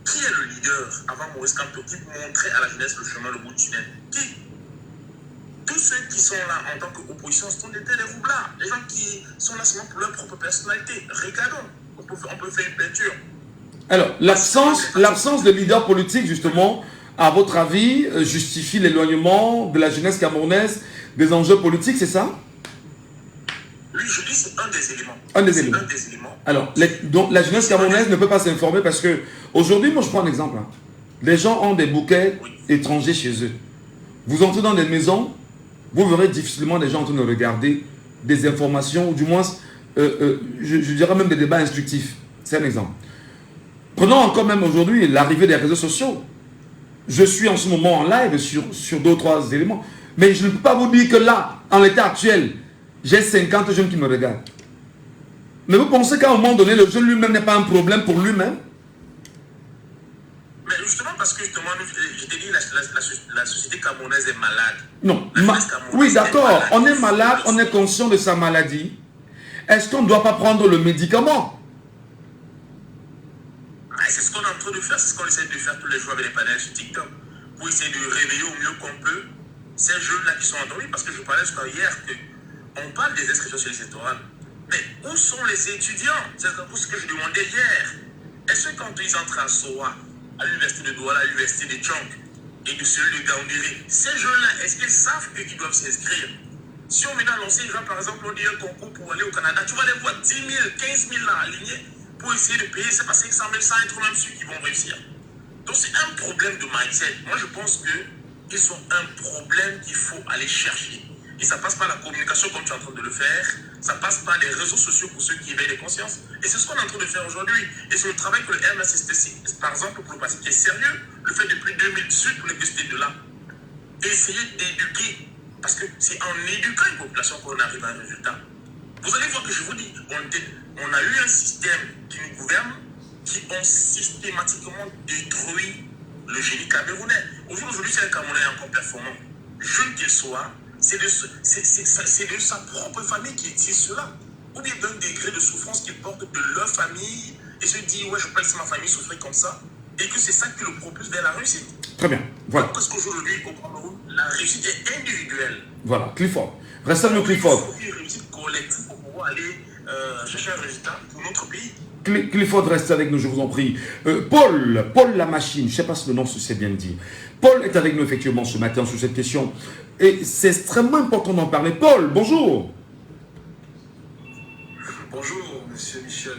Qui est le leader avant Maurice Kamto qui montrait à la jeunesse le chemin, le bout du tunnel? Qui? Tous ceux qui sont là en tant qu'opposition sont des roublards. Les gens qui sont là seulement pour leur propre personnalité. Regardons, on peut faire une peinture. Alors, l'absence de leader politique, justement, à votre avis, justifie l'éloignement de la jeunesse camerounaise des enjeux politiques, c'est ça? Oui, je dis c'est un des éléments. Un des éléments. Alors, donc, la jeunesse camerounaise ne peut pas s'informer parce que, aujourd'hui, moi je prends un exemple. Hein. Les gens ont des bouquets étrangers chez eux. Vous entrez dans des maisons, vous verrez difficilement des gens en train de regarder des informations, ou du moins, je dirais même des débats instructifs. C'est un exemple. Prenons encore même aujourd'hui l'arrivée des réseaux sociaux. Je suis en ce moment en live sur 2 ou 3 éléments. Mais je ne peux pas vous dire que là, en l'état actuel, j'ai 50 jeunes qui me regardent. Mais vous pensez qu'à un moment donné, le jeune lui-même n'est pas un problème pour lui-même? Mais justement, parce que justement, je t'ai dit, la société camerounaise est malade. Non. Oui, d'accord. On est malade, on est conscient de sa maladie. Est-ce qu'on ne doit pas prendre le médicament? C'est ce qu'on est en train de faire, c'est ce qu'on essaie de faire tous les jours avec les panels sur TikTok. Pour essayer de réveiller au mieux qu'on peut ces jeunes-là qui sont endormis. Parce que je parlais jusqu'à hier qu'on parle des inscriptions sur les électorales. Mais où sont les étudiants? C'est pour ce que je demandais hier. Est-ce que quand ils entrent à Soa, à l'université de Douala, à l'université de Tchonk et de celui de Gaoundéré, ces jeunes-là, est-ce qu'ils savent qu'ils doivent s'inscrire? Si on vient lancer, par exemple, on dit un concours pour aller au Canada, tu vas les voir 10 000, 15 000 là alignés pour essayer de payer, c'est pas 500 000, sans être même ceux qui vont réussir. Donc c'est un problème de mindset. Moi je pense qu'ils sont un problème qu'il faut aller chercher. Et ça passe par la communication comme tu es en train de le faire, ça passe par les réseaux sociaux pour ceux qui éveillent les consciences. Et c'est ce qu'on est en train de faire aujourd'hui. Et c'est le travail que le MSSTC, par exemple, pour le passé qui est sérieux, le fait depuis 2018 pour l'université de là. Essayer d'éduquer. Parce que c'est en éduquant une population qu'on arrive à un résultat. Vous allez voir que je vous dis, on a eu un système qui nous gouverne, qui ont systématiquement détruit le génie camerounais. Aujourd'hui, c'est un Camerounais encore performant. Jeune qu'il soit, c'est de sa propre famille qui tire cela. Ou bien d'un degré de souffrance qu'ils portent de leur famille et se dit, ouais, je ne peux pas laisser ma famille souffrir comme ça. Et que c'est ça qui le propulse vers la réussite. Très bien. Voilà. Parce qu'aujourd'hui, au Cameroun, la réussite est individuelle. Voilà, Clifford. Restez avec nous, Clifford. Il faut une réussite collective pour pouvoir aller chercher un résultat pour notre pays. Clifford, restez avec nous, je vous en prie. Paul la machine, je ne sais pas si le nom c'est bien dit. Paul est avec nous effectivement ce matin sur cette question. Et c'est extrêmement important d'en parler. Paul, bonjour. Bonjour, monsieur Michel.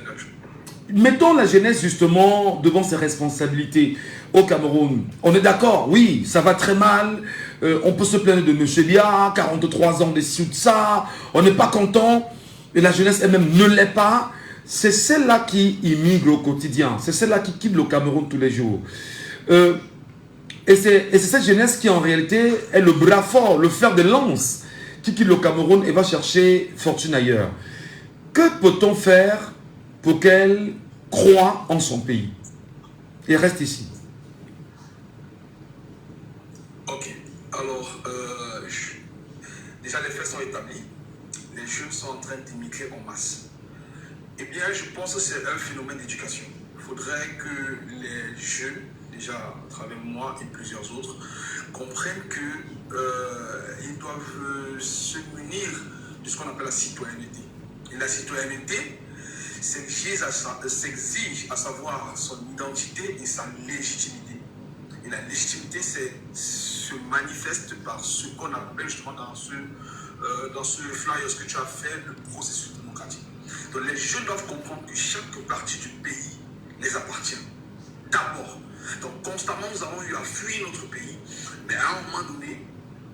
Mettons la jeunesse justement devant ses responsabilités au Cameroun. On est d'accord, oui, ça va très mal. On peut se plaindre de M. Biya, 43 ans, des sous de ça. On n'est pas content. Et la jeunesse elle-même ne l'est pas. C'est celle-là qui immigre au quotidien. C'est celle-là qui quitte le Cameroun tous les jours. Et c'est cette jeunesse qui en réalité est le bras fort, le fer de lance, qui quitte le Cameroun et va chercher fortune ailleurs. Que peut-on faire pour qu'elle croie en son pays et reste ici? Ok, alors, déjà les faits sont établis. Les jeunes sont en train d'immigrer en masse. Eh bien, je pense que c'est un phénomène d'éducation. Il faudrait que les jeunes, déjà à travers moi et plusieurs autres, comprennent qu'ils doivent se munir de ce qu'on appelle la citoyenneté. Et la citoyenneté s'exige à savoir son identité et sa légitimité. Et la légitimité se manifeste par ce qu'on appelle justement dans ce flyer, ce que tu as fait, le processus démocratique. Donc les jeunes doivent comprendre que chaque partie du pays les appartient. D'abord. Donc constamment nous avons eu à fuir notre pays, mais à un moment donné,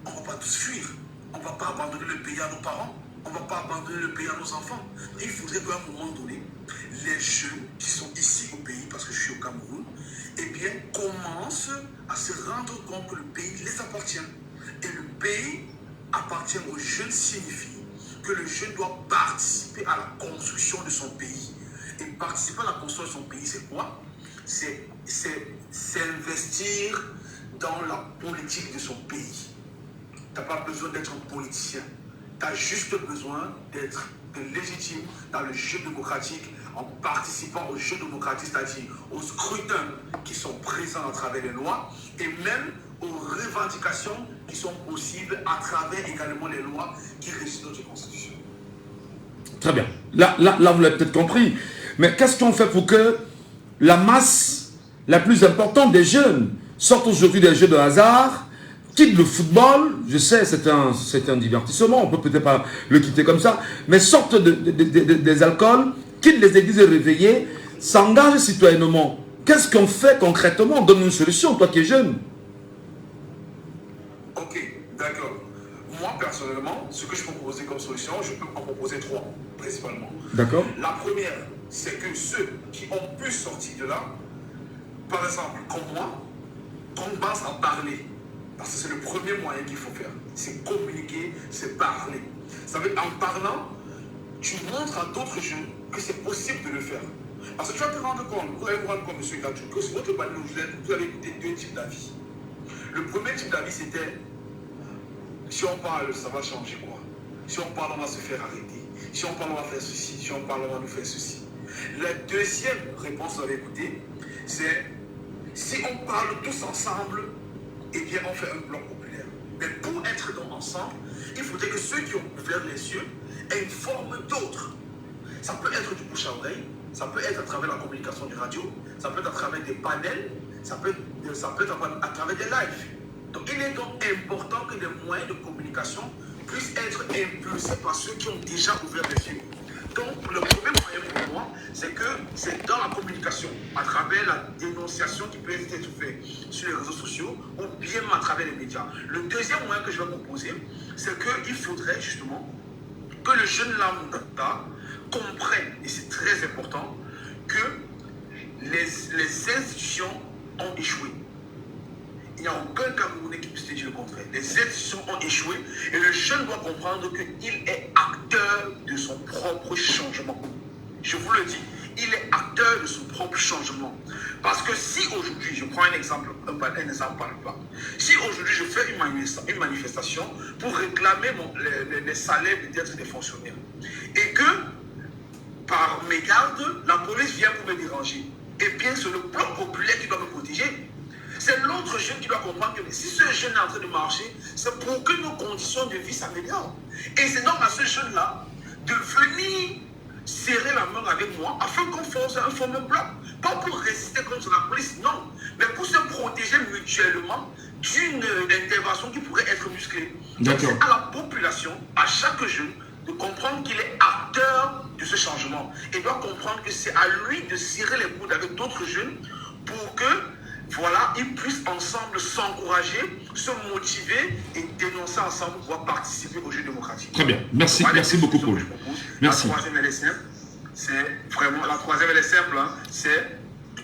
on ne va pas tous fuir. On ne va pas abandonner le pays à nos parents, on ne va pas abandonner le pays à nos enfants. Il faudrait qu'à un moment donné, les jeunes qui sont ici au pays, parce que je suis au Cameroun, eh bien commencent à se rendre compte que le pays les appartient. Et le pays appartient aux jeunes signifie que le jeune doit participer à la construction de son pays. Et participer à la construction de son pays, c'est quoi? C'est investir dans la politique de son pays. Tu n'as pas besoin d'être un politicien. Tu as juste besoin d'être légitime dans le jeu démocratique en participant au jeu démocratique, c'est-à-dire aux scrutins qui sont présents à travers les lois et même aux revendications qui sont possibles à travers également les lois qui régissent notre constitution. Très bien. Là vous l'avez peut-être compris. Mais qu'est-ce qu'on fait pour que la masse la plus importante des jeunes sortent aujourd'hui des jeux de hasard, quitte le football, je sais, c'est un divertissement, on peut peut-être pas le quitter comme ça, mais sortent des alcools, quittent les églises réveillées, s'engagent citoyennement. Qu'est-ce qu'on fait concrètement? Donne-nous une solution, toi qui es jeune. Ok, d'accord. Moi, personnellement, ce que je peux proposer comme solution, je peux en proposer trois, principalement. D'accord. La première, c'est que ceux qui ont pu sortir de là, par exemple, comme moi, commencent à parler. Parce que c'est le premier moyen qu'il faut faire. C'est communiquer, c'est parler. Ça veut dire, en parlant, tu montres à d'autres jeunes que c'est possible de le faire. Parce que tu vas te rendre compte, vous allez vous rendre compte, M. Gadjou, que sur votre panel, vous avez écouté deux types d'avis. Le premier type d'avis, c'était si on parle, ça va changer quoi? Si on parle, on va se faire arrêter. Si on parle, on va faire ceci. Si on parle, on va nous faire ceci. La deuxième réponse, vous avez écouté, c'est si on parle tous ensemble, eh bien, on fait un bloc populaire. Mais pour être donc ensemble, il faudrait que ceux qui ont ouvert les yeux informent d'autres. Ça peut être du bouche à oreille, ça peut être à travers la communication du radio, ça peut être à travers des panels, ça peut être à travers des lives. Donc, il est donc important que les moyens de communication puissent être impulsés par ceux qui ont déjà ouvert les yeux. Donc, le premier moyen pour moi, c'est que c'est dans la communication, à travers la dénonciation qui peut être faite sur les réseaux sociaux ou bien à travers les médias. Le deuxième moyen que je vais proposer, c'est qu'il faudrait justement que le jeune lambda comprenne, et c'est très important, que les institutions ont échoué. Il n'y a aucun Camerounais qui puisse dire le contraire. Les institutions ont échoué et le jeune doit comprendre qu'il est acteur de son propre changement. Je vous le dis, il est acteur de son propre changement. Parce que si aujourd'hui, je prends un exemple par exemple, si aujourd'hui je fais une manifestation pour réclamer les salaires peut-être des fonctionnaires et que par mégarde, la police vient pour me déranger, eh bien c'est le bloc populaire qui doit me protéger. C'est l'autre jeune qui doit comprendre que si ce jeune est en train de marcher, c'est pour que nos conditions de vie s'améliorent. Et c'est donc à ce jeune-là de venir serrer la main avec moi afin qu'on forme un bloc. Pas pour résister contre la police, non, mais pour se protéger mutuellement d'une intervention qui pourrait être musclée. Donc c'est à la population, à chaque jeune, de comprendre qu'il est acteur de ce changement. Et doit comprendre que c'est à lui de serrer les coudes avec d'autres jeunes pour que voilà, ils puissent ensemble s'encourager, se motiver et dénoncer ensemble pour pouvoir participer au jeu démocratique. Très bien, merci, voilà, merci beaucoup Paul. Merci. La troisième, elle est simple, c'est vraiment, la troisième, elle est simple, hein, c'est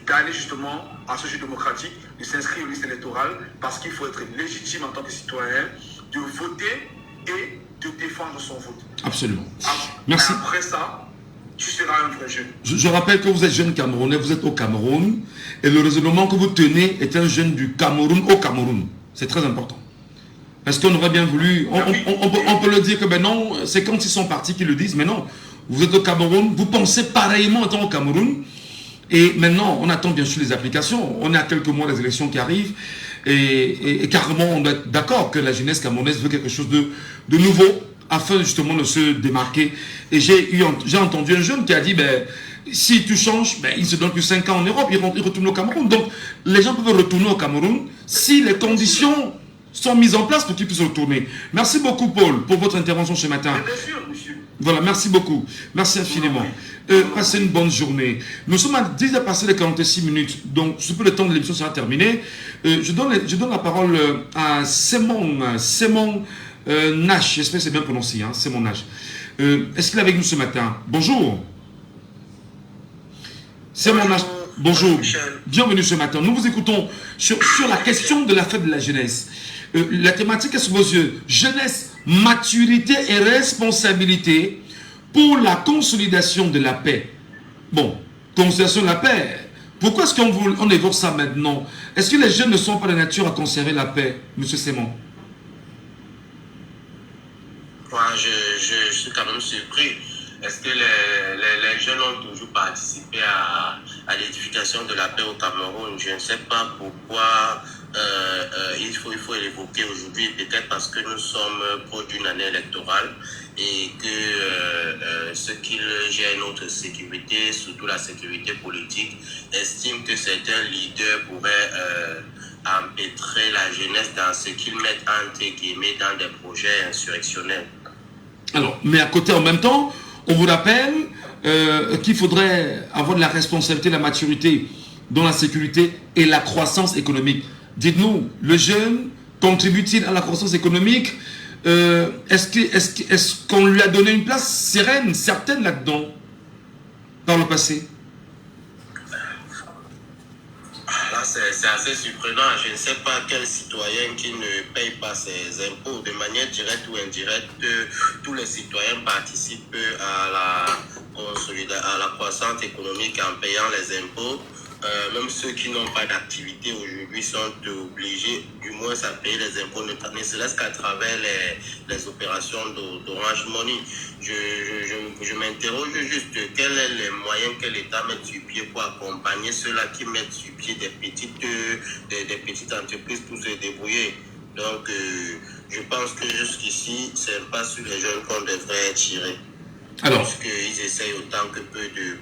d'aller justement à ce jeu démocratique, de s'inscrire aux listes électorales, parce qu'il faut être légitime en tant que citoyen, de voter et de défendre son vote. Absolument. Merci. Après ça, tu seras un vrai jeune. Je rappelle que vous êtes jeune Camerounais, vous êtes au Cameroun, et le raisonnement que vous tenez est un jeune du Cameroun au Cameroun. C'est très important. Parce qu'on aurait bien voulu, on peut le dire que ben non, c'est quand ils sont partis qu'ils le disent, mais non, vous êtes au Cameroun, vous pensez pareillement étant au Cameroun, et maintenant on attend bien sûr les applications, on est à quelques mois des élections qui arrivent, et carrément on doit être d'accord que la jeunesse camerounaise veut quelque chose de nouveau, afin justement de se démarquer. Et j'ai entendu un jeune qui a dit, ben, si tu changes, ben, il se donne plus 5 ans en Europe, il retourne au Cameroun. Donc les gens peuvent retourner au Cameroun si les conditions sont mises en place pour qu'ils puissent retourner. Merci beaucoup Paul pour votre intervention ce matin. Bien sûr, monsieur. Voilà, merci beaucoup. Merci infiniment. Passez une bonne journée. Nous sommes déjà passé les 46 minutes, donc ce peu le temps de l'émission sera terminé. Je donne la parole à Simon Nash, j'espère que c'est bien prononcé, hein, c'est mon Nash. Est-ce qu'il est avec nous ce matin? Bonjour. C'est mon Nash. Bonjour. Bienvenue ce matin. Nous vous écoutons sur la question de la fête de la jeunesse. La thématique est sous vos yeux. Jeunesse, maturité et responsabilité pour la consolidation de la paix. Bon, consolidation de la paix. Pourquoi est-ce qu'on évoque ça maintenant? Est-ce que les jeunes ne sont pas de nature à conserver la paix, M. Simon? Moi, je suis quand même surpris. Est-ce que les jeunes ont toujours participé à l'édification de la paix au Cameroun? Je ne sais pas pourquoi il faut l'évoquer aujourd'hui. Peut-être parce que nous sommes proches d'une année électorale et que ceux qui gèrent notre sécurité, surtout la sécurité politique, estiment que certains leaders pourraient empêtrer la jeunesse dans ce qu'ils mettent entre guillemets dans des projets insurrectionnels. Alors, mais à côté, en même temps, on vous rappelle qu'il faudrait avoir de la responsabilité, la maturité dans la sécurité et la croissance économique. Dites-nous, le jeune contribue-t-il à la croissance économique? Est-ce qu'on lui a donné une place sereine, certaine là-dedans, par le passé? Là, c'est assez surprenant. Je ne sais pas quel citoyen qui ne paye pas ses impôts. De manière directe ou indirecte, tous les citoyens participent à la croissance économique en payant les impôts. Même ceux qui n'ont pas d'activité aujourd'hui sont obligés, du moins, à payer les impôts, ne serait-ce qu'à travers les opérations d'Orange Money. Je m'interroge juste, quels sont les moyens que l'État met sur pied pour accompagner ceux-là qui mettent sur pied des petites entreprises pour se débrouiller. Donc, je pense que jusqu'ici, c'est pas sur les jeunes qu'on devrait tirer. Alors, parce qu'ils essayent autant que peu de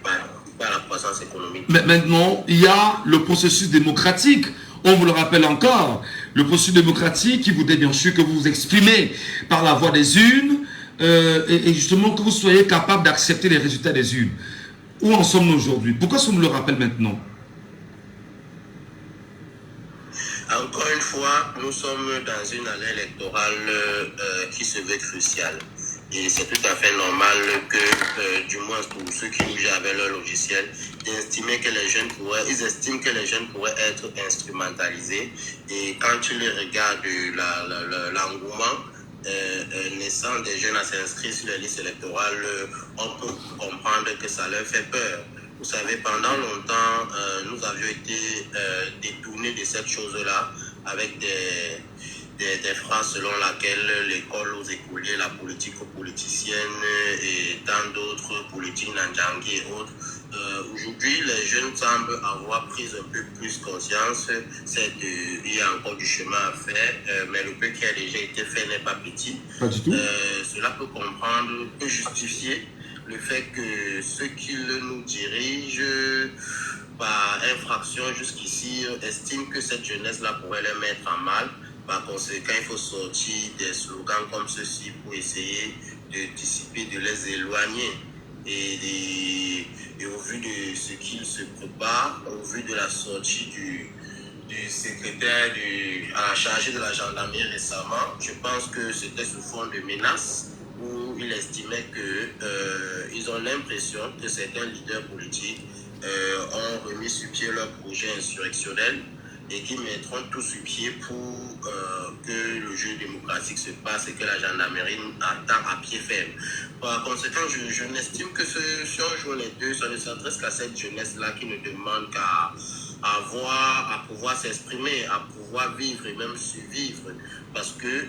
à la croissance économique. Mais maintenant, il y a le processus démocratique. On vous le rappelle encore, le processus démocratique qui voudrait bien sûr que vous vous exprimez par la voix des urnes et justement que vous soyez capable d'accepter les résultats des urnes. Où en sommes-nous aujourd'hui? Pourquoi est-ce qu'on me le rappelle maintenant? Encore une fois, nous sommes dans une année électorale qui se veut cruciale. Et c'est tout à fait normal que, du moins pour ceux qui nous gèrent avec leur logiciel, ils estiment que les jeunes pourraient être instrumentalisés. Et quand tu les regardes, l'engouement naissant des jeunes à s'inscrire sur les listes électorales, on peut comprendre que ça leur fait peur. Vous savez, pendant longtemps, nous avions été détournés de cette chose-là avec des phrases selon lesquelles l'école aux écoliers, la politique aux politiciennes et tant d'autres politiques Nanjangi et autres. Aujourd'hui, les jeunes semblent avoir pris un peu plus conscience. Il y a encore du chemin à faire, mais le peu qui a déjà été fait n'est pas petit. Pas du tout. Cela peut justifier le fait que ceux qui nous dirigent par infraction jusqu'ici estiment que cette jeunesse-là pourrait les mettre en mal. Par conséquent, il faut sortir des slogans comme ceci pour essayer de dissiper, de les éloigner. Et au vu de ce qu'il se prépare, au vu de la sortie du secrétaire à la chargée de la gendarmerie récemment, je pense que c'était sous fond de menace où il estimait qu'ils ont l'impression que certains leaders politiques ont remis sur pied leur projet insurrectionnel et qui mettront tout sur pied pour que le jeu démocratique se passe et que la gendarmerie attend à pied ferme. Par conséquent, je n'estime que si on joue les deux, ça ne s'adresse qu'à cette jeunesse-là qui ne demande qu'à pouvoir s'exprimer, à pouvoir vivre et même survivre, parce que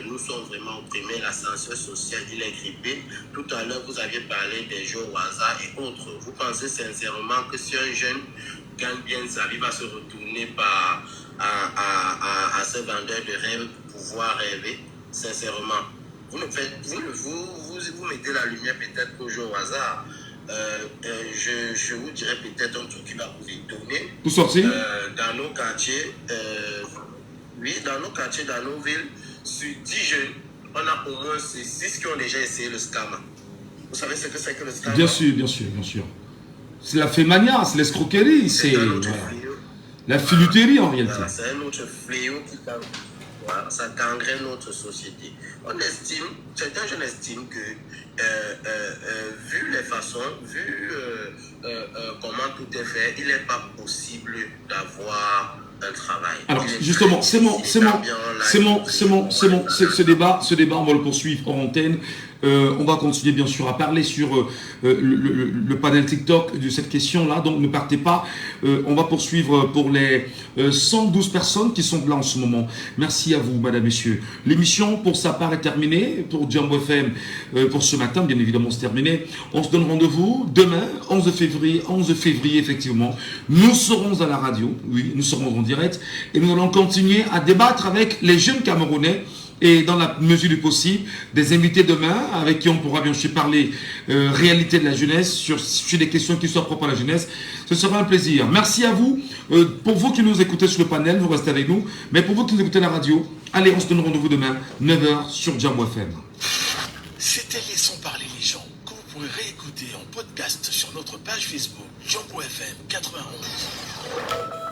nous sommes vraiment opprimés, l'ascenseur social, il est grippé. Tout à l'heure, vous aviez parlé des jeux au hasard et autres. Vous pensez sincèrement que si un jeune gagne bien sa vie, va se retourner à ce vendeur de rêve pour pouvoir rêver? Sincèrement, vous mettez la lumière peut-être qu'au jeu au hasard. Je vous dirais peut-être un truc qui va vous étonner. Vous sortez dans nos quartiers, dans nos quartiers, dans nos villes, sur 10 jeunes, on a au moins 6 qui ont déjà essayé le scam. Vous savez ce que c'est que le scam? Bien sûr, bien sûr, bien sûr. C'est la fémania, c'est l'escroquerie, c'est la filouterie en réalité. Voilà, c'est un autre fléau qui ça gangrène notre société. Certains jeunes estiment que, vu les façons, vu comment tout est fait, il n'est pas possible d'avoir un travail. Alors justement, ce débat, on va le poursuivre en antenne. On va continuer bien sûr à parler sur le panel TikTok de cette question-là, donc ne partez pas. On va poursuivre pour les 112 personnes qui sont là en ce moment. Merci à vous, madame, messieurs. L'émission, pour sa part, est terminée. Pour Jambo FM, pour ce matin, bien évidemment, c'est terminé. On se donne rendez-vous demain, 11 février, effectivement. Nous serons à la radio, oui, nous serons en direct, et nous allons continuer à débattre avec les jeunes Camerounais, et dans la mesure du possible, des invités demain avec qui on pourra bien sûr parler réalité de la jeunesse, sur des questions qui sont propres à la jeunesse. Ce sera un plaisir. Merci à vous. Pour vous qui nous écoutez sur le panel, vous restez avec nous. Mais pour vous qui nous écoutez la radio, allez, on se donne rendez-vous demain, 9h sur Jambo FM. C'était Laissons parler les gens, que vous pourrez réécouter en podcast sur notre page Facebook Jambo FM 91.